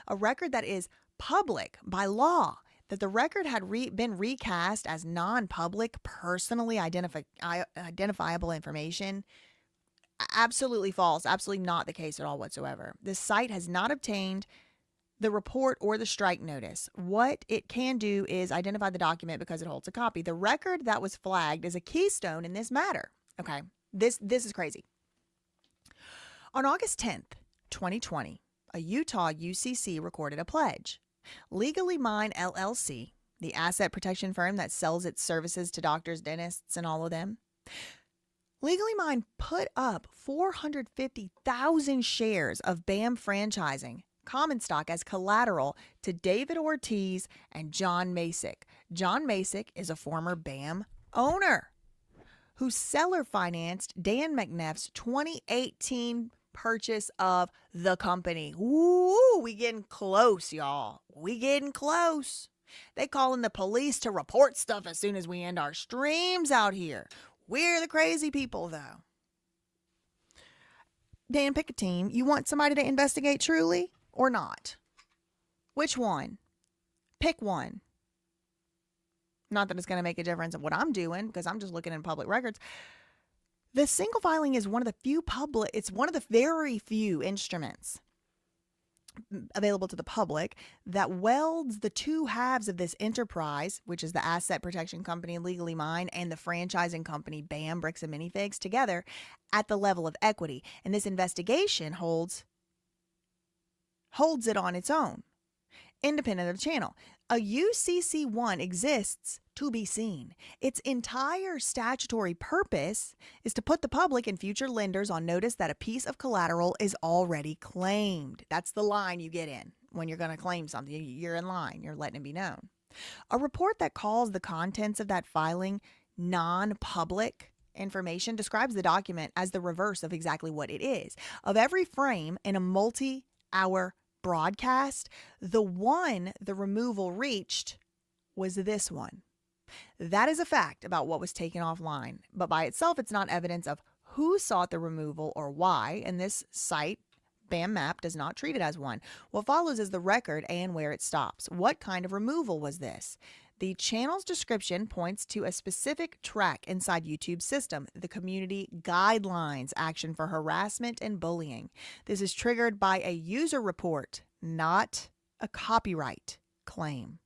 a record that is public by law. That the record had been recast as non-public, personally identifiable information. Absolutely false. Absolutely not the case at all whatsoever. The site has not obtained the report or the strike notice. What it can do is identify the document because it holds a copy. The record that was flagged is a keystone in this matter. Okay, this is crazy. On August 10th, 2020, a Utah UCC recorded a pledge. Legally Mine LLC, the asset protection firm that sells its services to doctors, dentists, and all of them, Legally Mine put up 450,000 shares of BAM franchising common stock as collateral to David Ortiz and John Masick. John Masick is a former BAM owner whose seller financed Dan McNeff's 2018 purchase of the company. Ooh, we getting close, y'all. We getting close. They calling the police to report stuff as soon as we end our streams out here. We're the crazy people, though. Dan, pick a team. You want somebody to investigate truly or not? Which one? Pick one. Not that it's going to make a difference of what I'm doing, because I'm just looking in public records. The single filing is one of the very few instruments available to the public that welds the two halves of this enterprise, which is the asset protection company Legally Mine and the franchising company BAM, Bricks and Minifigs, together at the level of equity. And this investigation holds it on its own, independent of the channel. A UCC1 exists to be seen. Its entire statutory purpose is to put the public and future lenders on notice that a piece of collateral is already claimed. That's the line you get in when you're going to claim something. You're in line. You're letting it be known. A report that calls the contents of that filing non-public information describes the document as the reverse of exactly what it is. Of every frame in a multi-hour broadcast, the one the removal reached was this one. That is a fact about what was taken offline, but by itself it's not evidence of who sought the removal or why, and this site, BAM Map, does not treat it as one. What follows is the record and where it stops. What kind of removal was this? The channel's description points to a specific track inside YouTube's system, the Community Guidelines Action for Harassment and Bullying. This is triggered by a user report, not a copyright claim.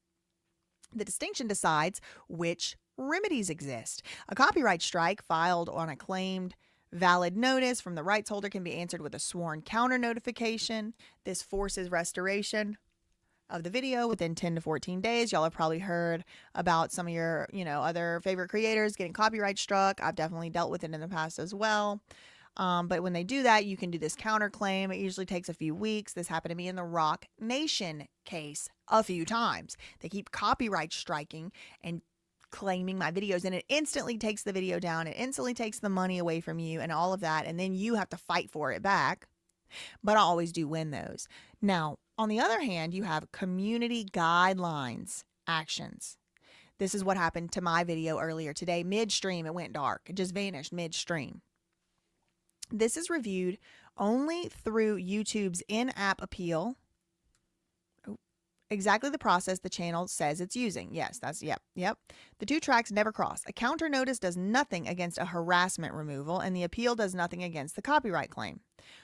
The distinction decides which remedies exist. A copyright strike filed on a claimed valid notice from the rights holder can be answered with a sworn counter notification. This forces restoration of the video within 10 to 14 days. Y'all have probably heard about some of your, other favorite creators getting copyright struck. I've definitely dealt with it in the past as well. But when they do that, you can do this counterclaim. It usually takes a few weeks. This happened to me in the Rock Nation case a few times. They keep copyright striking and claiming my videos, and it instantly takes the video down. It instantly takes the money away from you and all of that. And then you have to fight for it back. But I always do win those. Now, on the other hand, you have community guidelines actions. This is what happened to my video earlier today. Midstream, it went dark. It just vanished midstream. This is reviewed only through YouTube's in-app appeal. Exactly the process the channel says it's using. Yes, yep. The two tracks never cross. A counter notice does nothing against a harassment removal, and the appeal does nothing against the copyright claim.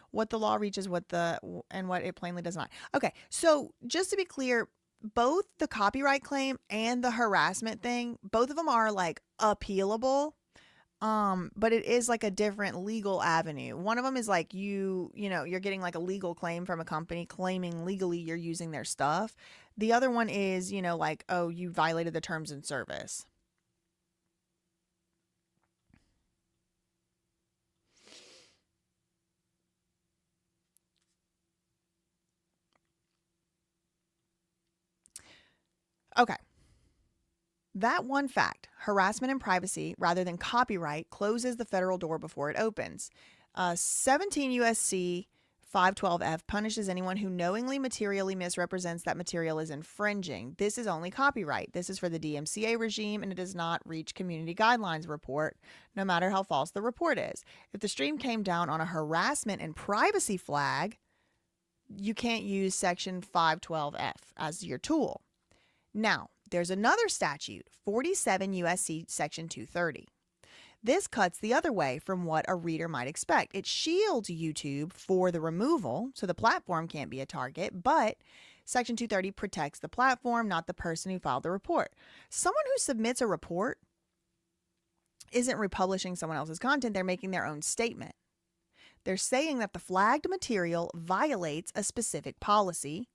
What the law reaches, and what it plainly does not. Okay, so just to be clear, both the copyright claim and the harassment thing, both of them are like appealable. But it is like a different legal avenue. One of them is like you're getting like a legal claim from a company claiming legally you're using their stuff. The other one is, like, oh, you violated the terms and service. Okay. That one fact, harassment and privacy rather than copyright, closes the federal door before it opens. 17 USC 512F punishes anyone who knowingly materially misrepresents that material is infringing. This is only copyright. This is for the DMCA regime, and it does not reach community guidelines report, no matter how false the report is. If the stream came down on a harassment and privacy flag, you can't use Section 512F as your tool. Now, there's another statute, 47 USC Section 230. This cuts the other way from what a reader might expect. It shields YouTube for the removal, so the platform can't be a target, but Section 230 protects the platform, not the person who filed the report. Someone who submits a report isn't republishing someone else's content, they're making their own statement. They're saying that the flagged material violates a specific policy,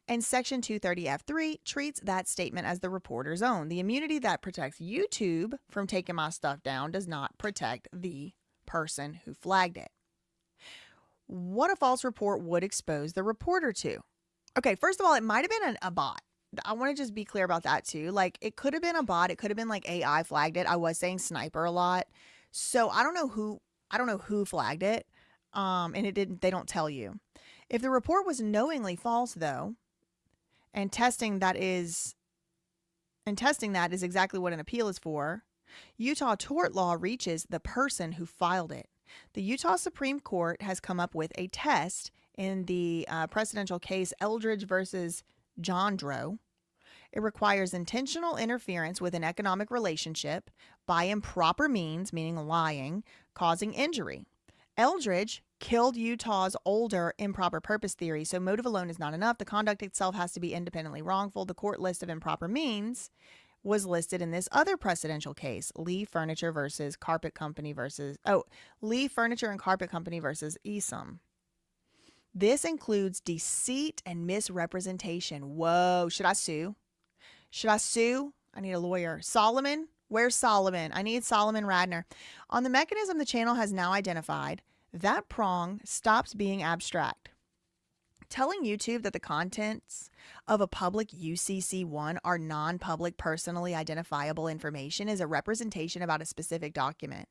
and Section 230F3 treats that statement as the reporter's own. The immunity that protects YouTube from taking my stuff down does not protect the person who flagged it. What a false report would expose the reporter to? Okay, first of all, it might have been a bot. I want to just be clear about that too. Like, it could have been a bot. It could have been like AI flagged it. I was saying sniper a lot. So I don't know who flagged it. And they don't tell you. If the report was knowingly false though, and testing that is exactly what an appeal is for, Utah tort law reaches the person who filed it. The Utah Supreme Court has come up with a test in the precedential case Eldridge versus Jondro. It requires intentional interference with an economic relationship by improper means, meaning lying, causing injury. Eldridge killed Utah's older improper purpose theory, so motive alone is not enough. The conduct itself has to be independently wrongful. The court list of improper means was listed in this other precedential case, Lee Furniture and Carpet Company versus Esom. This includes deceit and misrepresentation. Whoa, should I sue? I need a lawyer. Solomon? Where's Solomon? I need Solomon Radner. On the mechanism the channel has now identified, that prong stops being abstract. Telling YouTube that the contents of a public UCC1 are non-public personally identifiable information is a representation about a specific document.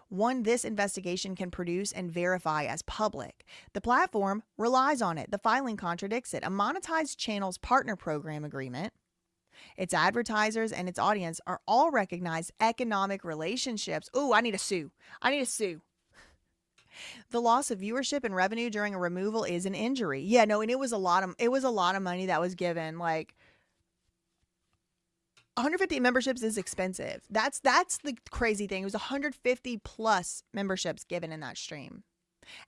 One this investigation can produce and verify as public. The platform relies on it. The filing contradicts it. A monetized channel's partner program agreement, its advertisers, and its audience are all recognized economic relationships. Ooh, I need to sue. The loss of viewership and revenue during a removal is an injury. Yeah, no, and it was a lot of money that was given. Like, 150 memberships is expensive. That's the crazy thing. It was 150 plus memberships given in that stream.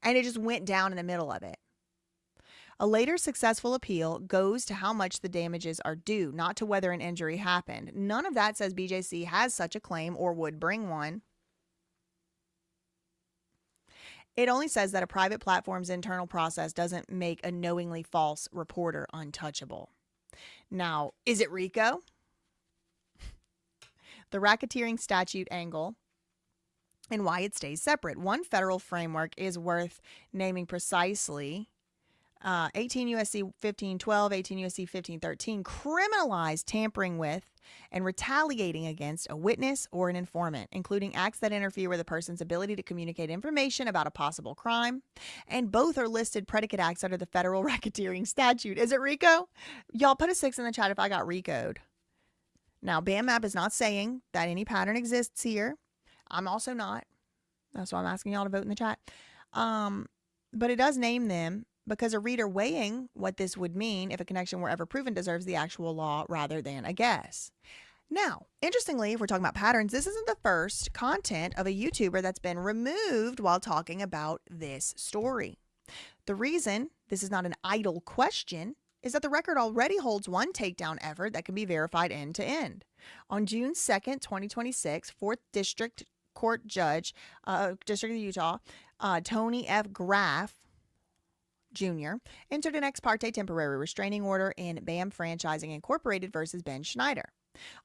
And it just went down in the middle of it. A later successful appeal goes to how much the damages are due, not to whether an injury happened. None of that says BJC has such a claim or would bring one. It only says that a private platform's internal process doesn't make a knowingly false reporter untouchable. Now, is it RICO? The racketeering statute angle and why it stays separate. One federal framework is worth naming precisely. 18 U.S.C. 1512, 18 U.S.C. 1513 criminalize tampering with and retaliating against a witness or an informant, including acts that interfere with a person's ability to communicate information about a possible crime. And both are listed predicate acts under the federal racketeering statute. Is it RICO? Y'all put a 6 in the chat if I got RICO'd. Now, BAMMAP is not saying that any pattern exists here. I'm also not. That's why I'm asking y'all to vote in the chat. But it does name them because a reader weighing what this would mean if a connection were ever proven deserves the actual law rather than a guess. Now, interestingly, if we're talking about patterns, this isn't the first content of a YouTuber that's been removed while talking about this story. The reason this is not an idle question is that the record already holds one takedown effort that can be verified end to end. On June 2nd, 2026, 4th District Court Judge, District of Utah, Tony F. Graff Jr. entered an ex parte temporary restraining order in BAM Franchising Incorporated versus Ben Schneider.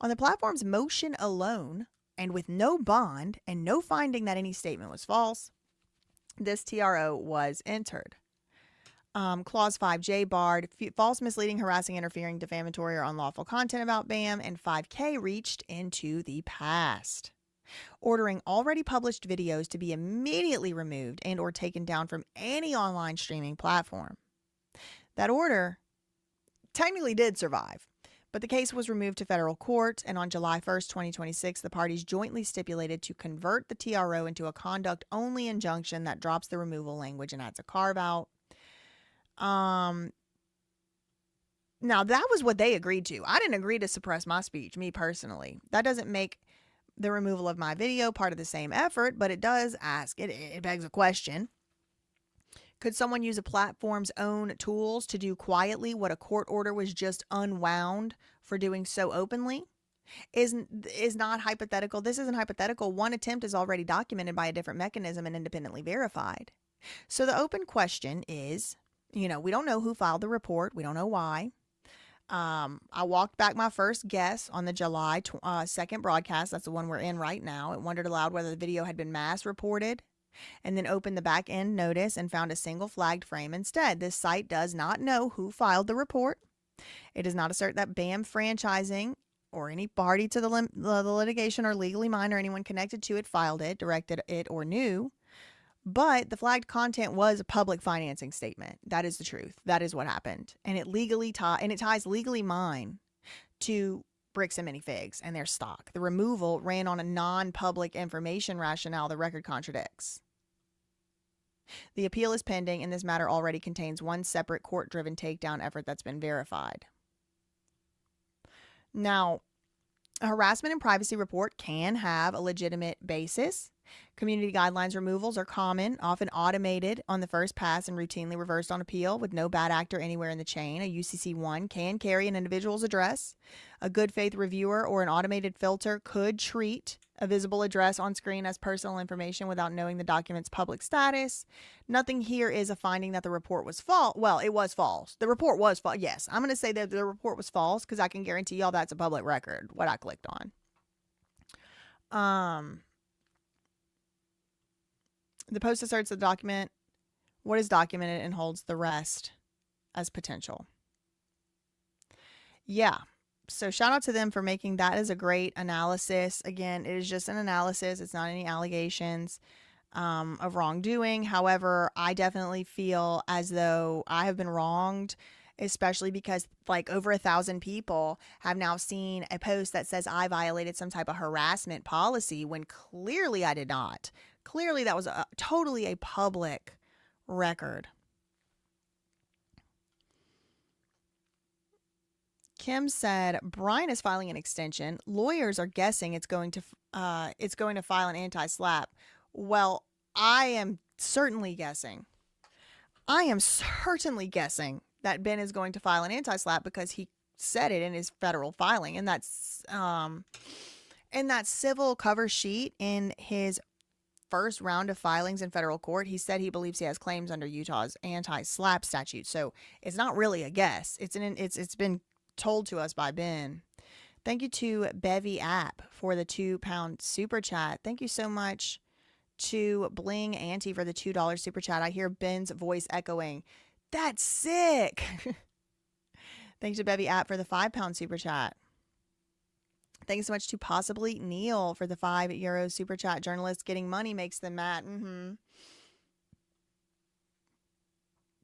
On the platform's motion alone, and with no bond and no finding that any statement was false, this TRO was entered. Clause 5J barred false, misleading, harassing, interfering, defamatory, or unlawful content about BAM, and 5K reached into the past, ordering already published videos to be immediately removed and or taken down from any online streaming platform. That order technically did survive, but the case was removed to federal court, and on July 1st, 2026, the parties jointly stipulated to convert the TRO into a conduct-only injunction that drops the removal language and adds a carve-out. Now, that was what they agreed to. I didn't agree to suppress my speech, me personally. That doesn't make the removal of my video part of the same effort, but it does ask, it begs a question. Could someone use a platform's own tools to do quietly what a court order was just unwound for doing so openly? Is not hypothetical. This isn't hypothetical. One attempt is already documented by a different mechanism and independently verified. So the open question is, we don't know who filed the report. We don't know why. I walked back my first guess on the July 2nd broadcast. That's the one we're in right now. It wondered aloud whether the video had been mass reported and then opened the back end notice and found a single flagged frame instead. This site does not know who filed the report. It does not assert that BAM Franchising or any party to the litigation or legally mine or anyone connected to it filed it, directed it, or knew. But the flagged content was a public financing statement. That is the truth. That is what happened. And it ties legally mine to Bricks and Minifigs and their stock. The removal ran on a non-public information rationale the record contradicts. The appeal is pending, and this matter already contains one separate court-driven takedown effort that's been verified. Now, a harassment and privacy report can have a legitimate basis. Community guidelines removals are common, often automated on the first pass and routinely reversed on appeal with no bad actor anywhere in the chain. A UCC-1 can carry an individual's address. A good faith reviewer or an automated filter could treat a visible address on screen as personal information without knowing the document's public status. Nothing here is a finding that the report was false. Well, it was false. The report was false. Yes, I'm going to say that the report was false because I can guarantee y'all that's a public record, what I clicked on. The post asserts the document, what is documented, and holds the rest as potential. Yeah. So shout out to them for making that as a great analysis. Again, it is just an analysis. It's not any allegations of wrongdoing. However, I definitely feel as though I have been wronged, especially because like over 1,000 people have now seen a post that says I violated some type of harassment policy when clearly I did not. Clearly that was totally a public record. Kim said, Brian is filing an extension. Lawyers are guessing it's going to file an anti-slap. Well, I am certainly guessing that Ben is going to file an anti-slap because he said it in his federal filing. And that's in that civil cover sheet in his first round of filings in federal court, he said he believes he has claims under Utah's anti-slap statute. So it's not really a guess. It's been told to us by Ben. Thank you to Bevy App for the £2 super chat. Thank you so much to Bling Auntie for the $2 super chat. I hear Ben's voice echoing. That's sick. Thanks to Bevy App for the £5 super chat. Thanks so much to Possibly Neil for the €5 super chat. Journalists getting money makes them mad.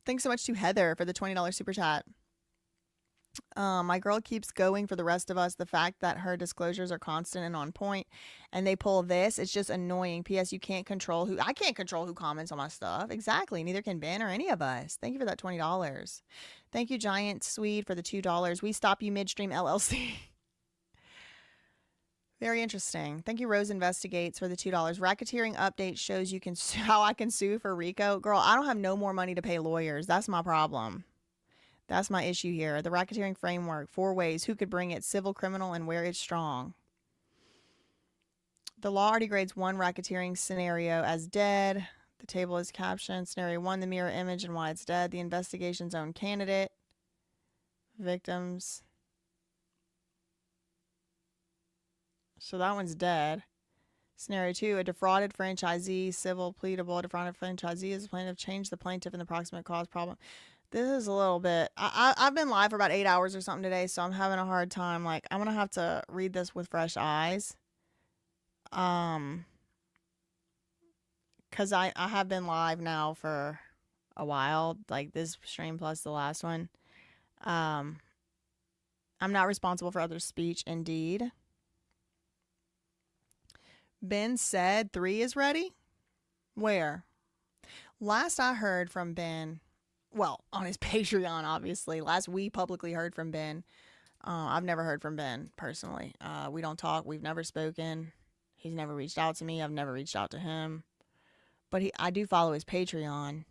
Thanks so much to Heather for the $20 super chat. My girl keeps going for the rest of us. The fact that her disclosures are constant and on point and they pull this, it's just annoying. P.S. I can't control who comments on my stuff. Exactly. Neither can Ben or any of us. Thank you for that $20. Thank you, Giant Swede, for the $2. We Stop You Midstream LLC. Very interesting. Thank you, Rose Investigates, for the $2. Racketeering update shows you can how I can sue for RICO. Girl, I don't have no more money to pay lawyers. That's my problem. That's my issue here. The racketeering framework, 4 ways. Who could bring it? Civil, criminal, and where it's strong. The law already grades one racketeering scenario as dead. The table is captioned. Scenario 1, the mirror image and why it's dead. The investigation's own candidate. Victims. So that one's dead. Scenario 2, a defrauded franchisee, civil, pleadable. A defrauded franchisee is a plaintiff. Change the plaintiff in the proximate cause problem. This is a little bit... I've been live for about 8 hours or something today, so I'm having a hard time. Like, I'm going to have to read this with fresh eyes. Because I have been live now for a while. Like, this stream plus the last one. I'm not responsible for others' speech, indeed. Ben said 3 is ready? Where? Last I heard from Ben, well, on his Patreon, obviously. Last we publicly heard from Ben. I've never heard from Ben personally. We don't talk. We've never spoken. He's never reached out to me. I've never reached out to him. But I do follow his Patreon.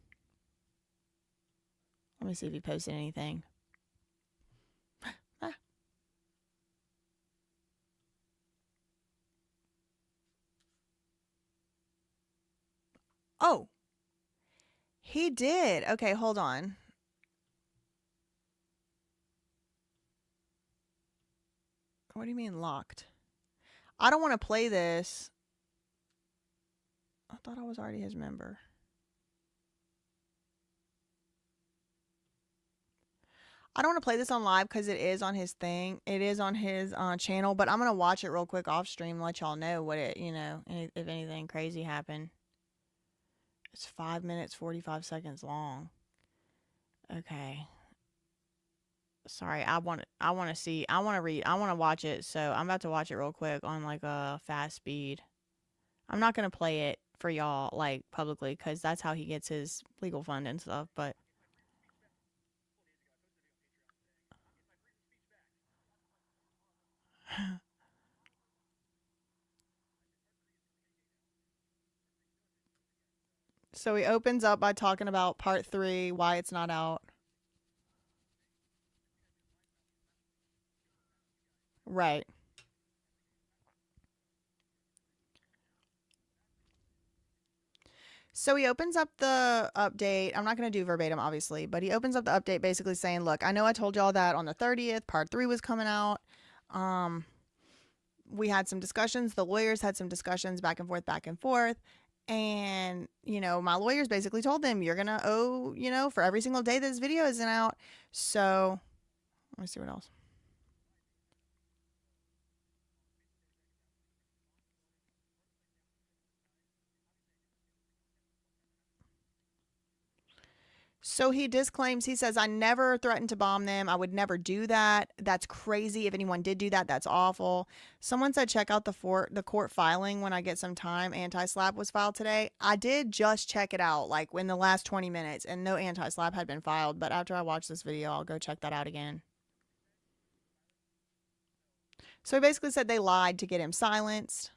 Let me see if he posted anything. Oh, he did. Okay, hold on. What do you mean locked? I don't want to play this. What thought I was already his member. I don't want to play this on live because it is on his thing. It is on his channel, but I'm going to watch it real quick off stream and let y'all know what it, if anything crazy happened. It's 5 minutes, 45 seconds long. Okay. Sorry, I want to watch it, so I'm about to watch it real quick on like a fast speed. I'm not going to play it for y'all like publicly because that's how he gets his legal fund and stuff, but so he opens up by talking about part 3, why it's not out. Right. So he opens up the update. I'm not going to do verbatim, obviously, but he opens up the update basically saying, look, I know I told y'all that on the 30th, part 3 was coming out. We had some discussions. The lawyers had some discussions back and forth. And, my lawyers basically told them, you're going to owe, for every single day this video isn't out. So let me see what else. So he disclaims, he says, I never threatened to bomb them. I would never do that. That's crazy. If anyone did do that, that's awful. Someone said check out the court filing when I get some time. Anti-SLAPP was filed today. I did just check it out, like in the last 20 minutes, and no anti-SLAPP had been filed. But after I watch this video, I'll go check that out again. So he basically said they lied to get him silenced.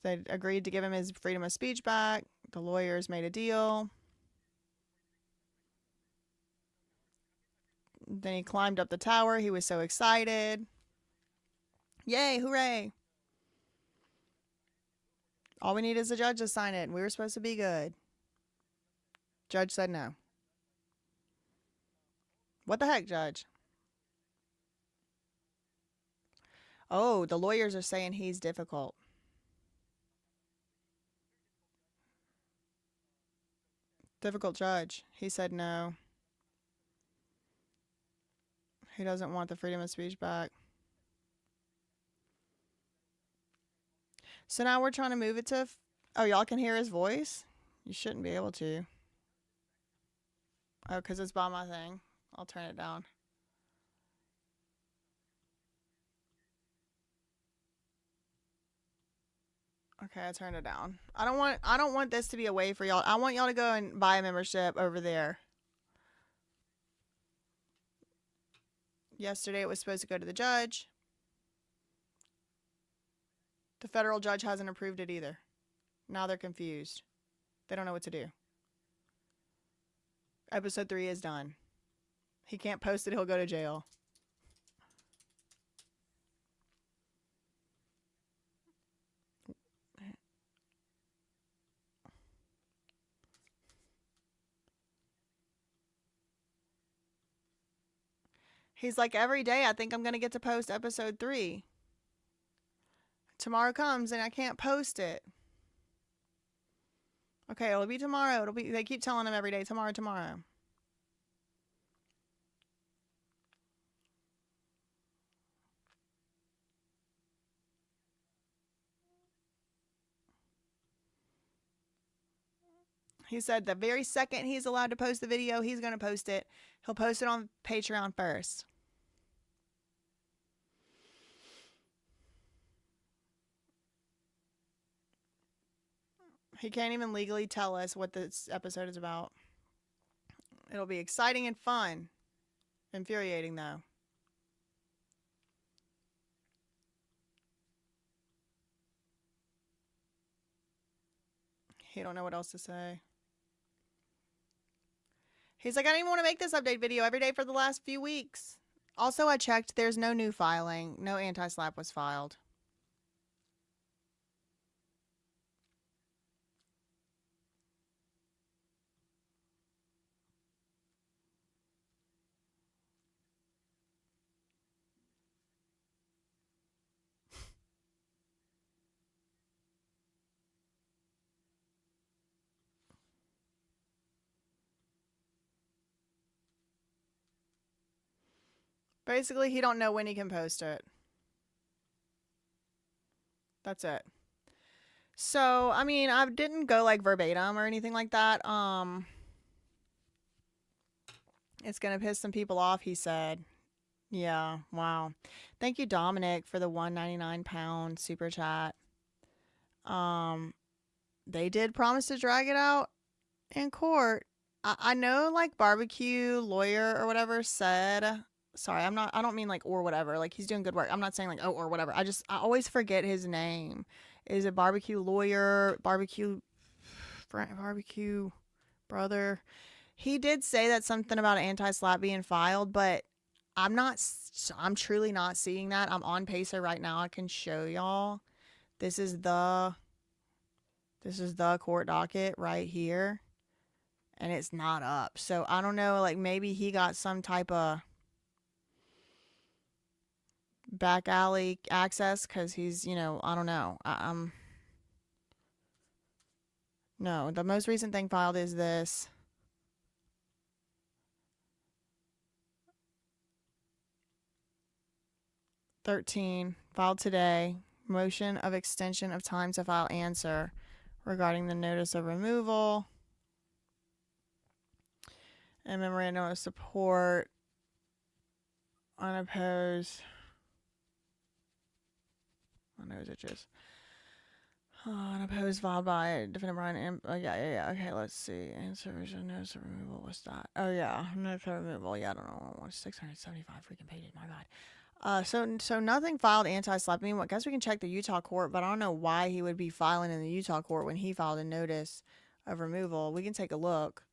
They agreed to give him his freedom of speech back. The lawyers made a deal. Then he climbed up the tower. He was so excited. Yay, hooray. All we need is the judge to sign it, and we were supposed to be good. Judge said no. What the heck, Judge? Oh, the lawyers are saying he's difficult. Difficult judge. He said no. He doesn't want the freedom of speech back. So now we're trying to move it to... Oh, y'all can hear his voice? You shouldn't be able to. Oh, because it's by my thing. I'll turn it down. Okay, I turned it down. I don't want this to be a way for y'all. I want y'all to go and buy a membership over there. Yesterday it was supposed to go to the judge. The federal judge hasn't approved it either. Now they're confused. They don't know what to do. Episode 3 is done. He can't post it, he'll go to jail. He's like, every day I think I'm going to get to post episode 3. Tomorrow comes and I can't post it. Okay, it'll be tomorrow. They keep telling him every day, tomorrow. He said the very second he's allowed to post the video, he's going to post it. He'll post it on Patreon first. He can't even legally tell us what this episode is about. It'll be exciting and fun. Infuriating, though. He don't know what else to say. He's like, I didn't even want to make this update video every day for the last few weeks. Also, I checked. There's no new filing. No anti-SLAPP was filed. Basically, he don't know when he can post it. That's it. So, I mean, I didn't go like verbatim or anything like that. It's going to piss some people off, he said. Yeah, wow. Thank you, Dominic, for the £1.99 super chat. They did promise to drag it out in court. I know, like, barbecue lawyer or whatever said, sorry, I don't mean like or whatever, like he's doing good work. I'm not saying like, oh, or whatever. I always forget his name. Is it barbecue lawyer, barbecue brother? He did say that something about an anti-slap being filed, but I'm truly not seeing that. I'm on Pacer right now. I can show y'all. This is the court docket right here. And it's not up. So I don't know, like maybe he got some type of back alley access because he's, I don't know. No, the most recent thing filed is this. Filed today. Motion of extension of time to file answer regarding the notice of removal and memorandum of support unopposed. Unopposed filed by defendant Brian. Yeah. Okay, let's see. Answer notice of removal. What's that? Oh yeah, notice of removal. Yeah, I don't know. 675 freaking pages. My God. So nothing filed anti-slap. I mean, I guess we can check the Utah court, but I don't know why he would be filing in the Utah court when he filed a notice of removal. We can take a look.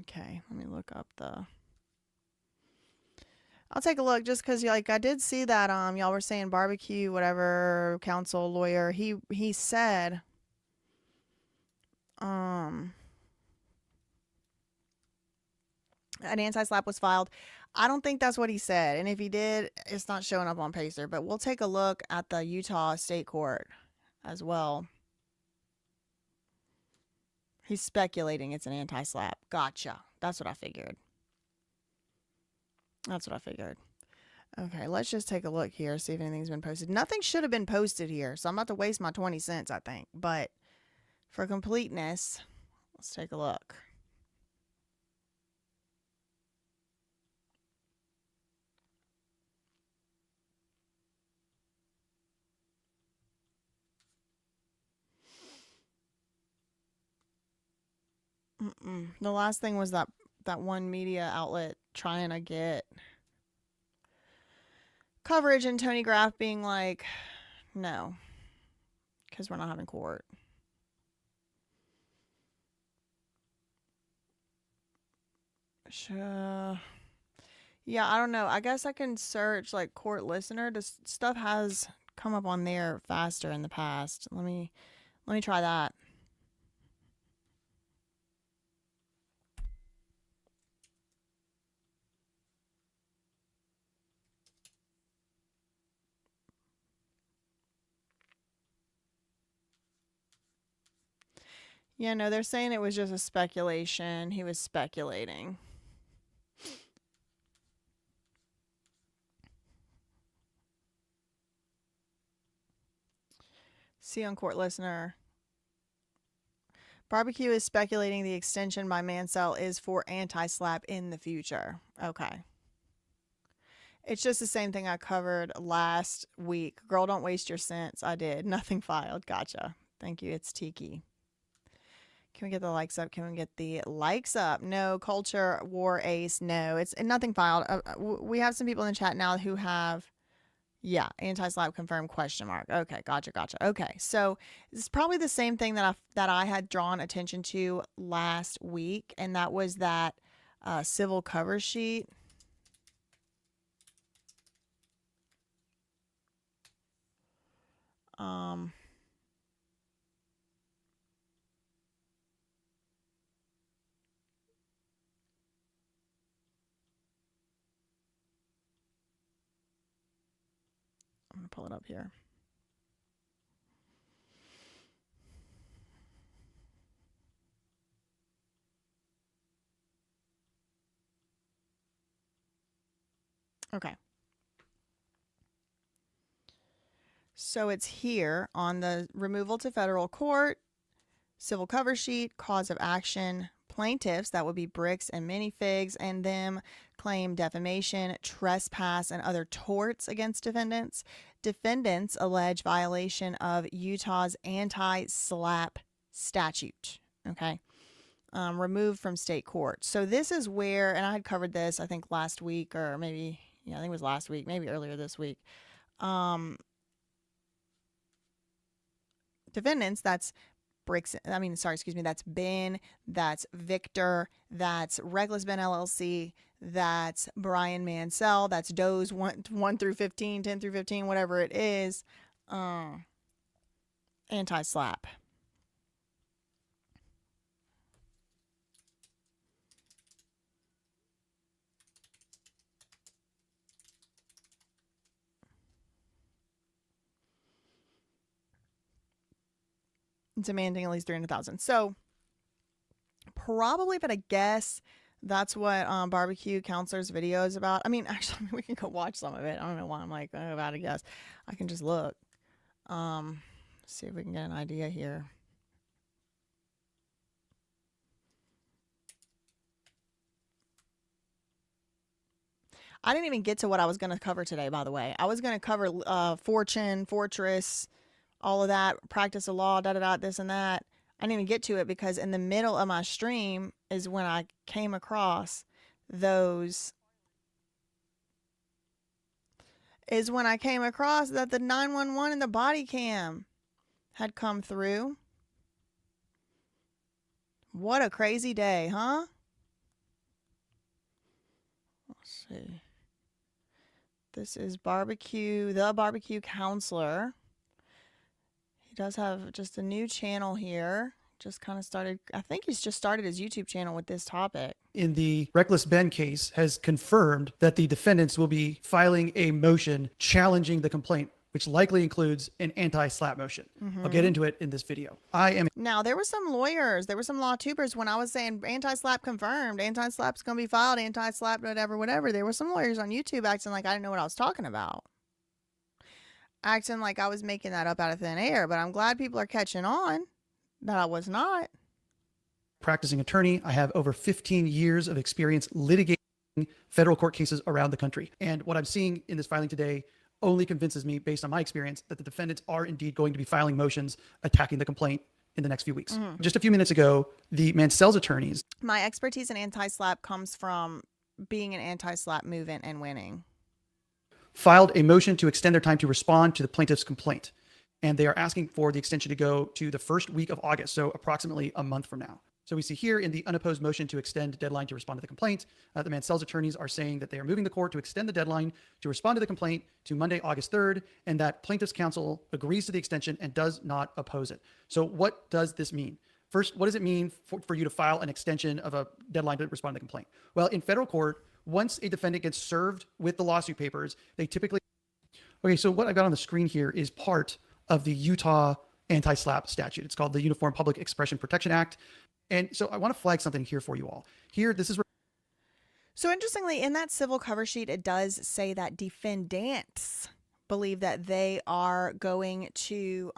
Okay, let me look up I'll take a look just because, like, I did see that y'all were saying barbecue, whatever, counsel, lawyer. He said an anti-slap was filed. I don't think that's what he said, and if he did, it's not showing up on Pacer. But we'll take a look at the Utah State Court as well. He's speculating it's an anti-slap. Gotcha. That's what I figured. Okay, let's just take a look here, see if anything's been posted. Nothing should have been posted here, so I'm about to waste my 20 cents, I think. But for completeness, let's take a look. The last thing was that one media outlet trying to get coverage and Tony Graff being like, no, because we're not having court. Sure. Yeah, I don't know. I guess I can search like court listener. This stuff has come up on there faster in the past. Let me try that. Yeah, no, they're saying it was just a speculation. He was speculating. See on court listener. Barbecue is speculating the extension by Mansell is for anti-slap in the future. Okay. It's just the same thing I covered last week. Girl, don't waste your cents. I did. Nothing filed. Gotcha. Thank you. It's Tiki. Can we get the likes up? Can we get the likes up? No. Culture War Ace. No. It's nothing filed. We have some people in the chat now who have, yeah, anti-slap confirmed ? Okay. Gotcha. Okay. So it's probably the same thing that I had drawn attention to last week, and that was that civil cover sheet. to pull it up here. Okay. So it's here on the removal to federal court, civil cover sheet, cause of action. Plaintiffs, that would be Bricks and Minifigs, and them claim defamation, trespass, and other torts against defendants. Defendants allege violation of Utah's anti-SLAPP statute. Okay. Removed from state court. So this is where, and I had covered this, I think last week, or maybe, I think it was last week, maybe earlier this week. Defendants, that's Bricks, that's Ben, that's Victor, that's Reckless Ben LLC, that's Brian Mansell, that's Doe's 1 through 15, 10 through 15, whatever it is, anti-SLAPP. Demanding at least $300,000. So probably, if I guess, that's what barbecue counselor's video is about. I mean, actually, we can go watch some of it. I don't know why I'm like, oh, about to guess. I can just look. See if we can get an idea here. I didn't even get to what I was going to cover today, by the way. I was going to cover Fortune, Fortress, all of that, practice of law, this and that. I didn't even get to it because in the middle of my stream is when I came across those. Is when I came across that the 911 and the body cam had come through. What a crazy day, huh? Let's see. This is the barbecue counselor. He does have just a new channel here. Just kind of started, I think he's just started his YouTube channel with this topic. In the Reckless Ben case has confirmed that the defendants will be filing a motion challenging the complaint, which likely includes an anti-SLAPP motion. I'll get into it in this video. Now, there were some lawyers, there were some law tubers when I was saying anti-SLAPP confirmed, anti-SLAPP's going to be filed, anti-SLAPP, whatever. There were some lawyers on YouTube acting like I didn't know what I was talking about. Acting like I was making that up out of thin air, but I'm glad people are catching on that I was not. Practicing attorney. I have over 15 years of experience litigating federal court cases around the country. And what I'm seeing in this filing today only convinces me, based on my experience, that the defendants are indeed going to be filing motions attacking the complaint in the next few weeks. Just a few minutes ago, the Mansell's attorneys. My expertise in anti-SLAPP comes from being an anti-SLAPP movement and winning. Filed a motion to extend their time to respond to the plaintiff's complaint. And they are asking for the extension to go to the first week of August, so approximately a month from now. So we see here in the unopposed motion to extend deadline to respond to the complaint, the Mansell's attorneys are saying that they are moving the court to extend the deadline to respond to the complaint to Monday, August 3rd, and that plaintiff's counsel agrees to the extension and does not oppose it. So what does this mean? First, what does it mean for you to file an extension of a deadline to respond to the complaint? Well, in federal court, once a defendant gets served with the lawsuit papers, they typically... Okay, so what I've got on the screen here is part of the Utah anti-SLAPP statute. It's called the Uniform Public Expression Protection Act. And so I want to flag something here for you all. Here, this is... So interestingly, in that civil cover sheet, it does say that defendants believe that they are going to...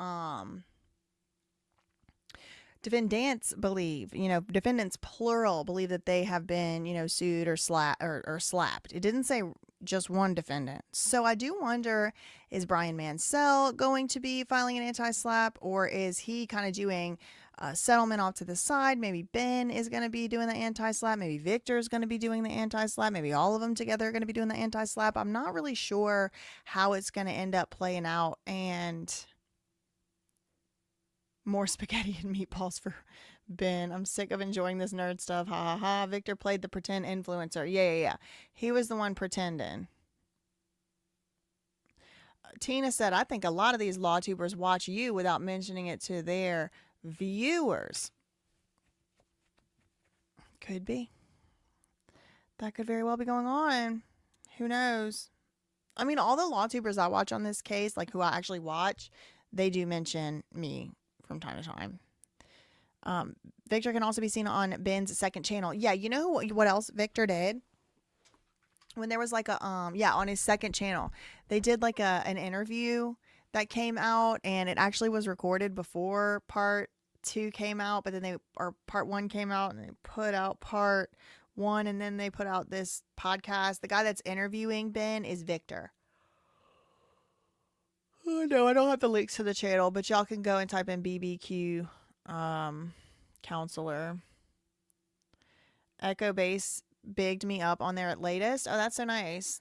Defendants believe, defendants plural believe that they have been, sued or slapped. It didn't say just one defendant. So I do wonder, is Brian Mansell going to be filing an anti-SLAPP, or is he kind of doing a settlement off to the side? Maybe Ben is going to be doing the anti-SLAPP. Maybe Victor is going to be doing the anti-SLAPP. Maybe all of them together are going to be doing the anti-SLAPP. I'm not really sure how it's going to end up playing out. And more spaghetti and meatballs for Ben. I'm sick of enjoying this nerd stuff. Ha ha ha. Victor played the pretend influencer. Yeah. He was the one pretending. Tina said, I think a lot of these law tubers watch you without mentioning it to their viewers. Could be. That could very well be going on. Who knows? I mean, all the law tubers I watch on this case, like who I actually watch, they do mention me from time to time. Victor can also be seen on Ben's second channel. Yeah, you know what else Victor did? When there was like a on his second channel, they did like an interview that came out, and it actually was recorded before part 2 came out, but then part 1 came out, and they put out part 1, and then they put out this podcast. The guy that's interviewing Ben is Victor. Oh no, I don't have the links to the channel, but y'all can go and type in BBQ counselor. Echo Base bigged me up on their latest. Oh, that's so nice.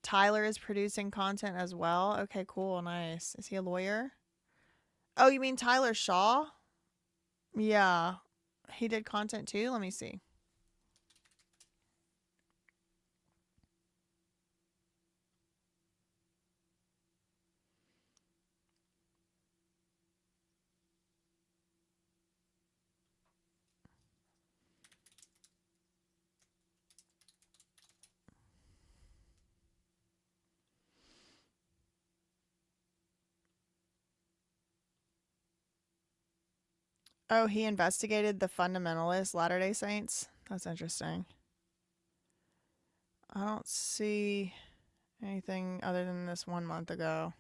Tyler is producing content as well. Okay, cool, nice. Is he a lawyer? Oh, you mean Tyler Shaw? Yeah, he did content too. Let me see. Oh, he investigated the fundamentalist Latter-day Saints? That's interesting. I don't see anything other than this 1 month ago.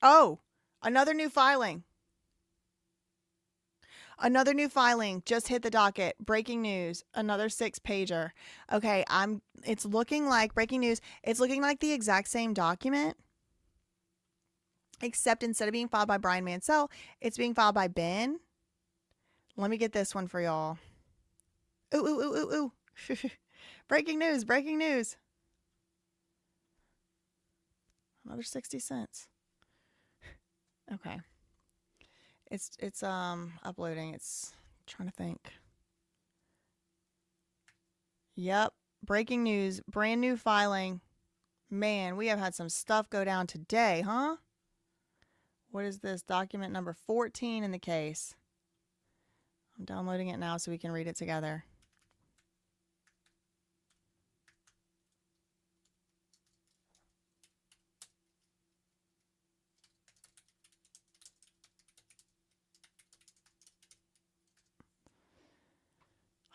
Oh, another new filing. Another new filing just hit the docket. Breaking news. Another 6-pager. Okay, it's looking like breaking news. It's looking like the exact same document, except instead of being filed by Brian Mansell, it's being filed by Ben. Let me get this one for y'all. Ooh, ooh, ooh, ooh, ooh. Breaking news, breaking news. Another 60 cents. Okay. It's uploading. It's trying to think. Yep. Breaking news. Brand new filing. Man, we have had some stuff go down today, huh? What is this? Document number 14 in the case. I'm downloading it now so we can read it together.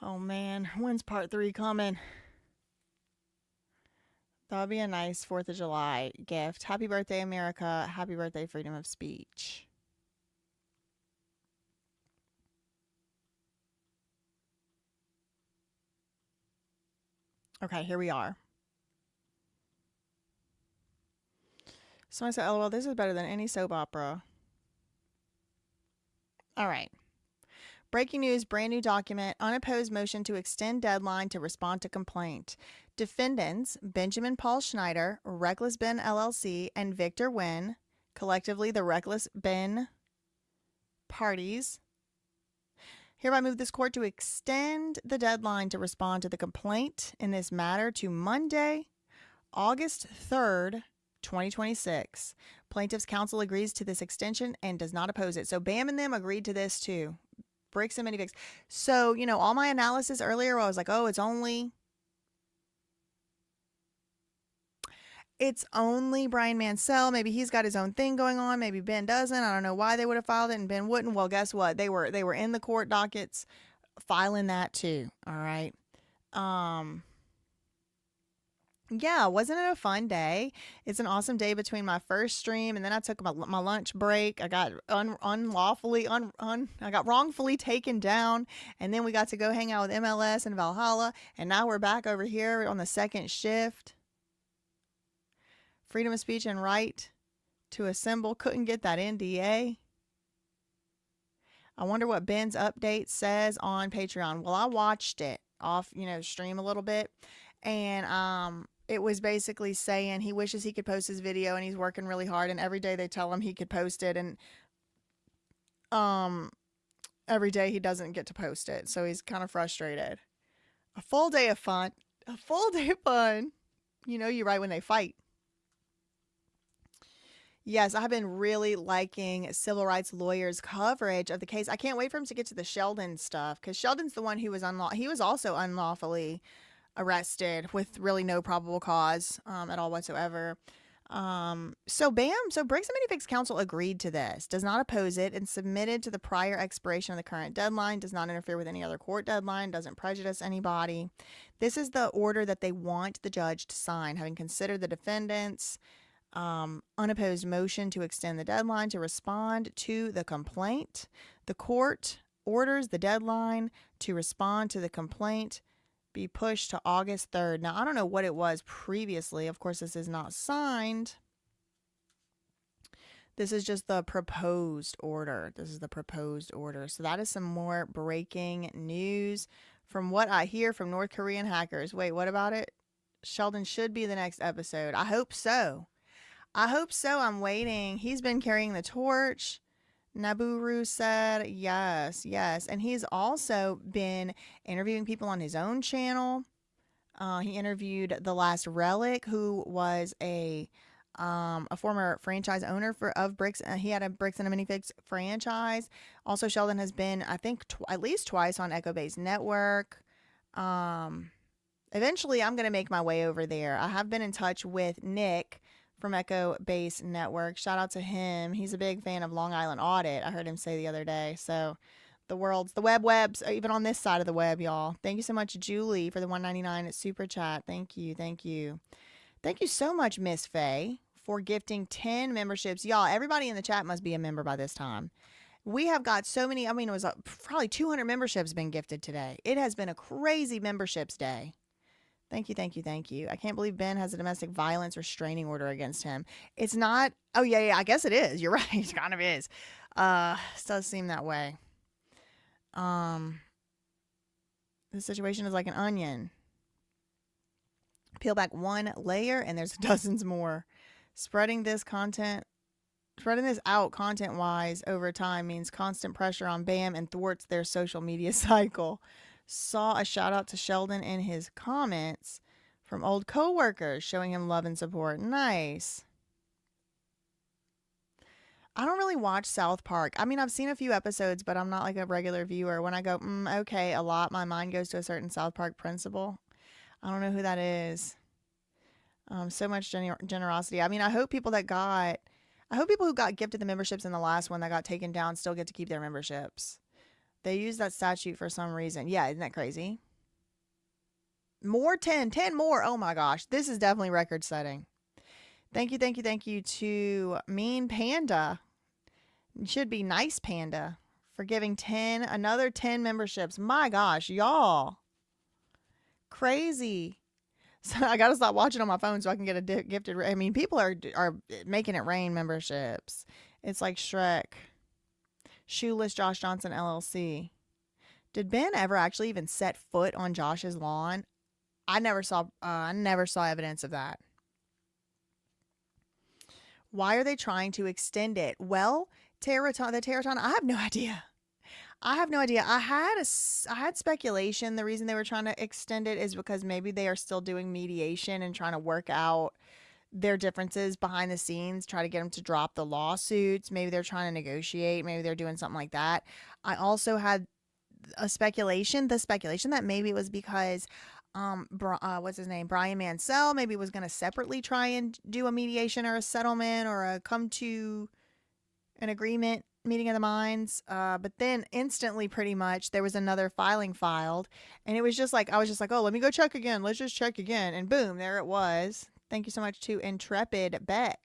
Oh man, when's part 3 coming? That would be a nice 4th of July gift. Happy birthday, America. Happy birthday, freedom of speech. Okay, here we are. Someone said, LOL, this is better than any soap opera. All right. Breaking news, brand new document, unopposed motion to extend deadline to respond to complaint. Defendants, Benjamin Paul Schneider, Reckless Ben LLC, and Victor Nguyen, collectively the Reckless Ben parties, hereby move this court to extend the deadline to respond to the complaint in this matter to Monday, August 3rd, 2026. Plaintiff's counsel agrees to this extension and does not oppose it. So Bam and them agreed to this too. Bricks and Minifigs. So, you know, all my analysis earlier, I was like, oh, it's only Brian Mansell. Maybe he's got his own thing going on. Maybe Ben doesn't. I don't know why they would have filed it and Ben wouldn't. Well, guess what? They were in the court dockets filing that too. All right. Yeah, wasn't it a fun day? It's an awesome day between my first stream and then I took my lunch break. I got I got wrongfully taken down, and then we got to go hang out with MLS and Valhalla, and now we're back over here on the second shift. Freedom of speech and right to assemble. Couldn't get that NDA. I wonder what Ben's update says on Patreon. Well, I watched it off, stream a little bit, and it was basically saying he wishes he could post his video and he's working really hard, and every day they tell him he could post it, and every day he doesn't get to post it, so he's kind of frustrated. A full day of fun. A full day of fun. You know, you're right when they fight. Yes, I've been really liking civil rights lawyers' coverage of the case. I can't wait for him to get to the Sheldon stuff, because Sheldon's the one who was he was also unlawfully arrested with really no probable cause at all whatsoever. So Briggs and Minifigs Counsel agreed to this, does not oppose it, and submitted to the prior expiration of the current deadline, does not interfere with any other court deadline, doesn't prejudice anybody. This is the order that they want the judge to sign, having considered the defendant's unopposed motion to extend the deadline to respond to the complaint. The court orders the deadline to respond to the complaint be pushed to August 3rd. Now, I don't know what it was previously. Of course, this is not signed. This is just the proposed order. This is the proposed order. So that is some more breaking news from what I hear from North Korean hackers. Wait, what about it? Sheldon should be the next episode. I hope so. I hope so. I'm waiting. He's been carrying the torch. Naburu said yes. And he's also been interviewing people on his own channel. He interviewed The Last Relic, who was a former franchise owner of Bricks. He had a Bricks and a Minifigs franchise. Also, Sheldon has been, I think, at least twice on Echo Base Network. Eventually, I'm going to make my way over there. I have been in touch with Nick from Echo Base Network. Shout out to him. He's a big fan of Long Island Audit, I heard him say the other day. So the webs, even on this side of the web, y'all. Thank you so much, Julie, for the $1.99 super chat. Thank you. Thank you so much, Miss Faye, for gifting 10 memberships. Y'all, everybody in the chat must be a member by this time. We have got so many. I mean, it was probably 200 memberships been gifted today. It has been a crazy memberships day. Thank you. I can't believe Ben has a domestic violence restraining order against him. It's not. Oh, yeah, I guess it is. You're right. It kind of is. It does seem that way. The situation is like an onion. Peel back one layer and there's dozens more. Spreading this out content-wise over time means constant pressure on BAM and thwarts their social media cycle. Saw a shout out to Sheldon in his comments from old coworkers showing him love and support. Nice. I don't really watch South Park. I mean, I've seen a few episodes, but I'm not like a regular viewer. When I go, okay, a lot, my mind goes to a certain South Park principal. I don't know who that is. So much generosity. I mean, I hope people who got gifted the memberships in the last one that got taken down still get to keep their memberships. They use that statute for some reason. Yeah, isn't that crazy? More 10 more. Oh my gosh. This is definitely record setting. Thank you to Mean Panda. It should be Nice Panda for giving another 10 memberships. My gosh, y'all. Crazy. So I got to stop watching on my phone so I can get a gifted. I mean, people are making it rain memberships. It's like Shrek. Shoeless Josh Johnson LLC. Did Ben ever actually even set foot on Josh's lawn? I never saw evidence of that. Why are they trying to extend it? Well, the Teraton, I have no idea. I had speculation. The reason they were trying to extend it is because maybe they are still doing mediation and trying to work out their differences behind the scenes, try to get them to drop the lawsuits. Maybe they're trying to negotiate. Maybe they're doing something like that. I also had the speculation that maybe it was because, what's his name? Brian Mansell maybe was going to separately try and do a mediation or a settlement or a come to an agreement meeting of the minds. But then instantly, pretty much, there was another filing filed. And it was just like, I was just like, oh, let me go check again. Let's just check again. And boom, there it was. Thank you so much to Intrepid Bex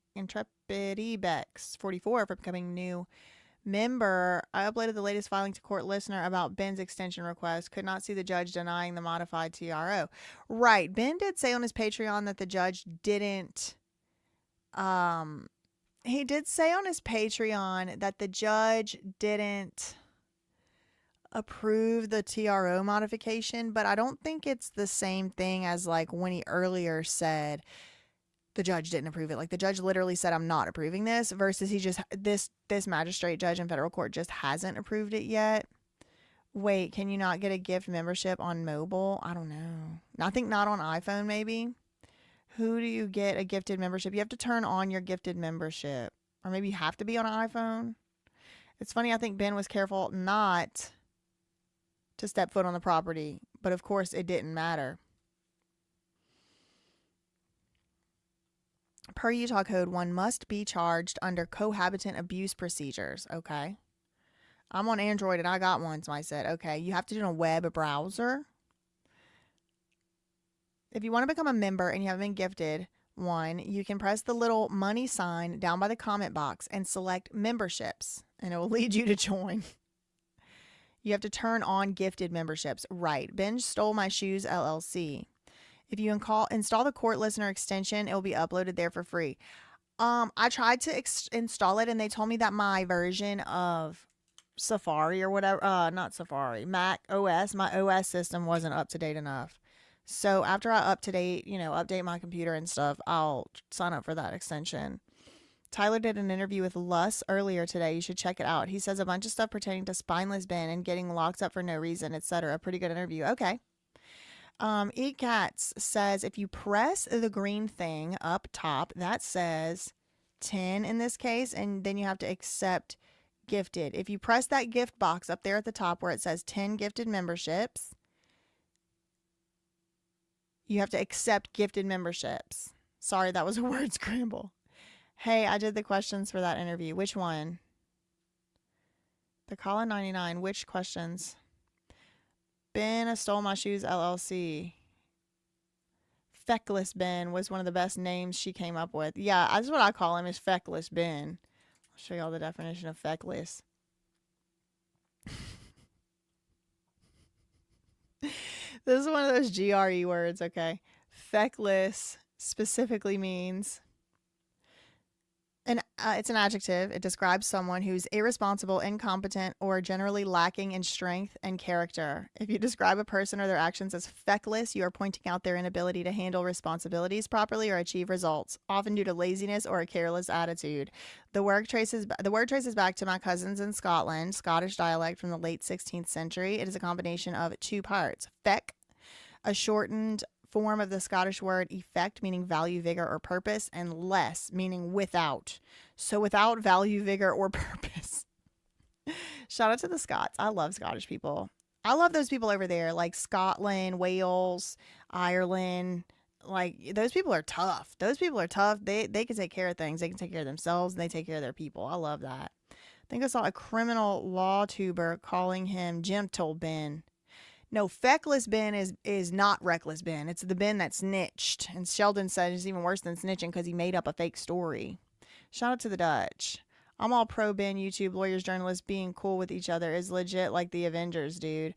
44 for becoming new member. I uploaded the latest filing to court listener about Ben's extension request. Could not see the judge denying the modified TRO. Right. Ben did say on his Patreon that the judge didn't, he did say on his Patreon that the judge didn't approve the TRO modification, but I don't think it's the same thing as like when he earlier said the judge didn't approve it. Like the judge literally said, I'm not approving this, versus he just, this magistrate judge in federal court just hasn't approved it yet. Wait, can you not get a gift membership on mobile? I don't know. I think not on iPhone, maybe. Who do you get a gifted membership? You have to turn on your gifted membership. Or maybe you have to be on an iPhone. It's funny, I think Ben was careful not to step foot on the property. But of course, it didn't matter. Per Utah Code, one must be charged under cohabitant abuse procedures. Okay. I'm on Android and I got one, so I said, okay, you have to do it in a web browser. If you want to become a member and you haven't been gifted one, you can press the little money sign down by the comment box and select memberships, and it will lead you to join. You have to turn on gifted memberships. Right. Ben Stole My Shoes, LLC. If you install the court listener extension, it will be uploaded there for free. I tried to install it, and they told me that my version of Safari or whatever, not Safari, Mac OS, my OS system wasn't up to date enough. So after I update my computer and stuff, I'll sign up for that extension. Tyler did an interview with Luss earlier today. You should check it out. He says a bunch of stuff pertaining to spineless Ben and getting locked up for no reason, etc. Pretty good interview. Okay. Eat Cats says if you press the green thing up top, that says 10 in this case, and then you have to accept gifted. If you press that gift box up there at the top where it says 10 gifted memberships, you have to accept gifted memberships. Sorry, that was a word scramble. Hey, I did the questions for that interview. Which one? The Colin 99. Which questions? Ben Stole My Shoes, LLC. Feckless Ben was one of the best names she came up with. Yeah, that's what I call him, is Feckless Ben. I'll show you all the definition of feckless. This is one of those GRE words, okay? Feckless specifically means, and it's an adjective. It describes someone who's irresponsible, incompetent, or generally lacking in strength and character. If you describe a person or their actions as feckless, you are pointing out their inability to handle responsibilities properly or achieve results, often due to laziness or a careless attitude. The word traces back to my cousins in Scotland, Scottish dialect from the late 16th century. It is a combination of two parts. Feck, a shortened form of the Scottish word effect, meaning value, vigor, or purpose, and less, meaning without. So without value, vigor, or purpose. Shout out to the Scots. I love Scottish people. I love those people over there, like Scotland, Wales, Ireland. Like, those people are tough. Those people are tough. They can take care of things. They can take care of themselves, and they take care of their people. I love that. I think I saw a criminal law tuber calling him Gentle Ben. No, feckless Ben is not reckless Ben. It's the Ben that snitched. And Sheldon said it's even worse than snitching because he made up a fake story. Shout out to the Dutch. I'm all pro Ben. YouTube, lawyers, journalists being cool with each other is legit like the Avengers, dude.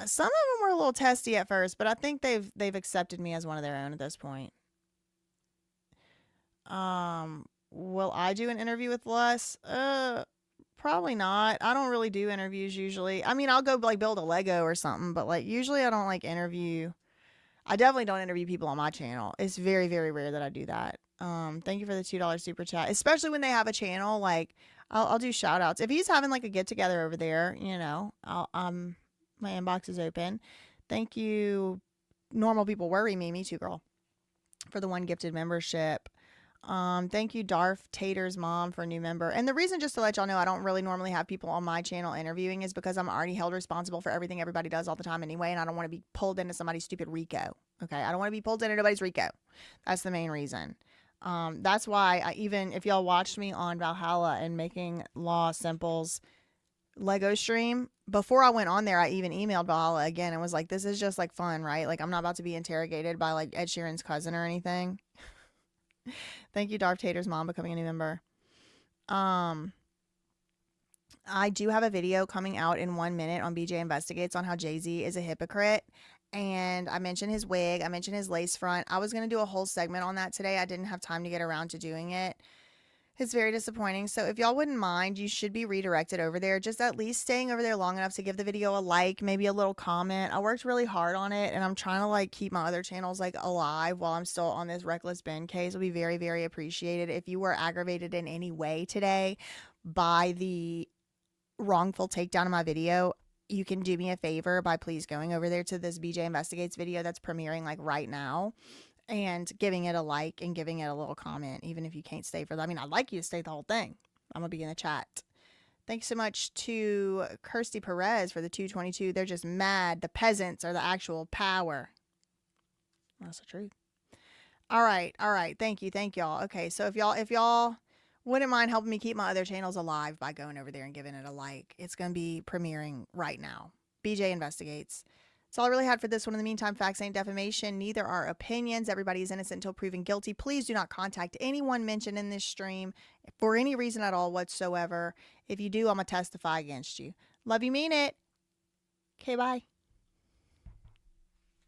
Some of them were a little testy at first, but I think they've accepted me as one of their own at this point. Will I do an interview with Les? Probably not. I don't really do interviews usually. I mean, I'll go like build a Lego or something, but like usually I don't like interview. I definitely don't interview people on my channel. It's very, very rare that I do that. Thank you for the $2 super chat, especially when they have a channel. Like I'll do shout outs. If he's having like a get together over there, you know, my inbox is open. Thank you. Normal people worry me too, girl, for the one gifted membership. Thank you, Darth Tater's mom, for a new member. And the reason, just to let y'all know, I don't really normally have people on my channel interviewing is because I'm already held responsible for everything everybody does all the time anyway, and I don't want to be pulled into somebody's stupid RICO. Okay, I don't want to be pulled into anybody's RICO. That's the main reason. That's why even if y'all watched me on Valhalla and Making Law Simple's Lego stream, before I went on there, I even emailed Valhalla again and was like, this is just like fun, right? Like, I'm not about to be interrogated by like Ed Sheeran's cousin or anything. Thank you, Darth Tater's mom, becoming a new member. I do have a video coming out in 1 minute on BJ Investigates on how Jay-Z is a hypocrite. And I mentioned his wig. I mentioned his lace front. I was going to do a whole segment on that today. I didn't have time to get around to doing it. It's very disappointing. So if y'all wouldn't mind, you should be redirected over there. Just at least staying over there long enough to give the video a like, maybe a little comment. I worked really hard on it, and I'm trying to like keep my other channels like alive while I'm still on this Reckless Ben case. It'll be very, very appreciated. If you were aggravated in any way today by the wrongful takedown of my video, you can do me a favor by please going over there to this BJ Investigates video that's premiering like right now, and giving it a like and giving it a little comment, even if you can't stay for that. I mean, I'd like you to stay the whole thing. I'm going to be in the chat. Thanks so much to Kirsty Perez for the 222. They're just mad. The peasants are the actual power. That's the truth. All right. All right. Thank you. Thank y'all. Okay. So if y'all wouldn't mind helping me keep my other channels alive by going over there and giving it a like, it's going to be premiering right now. BJ Investigates. That's all I really had for this one. In the meantime, facts ain't defamation. Neither are opinions. Everybody is innocent until proven guilty. Please do not contact anyone mentioned in this stream for any reason at all whatsoever. If you do, I'm going to testify against you. Love you, mean it. Okay, bye.